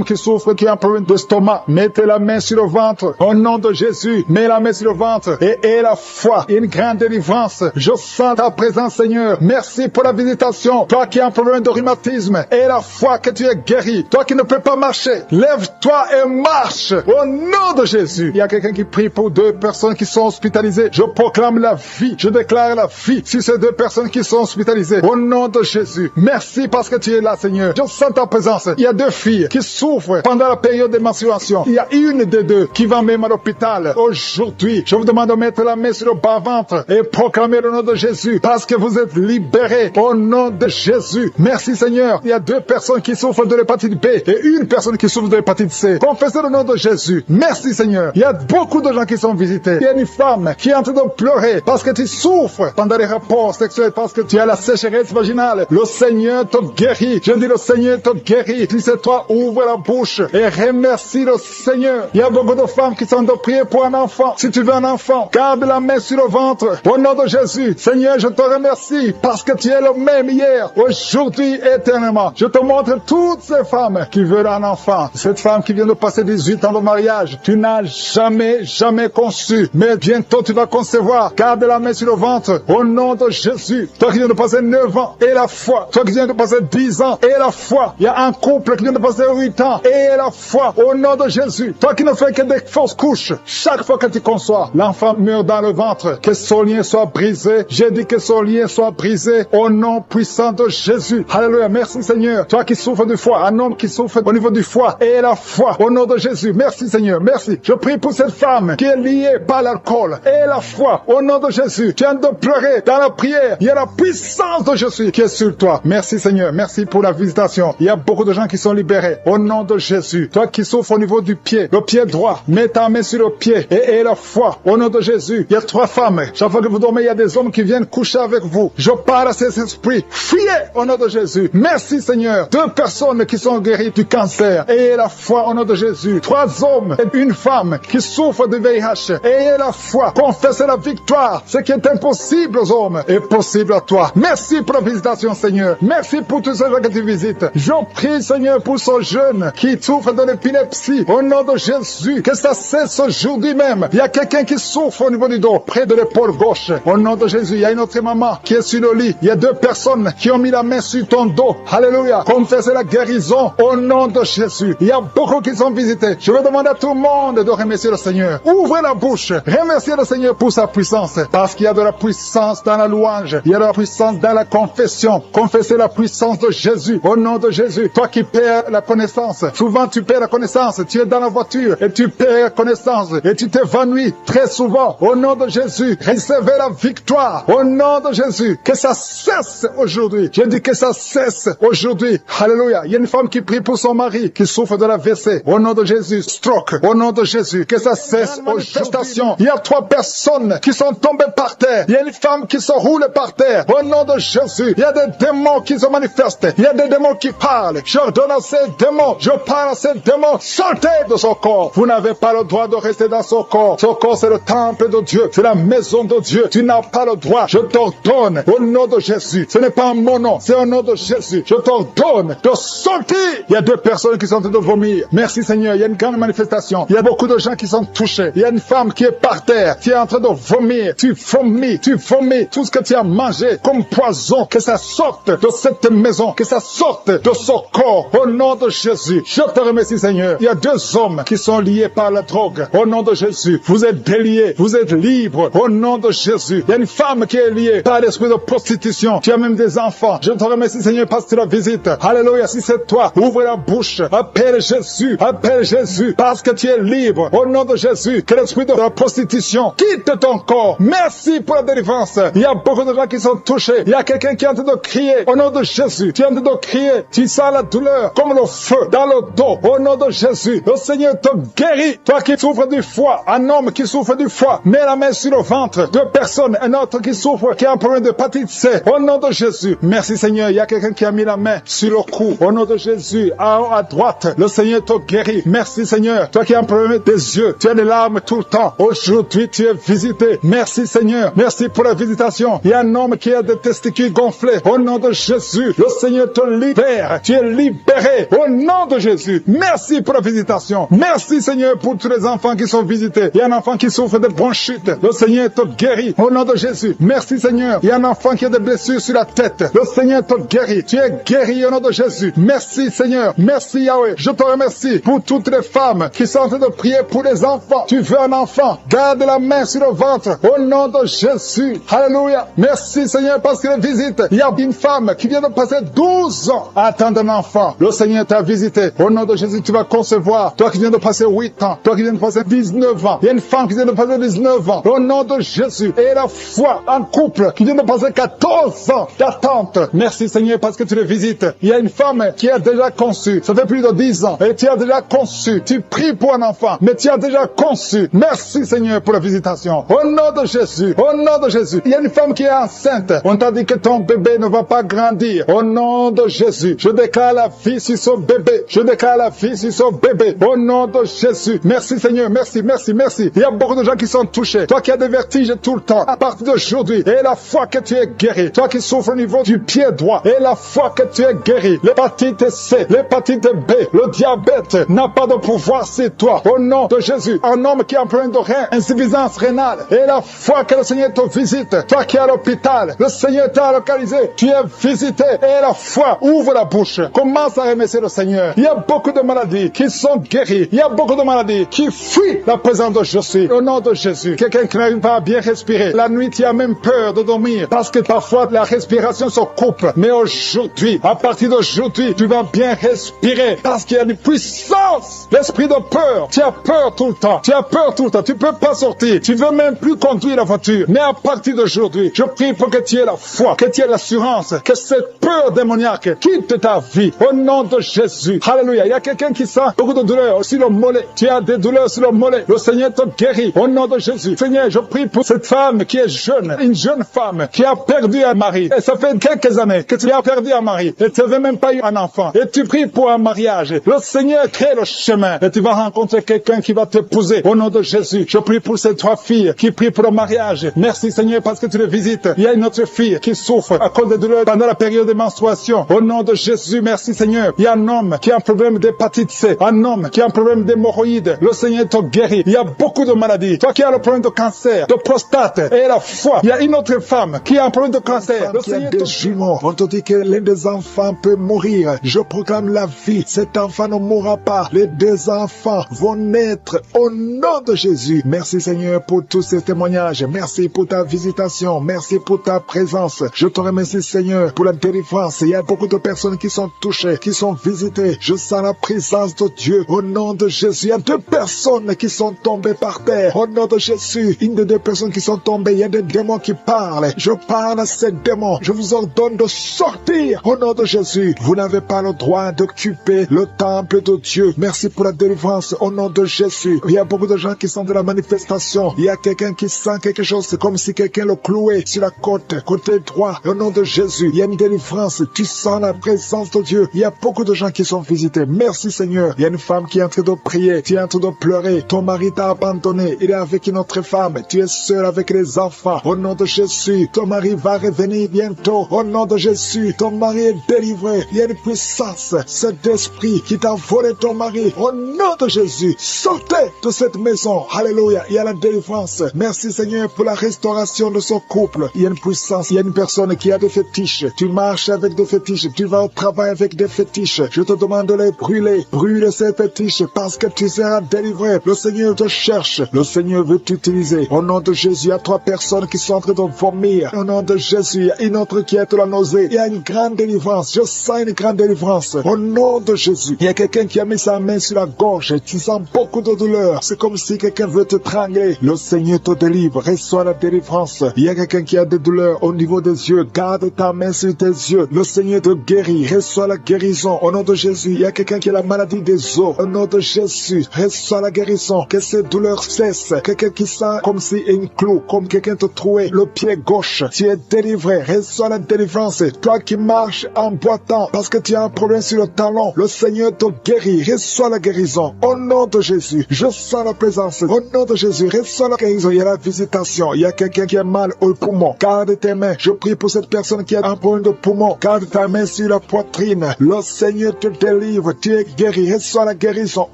qui souffrent, qui ont un problème d'estomac. Mettez la main sur le ventre. Au nom de Jésus, mets la main sur le ventre et la foi. Une grande délivrance. Je sens ta présence Seigneur. Merci pour la visitation. Toi qui as un problème de rhumatisme et la foi que tu es guéri. Toi qui ne peux pas marcher, lève-toi et marche. Au nom de Jésus. Il y a quelqu'un qui prie pour 2 personnes qui sont hospitalisées. Je proclame la vie. Je déclare la vie sur ces 2 personnes qui sont hospitalisées. Au nom de Jésus. Merci parce que tu es là Seigneur. Je sens ta présence. Il y a 2 filles qui souffrent pendant la période de menstruation. Il y a une des 2 qui va même à l'hôpital. Aujourd'hui, je vous demande de mettre la main sur le bas-ventre et proclamer le nom de Jésus parce que vous êtes libérés. Au nom de Jésus. Merci Seigneur. Il y a 2 personnes qui souffrent de l'hépatite B et une personne qui souffre de l'hépatite C. Confessez le nom de Jésus. Merci Seigneur. Il y a beaucoup de gens qui sont visités. Il y a une femme qui est en train de pleurer parce que tu souffres pendant les rapports sexuels, parce que tu as la sécheresse vaginale. Le Seigneur te guérit. Je dis le Seigneur te guérit. Si c'est toi, ouvre la bouche et remercie le Seigneur. Il y a beaucoup de femmes qui sont de prier pour un enfant. Si tu veux un enfant, garde la main sur le ventre. Au nom de Jésus, Seigneur, je te remercie parce que tu es le même hier, aujourd'hui, éternellement. Je te montre toutes ces femmes qui veulent un enfant. Cette femme qui vient de passer 18 ans de mariage, tu n'as jamais conçu. Mais bientôt tu vas concevoir. Garde la main sur le ventre. Au nom de Jésus. Toi qui viens de passer 9 ans et la foi. Toi qui viens de passer 10 ans, et la foi. Il y a un couple qui vient de passer 8 ans, et la foi, au nom de Jésus. Toi qui ne fais que des fausses couches, chaque fois que tu conçois, l'enfant meurt dans le ventre, que son lien soit brisé. J'ai dit que son lien soit brisé au nom puissant de Jésus. Alléluia, merci Seigneur. Toi qui souffres du foie, un homme qui souffre au niveau du foie, et la foi, au nom de Jésus. Merci Seigneur, merci. Je prie pour cette femme qui est liée par l'alcool, et la foi, au nom de Jésus. Tu viens de pleurer dans la prière. Il y a la puissance de Jésus qui est sur toi. Merci Seigneur, merci pour la visitation. Il y a beaucoup de gens qui sont libérés au nom de Jésus. Toi qui souffres au niveau du pied, le pied droit, mets ta main sur le pied et la foi au nom de Jésus. Il y a 3 femmes. Chaque fois que vous dormez, il y a des hommes qui viennent coucher avec vous. Je parle à ces esprits. Fuyez au nom de Jésus. Merci Seigneur. 2 personnes qui sont guéries du cancer. Ayez la foi au nom de Jésus. 3 hommes et une femme qui souffrent de VIH. Ayez la foi. Confessez la victoire. Ce qui est impossible aux hommes est possible à toi. Merci pour la visitation Seigneur. Merci pour tous ces gens que tu visites. Je prie Seigneur pour ce jeune qui souffre de l'épilepsie. Au nom de Jésus. Que ça cesse aujourd'hui même. Il y a quelqu'un qui souffre au niveau du dos, près de l'épaule gauche. Au nom de Jésus. Il y a une autre maman qui est sur le lit. Il y a 2 personnes qui ont mis la main sur ton dos. Alléluia. Confessez la guérison au nom de Jésus. Il y a beaucoup qui sont visités. Je vais demander à tout le monde de remercier le Seigneur. Ouvrez la bouche. Remerciez le Seigneur pour sa puissance. Parce qu'il y a de la puissance dans la louange. Il y a de la puissance dans la confession. Confessez la puissance de Jésus. Au nom de Jésus. Toi qui perds la connaissance. Souvent tu perds la connaissance. Tu es dans la voiture et tu perds la connaissance. Et tu t'évanouis très souvent. Au nom de Jésus. Recevez la victoire. Au nom de Jésus. Que ça cesse aujourd'hui. Je dis que ça cesse aujourd'hui. Alléluia. Il y a une femme qui prie pour son mari qui souffre de la WC. Au nom de Jésus. Stroke. Au nom de Jésus. Que ça cesse aux gestations. Il y a 3 personnes qui sont tombées par terre. Il y a une femme qui se roule par terre. Au nom de Jésus. Il y a des démons qui se manifestent. Il y a des démons qui parlent. J'ordonne à ces démons. Je parle à ces démons. Sortez de son corps. Vous n'avez pas le droit de rester dans son corps. Son corps, c'est le temple de Dieu. C'est la maison de Dieu. Tu n'as pas le droit. Je t'ordonne au nom de Jésus. Ce n'est pas mon nom. C'est au nom de Jésus. Je t'ordonne de sortir. Il y a 2 personnes qui sont en train de vomir. Merci Seigneur. Il y a une grande manifestation. Il y a beaucoup de gens qui sont touchés. Il y a une femme qui est par terre. Qui est en train de vomir. Tu vomis. Tu vomis. Tout ce que tu as mangé comme poison. Que ça sorte de cette maison. Que ça sorte de son corps. Au nom de Jésus. Je te remercie Seigneur. Il y a 2 hommes qui sont liés par la drogue. Au nom de Jésus. Vous êtes déliés. Vous êtes libres. Au nom de Jésus. Il y a une femme qui est liée par l'esprit de prostitution. Tu as même des enfants. Je te remercie Seigneur parce que tu la visites. Alléluia. Si c'est toi, ouvre la bouche. Appelle Jésus. Appelle Jésus. Parce que tu es libre. Au nom de Jésus. Que l'esprit de la prostitution quitte ton corps. Merci pour la délivrance. Il y a beaucoup de gens qui sont touchés. Il y a quelqu'un qui est en train de crier. Au nom de Jésus. Tu es en train de crier. Tu sens la douleur comme le feu dans le dos. Au nom de Jésus. Le Seigneur te guérit. Toi qui souffres du foie. Un homme qui souffre du foie. Mets la main sur le ventre. 2 personnes. Un autre qui souffre, qui a un problème de hépatite C. Au nom de Jésus. Merci Seigneur. Il y a quelqu'un qui a mis la main sur le cou. Au nom de Jésus. À droite. Le Seigneur te guérit. Merci Seigneur. Toi qui as un problème des yeux. Tu as des larmes tout le temps. Aujourd'hui, tu es visité. Merci Seigneur. Merci pour la visitation. Il y a un homme qui a des testicules gonflés. Au nom de Jésus. Le Seigneur te libère. Tu es libéré. Au nom de Jésus. Merci pour la visitation. Merci Seigneur pour tous les enfants qui sont visités. Il y a un enfant qui souffre de bronchite. Le Seigneur te guérit. Au nom de Jésus. Merci Seigneur. Il y a un enfant qui a des blessures sur la tête. Le Seigneur te guérit. Tu es guéri au nom de Jésus. Merci Seigneur. Merci Yahweh. Je te remercie pour toutes les femmes qui sont en train de prier pour les enfants. Tu veux un enfant. Garde la main sur le ventre. Au nom de Jésus. Alléluia. Merci Seigneur parce que visite. Il y a une femme qui vient de passer 12 ans à attendre un enfant. Le Seigneur t'a visité. Au nom de Jésus, tu vas concevoir. Toi qui viens de passer 8 ans. Toi qui viens de passer 19 ans. Il y a une femme qui vient de passer 19 ans. Au nom de Jésus. Et la foi. Un couple qui vient de passer 14 ans d'attente. Merci Seigneur parce que tu le visites. Il y a une femme qui a déjà conçu. Ça fait plus de 10 ans. Et tu as déjà conçu. Tu pries pour un enfant. Mais tu as déjà conçu. Merci Seigneur pour la visitation. Au nom de Jésus. Au nom de Jésus. Il y a une femme qui est enceinte. On t'a dit que ton bébé ne va pas grandir. Au nom de Jésus. Je déclare la vie sur son bébé. Je déclare la vie sur son bébé. Au nom de Jésus. Merci Seigneur. Merci, merci, merci. Il y a beaucoup de gens qui sont touchés. Toi qui as des vertiges tout le temps. À partir d'aujourd'hui. Et la foi que tu es guéri. Toi qui souffres au niveau du pied droit. Et la foi que tu es guéri. L'hépatite C. L'hépatite B. Le diabète n'a pas de pouvoir sur toi. Au nom de Jésus. Un homme qui a un problème de rein. Insuffisance rénale. Et la foi que le Seigneur te visite. Toi qui es à l'hôpital. Le Seigneur t'a localisé. Tu es visité. et la foi. Ouvre la bouche. Commence à remercier le Seigneur. Il y a beaucoup de maladies qui sont guéries. Il y a beaucoup de maladies qui fuient la présence de Jésus. Au nom de Jésus. Quelqu'un qui n'arrive pas à bien respirer. La nuit, tu as même peur de dormir parce que parfois la respiration se coupe. Mais aujourd'hui, à partir d'aujourd'hui, tu vas bien respirer parce qu'il y a une puissance. L'esprit de peur. Tu as peur tout le temps. Tu as peur tout le temps. Tu peux pas sortir. Tu veux même plus conduire la voiture. Mais à partir d'aujourd'hui, je prie pour que tu aies la foi, que tu aies l'assurance, que cette peur démoniaque quitte ta vie. Au nom de Jésus. Alléluia. Il y a quelqu'un qui sent beaucoup de douleurs sur le mollet. Tu as des douleurs sur le mollet. Le Seigneur te guérit. Au nom de Jésus. Seigneur, je prie pour cette femme qui est jeune. Une jeune femme qui a perdu un mari. Et ça fait quelques années que tu as perdu un mari. Et tu n'avais même pas eu un enfant. Et tu pries pour un mariage. Le Seigneur crée le chemin. Et tu vas rencontrer quelqu'un qui va t'épouser. Au nom de Jésus. Je prie pour ces trois filles qui prient pour le mariage. Merci Seigneur parce que tu les visites. Il y a une autre fille qui souffre à cause des douleurs pendant la période de menstruation. Au nom de Jésus, merci Seigneur. Il y a un homme qui a un problème d'hépatite C. Un homme qui a un problème d'hémorroïdes. Le Seigneur te guérit. Il y a beaucoup de maladies. Toi qui as le problème de cancer, de prostate et la foi. Il y a une autre femme qui a un problème de cancer. Le Seigneur te jumeaux. On te dit que l'un des enfants peut mourir. Je proclame la vie. Cet enfant ne mourra pas. Les deux enfants vont naître au nom de Jésus. Merci Seigneur pour tous ces témoignages. Merci pour ta visitation. Merci pour ta présence. Je te remercie Seigneur pour la délivrance. Il y a beaucoup de personnes qui sont touchées, qui sont visitées. Je sens la présence de Dieu au nom de Jésus. Il y a deux personnes qui sont tombées par terre. Au nom de Jésus, une des deux personnes qui sont tombées, il y a des démons qui parlent. Je parle à ces démons. Je vous ordonne de sortir au nom de Jésus. Vous n'avez pas le droit d'occuper le temple de Dieu. Merci pour la délivrance au nom de Jésus. Il y a beaucoup de gens qui sont de la manifestation. Il y a quelqu'un qui sent quelque chose. C'est comme si quelqu'un le clouait sur la côte, côté droit. Au nom de Jésus, il y a une délivrance. Tu sens la présence de Dieu. Il y a beaucoup de gens qui sont visités. Merci Seigneur. Il y a une femme qui est en train de prier. Tu es en train de pleurer. Ton mari t'a abandonné. Il est avec une autre femme. Tu es seul avec les enfants. Au nom de Jésus, ton mari va revenir bientôt. Au nom de Jésus, ton mari est délivré. Il y a une puissance. Cet esprit qui t'a volé ton mari. Au nom de Jésus, sortez de cette maison. Alléluia. Il y a la délivrance. Merci Seigneur pour la restauration de son couple. Il y a une puissance. Il y a une personne qui a des fétiches. Tu marches avec des fétiches. Tu vas au travail avec des fétiches. Je te demande de les brûler. Brûle ces fétiches parce que tu seras délivré. Le Seigneur te cherche. Le Seigneur veut t'utiliser. Au nom de Jésus, il y a trois personnes qui sont en train de vomir. Au nom de Jésus, il y a une autre qui est la nausée. Il y a une grande délivrance. Je sens une grande délivrance. Au nom de Jésus, il y a quelqu'un qui a mis sa main sur la gorge. Tu sens beaucoup de douleur. C'est comme si quelqu'un veut te trangler. Le Seigneur te délivre. Reçois la délivrance. Il y a quelqu'un qui a des douleurs au niveau des yeux. Garde ta main sur tes yeux. Le Seigneur te guérit. Reçois la guérison. Au nom de Jésus, il y a quelqu'un qui a la maladie des os. Au nom de Jésus, reçois la guérison. Que ces douleurs cessent. Quelqu'un qui sent comme si une clou, comme quelqu'un te trouait le pied gauche. Tu es délivré. Reçois la délivrance. Toi qui marches en boitant parce que tu as un problème sur le talon, le Seigneur te guérit. Reçois la guérison. Au nom de Jésus, je sens la présence. Au nom de Jésus, reçois la guérison. Il y a la visitation. Il y a quelqu'un qui a mal au poumon. Garde tes mains. Je prie pour cette personne qui a un problème de poumon. Garde ta main sur la poitrine. Le Seigneur te délivre. Tu es guéri. Reçois la guérison.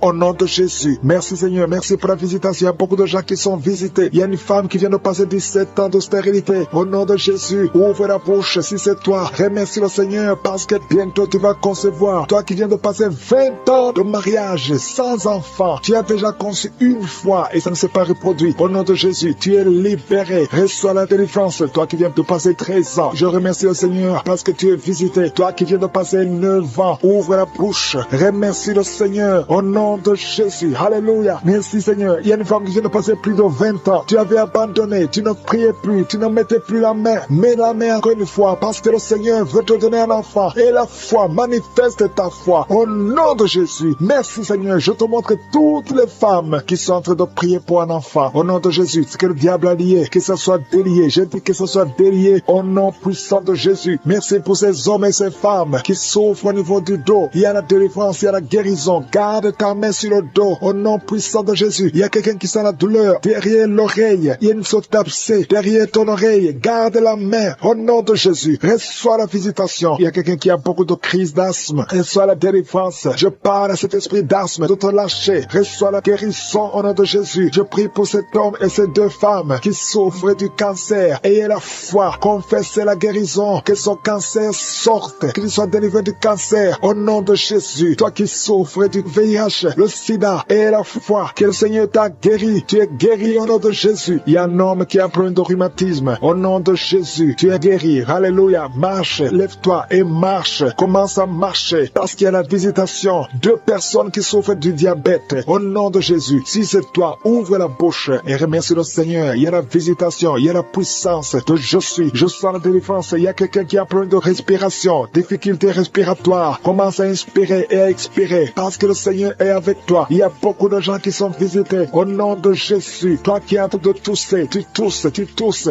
Au nom de Jésus. Merci Seigneur. Merci pour la visitation. Il y a beaucoup de gens qui sont visités. Il y a une femme qui vient de passer 17 ans de stérilité. Au nom de Jésus, ouvre la bouche si c'est toi. Remercie le Seigneur parce que bientôt tu vas concevoir. Toi qui viens de passer 20 ans de mariage sans enfant. Tu as déjà conçu une fois et ça ne s'est pas reproduit. Au nom de Jésus, tu es libéré. Reçois la délivrance. Toi qui viens de passer 13 ans. Je remercie le Seigneur parce que tu es visité. Toi qui viens de passer 9 ans. Ouvre la bouche. Remercie le Seigneur. Au nom de Jésus. Alléluia. Merci Seigneur. Il y a une femme qui vient de passer plus de 20 ans. Tu avais abandonné. Tu ne priais plus. Tu ne mettais plus la main. Mets la main encore une fois parce que le Seigneur veut te donner un enfant. Et la foi, manifeste ta foi. Au nom de Jésus. Merci Seigneur. Je te montre toutes les femmes qui sont en train de prier pour un enfant. Au nom de Jésus. Ce que le diable a lié, que ce soit délié. Je dis que ce soit délié au nom puissant de Jésus. Merci pour ces hommes et ces femmes qui souffrent au niveau du dos. Il y a la délivrance, il y a la guérison. Garde ta main sur le dos au nom puissant de Jésus. Il y a quelqu'un qui sent la douleur derrière l'oreille. Il y a une sorte d'abcès derrière ton oreille. Garde la main au nom de Jésus. Reçois la visitation. Il y a quelqu'un qui a beaucoup de crises d'asthme. Reçois la délivrance. Je parle à cet esprit d'asthme de te lâcher. Reçois la guérison au nom de Jésus. Je prie pour cet homme et ces deux femmes qui souffrent du cancer. Ayez la foi. Confessez la guérison. Que son cancer cancer sorte, qu'il soit délivré du cancer, au nom de Jésus. Toi qui souffres du VIH, le sida et la foi, que le Seigneur t'a guéri, tu es guéri au nom de Jésus. Il y a un homme qui a un problème de rhumatisme, au nom de Jésus, tu es guéri. Alléluia, marche, lève-toi et marche, commence à marcher, parce qu'il y a la visitation. 2 personnes qui souffrent du diabète, au nom de Jésus. Si c'est toi, ouvre la bouche et remercie le Seigneur. Il y a la visitation, il y a la puissance de je suis. Je sens la délivrance. Il y a quelqu'un qui a un problème de respiration, difficulté respiratoire. Commence à inspirer et à expirer, parce que le Seigneur est avec toi. Il y a beaucoup de gens qui sont visités, au nom de Jésus. Toi qui es en train de tousser, tu tousses.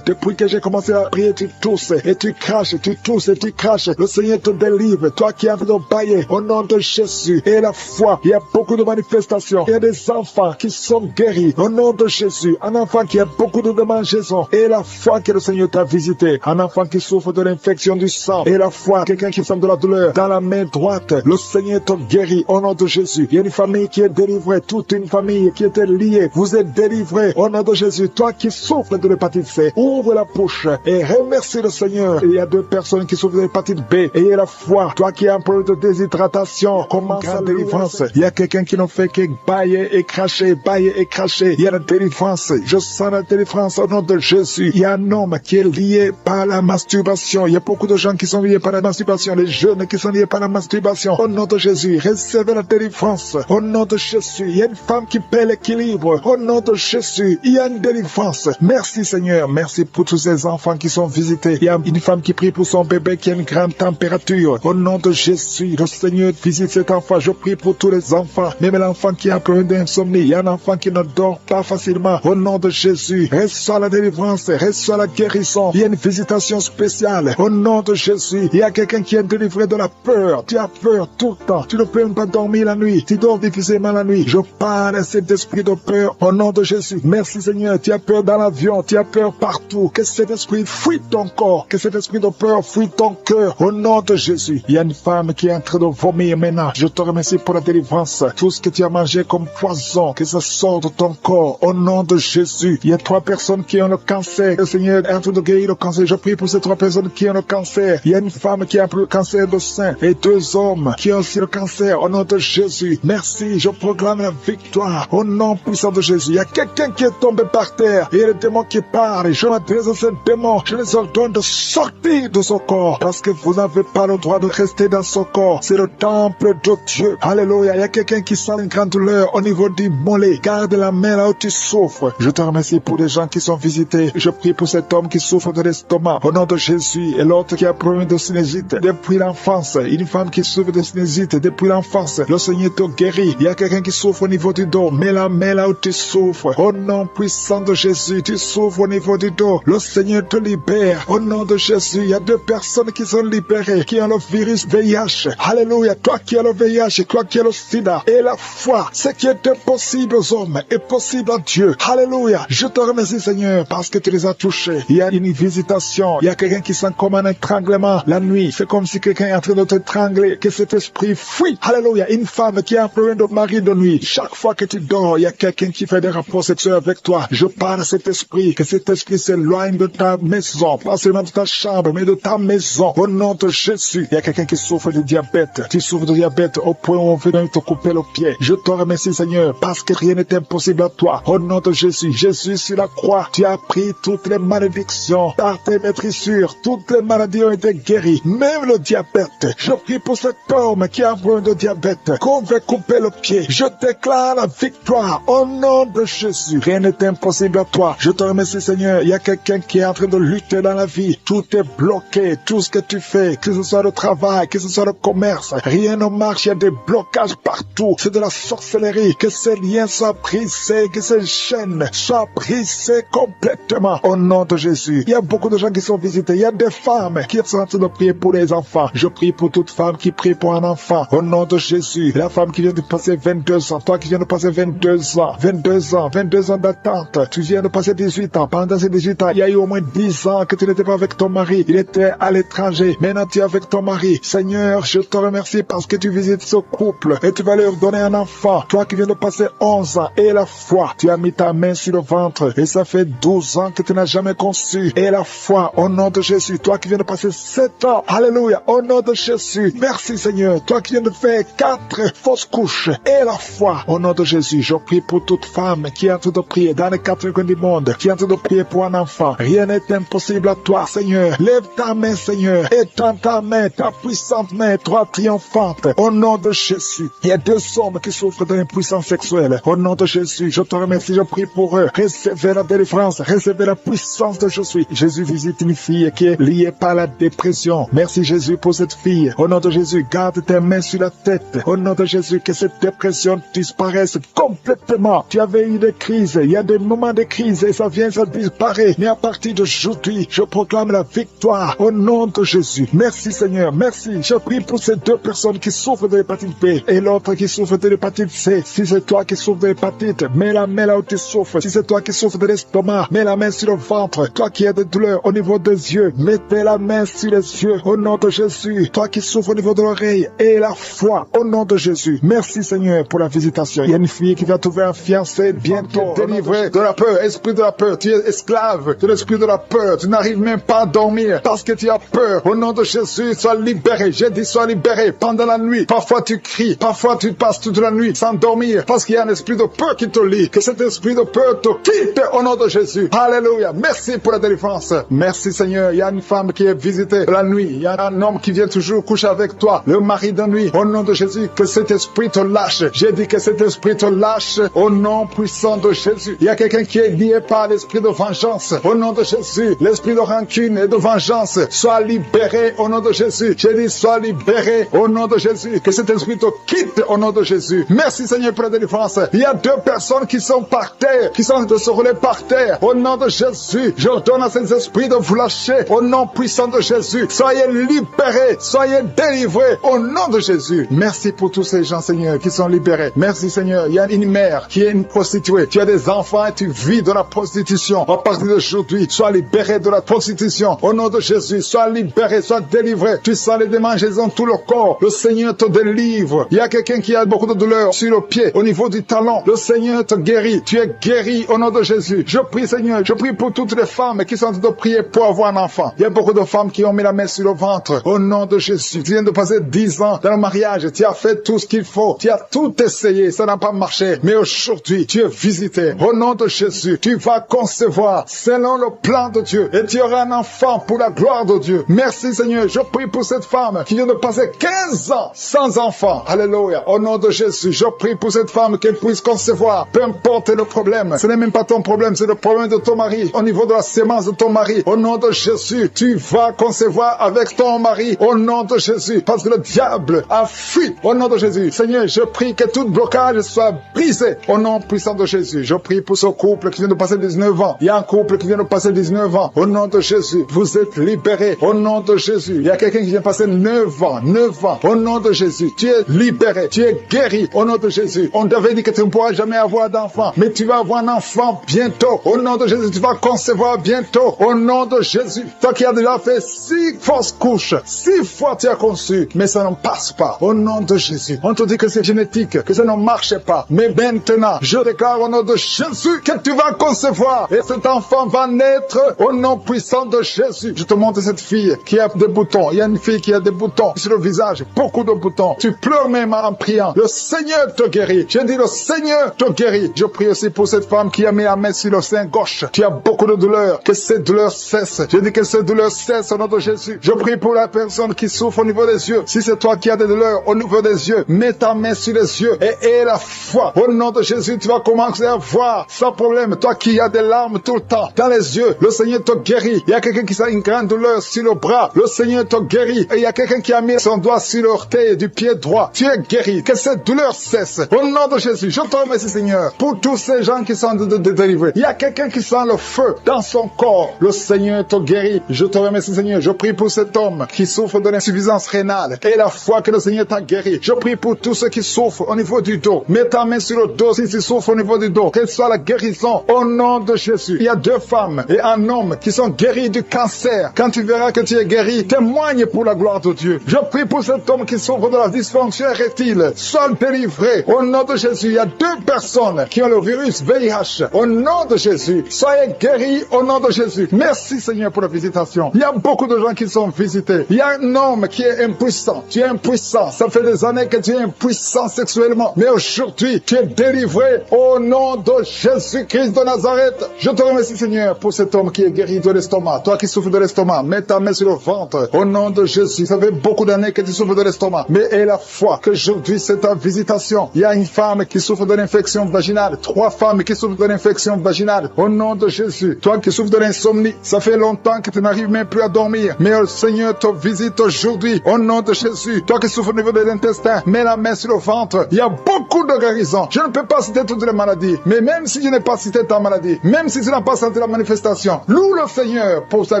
Depuis que j'ai commencé à prier, tu tousses et tu craches, tu tousses et tu craches. Le Seigneur te délivre. Toi qui es en train de bailler, au nom de Jésus. Et la foi, il y a beaucoup de manifestations. Il y a des enfants qui sont guéris, au nom de Jésus. Un enfant qui a beaucoup de démangeaisons. Et la foi que le Seigneur t'a visité. Un enfant qui souffre de l'infection du sang. Et la foi, quelqu'un qui sent de la douleur dans la main droite. Le Seigneur te guérit, au nom de Jésus. Il y a une famille qui est délivrée, toute une famille qui était liée. Vous êtes délivrés, au nom de Jésus. Toi qui souffres de l'hépatite C, ouvre la bouche et remercie le Seigneur. Il y a 2 personnes qui souffrent de l'hépatite B. Ayez la foi. Toi qui as un problème de déshydratation, commence la délivrance. Il y a quelqu'un qui n'en fait que bailler et cracher, bailler et cracher. Il y a la délivrance. Je sens la délivrance au nom de Jésus. Il y a un homme qui est lié par la masturbation. Il y a beaucoup de gens qui sont liés par la masturbation. Les jeunes qui sont liés par la masturbation. Au nom de Jésus, recevez la délivrance. Au nom de Jésus, il y a une femme qui perd l'équilibre. Au nom de Jésus, il y a une délivrance. Merci Seigneur. Merci pour tous ces enfants qui sont visités. Il y a une femme qui prie pour son bébé qui a une grande température. Au nom de Jésus, le Seigneur visite cet enfant. Je prie pour tous les enfants. Même l'enfant qui a un problème d'insomnie. Il y a un enfant qui ne dort pas facilement. Au nom de Jésus, reçois la délivrance, reçois la guérison. Il y a une visitation spéciale. Au nom de Jésus, il y a quelqu'un qui est délivré de la peur. Tu as peur tout le temps. Tu ne peux même pas dormir la nuit. Tu dors difficilement la nuit. Je parle à cet esprit de peur au nom de Jésus. Merci Seigneur. Tu as peur dans l'avion. Tu as peur partout. Que cet esprit fuit ton corps. Que cet esprit de peur fuit ton cœur. Au nom de Jésus. Il y a une femme qui est en train de vomir maintenant. Je te remercie pour la délivrance. Tout ce que tu as mangé comme poison, que ça sorte de ton corps. Au nom de Jésus. Il y a 3 personnes qui ont le cancer. Le Seigneur est en train de guérir le cancer. Je prie pour ces 3 personnes qui ont le cancer. Il y a une femme qui a le cancer de sein et 2 hommes qui ont aussi le cancer. Au nom de Jésus. Merci. Je proclame la victoire. Au nom puissant de Jésus. Il y a quelqu'un qui est tombé par terre. Et il y a le démon qui parle. Je m'adresse à ce démon. Je les ordonne de sortir de son corps. Parce que vous n'avez pas le droit de rester dans son corps. C'est le temple de Dieu. Alléluia. Il y a quelqu'un qui sent une grande douleur au niveau du mollet. Garde la main là où tu souffres. Je te remercie pour les gens qui sont visités. Je prie pour cet homme qui souffre de l'estomac. Au nom de Jésus. Et l'autre qui a problème de sinusite depuis l'enfance. Une femme qui souffre de sinusite depuis l'enfance. Le Seigneur te guérit. Il y a quelqu'un qui souffre au niveau du dos. Mets la main là où tu souffres. Au nom puissant de Jésus. Tu souffres au niveau du dos. Le Seigneur te libère. Au nom de Jésus. Il y a 2 personnes qui sont libérées. Qui ont le virus VIH. Alléluia. Toi qui as le VIH. Toi qui as le sida. Et la foi. Ce qui est impossible aux hommes est possible à Dieu. Alléluia. Je te remercie Seigneur parce que tu les as touchés. Il y a une visitation. Il y a quelqu'un qui sent comme un étranglement la nuit. C'est comme si quelqu'un est en train de t'étrangler. Que cet esprit fuit. Alléluia. Une femme qui a un problème de mari de nuit. Chaque fois que tu dors, il y a quelqu'un qui fait des rapports sexuels avec toi. Je parle à cet esprit. Que cet esprit s'éloigne de ta maison. Pas seulement de ta chambre, mais de ta maison. Au nom de Jésus. Il y a quelqu'un qui souffre de diabète. Tu souffres de diabète au point où on veut te couper le pied. Je te remercie Seigneur parce que rien n'est impossible à toi. Au nom de Jésus. Jésus sur la croix. Tu as pris toutes les malédictions. Par tes maîtrissures. Toutes les maladies ont été guéries. Même le diabète. Je prie pour cet homme qui a un problème de diabète. Qu'on veut couper le pied. Je déclare la victoire. Au nom de Jésus. Rien n'est impossible à toi. Je te remercie Seigneur. Il y a quelqu'un qui est en train de lutter dans la vie. Tout est bloqué. Tout ce que tu fais. Que ce soit le travail. Que ce soit le commerce. Rien ne marche. Il y a des blocages partout. C'est de la sorcellerie. Que ces liens soient brisés. Que ces chaînes soient brisées complètement. Au nom de Jésus. Il y a beaucoup de gens qui sont visités. Il y a des femmes qui sont en train de prier pour les enfants. Je prie pour toute femme qui prie pour un enfant. Au nom de Jésus. La femme qui vient de passer 22 ans. Toi qui viens de passer 22 ans. 22 ans. 22 ans d'attente. Tu viens de passer 18 ans. Pendant ces 18 ans, il y a eu au moins 10 ans que tu n'étais pas avec ton mari. Il était à l'étranger. Maintenant, tu es avec ton mari. Seigneur, je te remercie parce que tu visites ce couple et tu vas leur donner un enfant. Toi qui viens de passer 11 ans et la foi. Tu as mis ta main sur le ventre et ça fait 12 ans que tu n'as jamais conçu. Et la foi, au nom de Jésus. Toi qui viens de passer cet homme. Alléluia. Au nom de Jésus. Merci Seigneur. Toi qui viens de faire 4 fausses couches et la foi. Au nom de Jésus, je prie pour toute femme qui est en train de prier dans les 4 coins du monde, qui est en train de prier pour un enfant. Rien n'est impossible à toi, Seigneur. Lève ta main, Seigneur. Étends ta main, ta puissante main, toi triomphante. Au nom de Jésus. Il y a 2 hommes qui souffrent d'une impuissance sexuelle. Au nom de Jésus, je te remercie, je prie pour eux. Recevez la délivrance, recevez la puissance de Jésus. Jésus visite une fille qui est liée par la dépression. Merci Jésus pour cette fille. Au nom de Jésus, garde tes mains sur la tête. Au nom de Jésus, que cette dépression disparaisse complètement. Tu avais eu des crises, il y a des moments de crise et ça vient, ça disparaît. Mais à partir d'aujourd'hui, je proclame la victoire au nom de Jésus. Merci Seigneur, merci. Je prie pour ces 2 personnes qui souffrent de l'hépatite B et l'autre qui souffre de l'hépatite C. Si c'est toi qui souffres de l'hépatite, mets la main là où tu souffres. Si c'est toi qui souffres de l'estomac, mets la main sur le ventre. Toi qui as des douleurs au niveau des yeux, mettez la main sur les yeux au nom de Jésus. Toi qui souffres au niveau de l'oreille et la foi au nom de Jésus. Merci Seigneur pour la visitation. Il y a une fille qui va trouver un fiancé bientôt. Délivré de la peur, esprit de la peur. Tu es esclave de l'esprit de la peur. Tu n'arrives même pas à dormir parce que tu as peur. Au nom de Jésus, sois libéré. J'ai dit sois libéré pendant la nuit. Parfois tu cries, parfois tu passes toute la nuit sans dormir parce qu'il y a un esprit de peur qui te lie. Que cet esprit de peur te quitte au nom de Jésus. Alléluia. Merci pour la délivrance. Merci Seigneur. Il y a une femme qui est visitée la nuit. Il y a un homme qui vient toujours coucher avec toi. Le mari de nuit. Au nom de Jésus, que cet esprit te lâche. J'ai dit que cet esprit te lâche au nom puissant de Jésus. Il y a quelqu'un qui est lié par l'esprit de vengeance. Au nom de Jésus, l'esprit de rancune et de vengeance soit libéré au nom de Jésus. J'ai dit sois libéré au nom de Jésus. Que cet esprit te quitte au nom de Jésus. Merci Seigneur pour la délivrance. Il y a 2 personnes qui sont par terre, qui sont de se rouler par terre. Au nom de Jésus, j'ordonne à ces esprits de vous lâcher au nom puissant de Jésus. Soyez libérés, soyez délivrés au nom de Jésus. Merci pour tous ces gens, Seigneur, qui sont libérés. Merci, Seigneur. Il y a une mère qui est une prostituée. Tu as des enfants et tu vis de la prostitution. À partir d'aujourd'hui, sois libéré de la prostitution. Au nom de Jésus, sois libéré, sois délivré. Tu sens les démangeaisons dans tout le corps. Le Seigneur te délivre. Il y a quelqu'un qui a beaucoup de douleur sur le pied, au niveau du talon. Le Seigneur te guérit. Tu es guéri au nom de Jésus. Je prie, Seigneur, je prie pour toutes les femmes qui sont en train de prier pour avoir un enfant. Il y a beaucoup de femmes qui ont mis la main sur le ventre. Au nom de Jésus. Tu viens de passer 10 ans dans le mariage. Tu as fait tout ce qu'il faut. Tu as tout essayé. Ça n'a pas marché. Mais aujourd'hui, tu es visité. Au nom de Jésus, tu vas concevoir selon le plan de Dieu. Et tu auras un enfant pour la gloire de Dieu. Merci Seigneur. Je prie pour cette femme qui vient de passer 15 ans sans enfant. Alléluia. Au nom de Jésus, je prie pour cette femme qu'elle puisse concevoir. Peu importe le problème. Ce n'est même pas ton problème. C'est le problème de ton mari. Au niveau de la sémence de ton mari. Au nom de Jésus, tu vas concevoir avec ton mari. Au nom de Jésus. Parce que le diable a fui. Au nom de Jésus. Seigneur, je prie que tout blocage soit brisé. Au nom puissant de Jésus. Je prie pour ce couple qui vient de passer 19 ans. Il y a un couple qui vient de passer 19 ans. Au nom de Jésus. Vous êtes libérés. Au nom de Jésus. Il y a quelqu'un qui vient de passer 9 ans. 9 ans. Au nom de Jésus. Tu es libéré. Tu es guéri. Au nom de Jésus. On t'avait dit que tu ne pourras jamais avoir d'enfant. Mais tu vas avoir un enfant bientôt. Au nom de Jésus. Tu vas concevoir bientôt. Au nom de Jésus. Toi qui as déjà fait 6 fausses couches. 6 fois tu as conçu. Mais ça ne passe pas. Au nom de Jésus. On te dit que c'est génétique. Que ça ne marche pas. Mais maintenant, je déclare au nom de Jésus que tu vas concevoir. Et cet enfant va naître au nom puissant de Jésus. Je te montre cette fille qui a des boutons. Il y a une fille qui a des boutons sur le visage. Beaucoup de boutons. Tu pleures même en priant. Le Seigneur te guérit. J'ai dit le Seigneur te guérit. Je prie aussi pour cette femme qui a mis la main sur le sein gauche. Tu as beaucoup de douleurs. Que ces douleurs cessent. Je dis que ces douleurs cessent au nom de Jésus. Je prie pour la personne qui souffre au niveau des yeux. Si c'est toi qui as des douleurs au niveau des yeux, mets ta main sur les yeux et aie la foi. Au nom de Jésus, tu vas commencer à voir sans problème. Toi qui as des larmes tout le temps dans les yeux, le Seigneur te guérit. Il y a quelqu'un qui a une grande douleur sur le bras. Le Seigneur te guérit. Et il y a quelqu'un qui a mis son doigt sur l'orteil du pied droit. Tu es guéri. Que cette douleur cesse. Au nom de Jésus, je te remercie Seigneur pour tous ces gens qui sont délivrés. Il y a quelqu'un qui sent le feu dans son corps. Le Seigneur te guérit. Je te remercie Seigneur. Je prie pour cet homme qui souffre de l'insuffisance rénale. Et la foi que le Seigneur t'a guéri. Je prie pour tous ceux qui souffrent au niveau du dos. Mets ta main sur le dos si tu souffres au niveau du dos. Qu'elle soit la guérison au nom de Jésus. Il y a 2 femmes et un homme qui sont guéris du cancer. Quand tu verras que tu es guéri, témoigne pour la gloire de Dieu. Je prie pour cet homme qui souffre de la dysfonction érectile. Sois délivré au nom de Jésus. Il y a 2 personnes qui ont le virus VIH. Au nom de Jésus, soyez guéris au nom de Jésus. Merci Seigneur pour la visitation. Il y a beaucoup de gens toi qui sont visités. Il y a un homme qui est impuissant. Tu es impuissant. Ça fait des années que tu es impuissant sexuellement. Mais aujourd'hui, tu es délivré au nom de Jésus-Christ de Nazareth. Je te remercie, Seigneur, pour cet homme qui est guéri de l'estomac. Toi qui souffres de l'estomac, mets ta main sur le ventre. Au nom de Jésus. Ça fait beaucoup d'années que tu souffres de l'estomac. Mais aie la foi qu'aujourd'hui, c'est ta visitation. Il y a une femme qui souffre de l'infection vaginale. 3 femmes qui souffrent de l'infection vaginale. Au nom de Jésus. Toi qui souffres de l'insomnie. Ça fait longtemps que tu n'arrives même plus à dormir. Mais le Seigneur te visite aujourd'hui. Au nom de Jésus. Toi qui souffres au niveau de l'intestin, mets la main sur le ventre. Il y a beaucoup de guérisons. Je ne peux pas citer toutes les maladies. Mais même si je n'ai pas cité ta maladie, même si tu n'as pas senti la manifestation, loue le Seigneur pour sa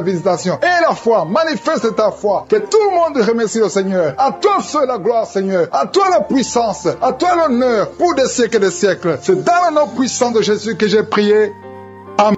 visitation. Et la foi, manifeste ta foi. Que tout le monde remercie le Seigneur. À toi seul la gloire, Seigneur. À toi la puissance. À toi l'honneur pour des siècles et des siècles. C'est dans le nom puissant de Jésus que j'ai prié.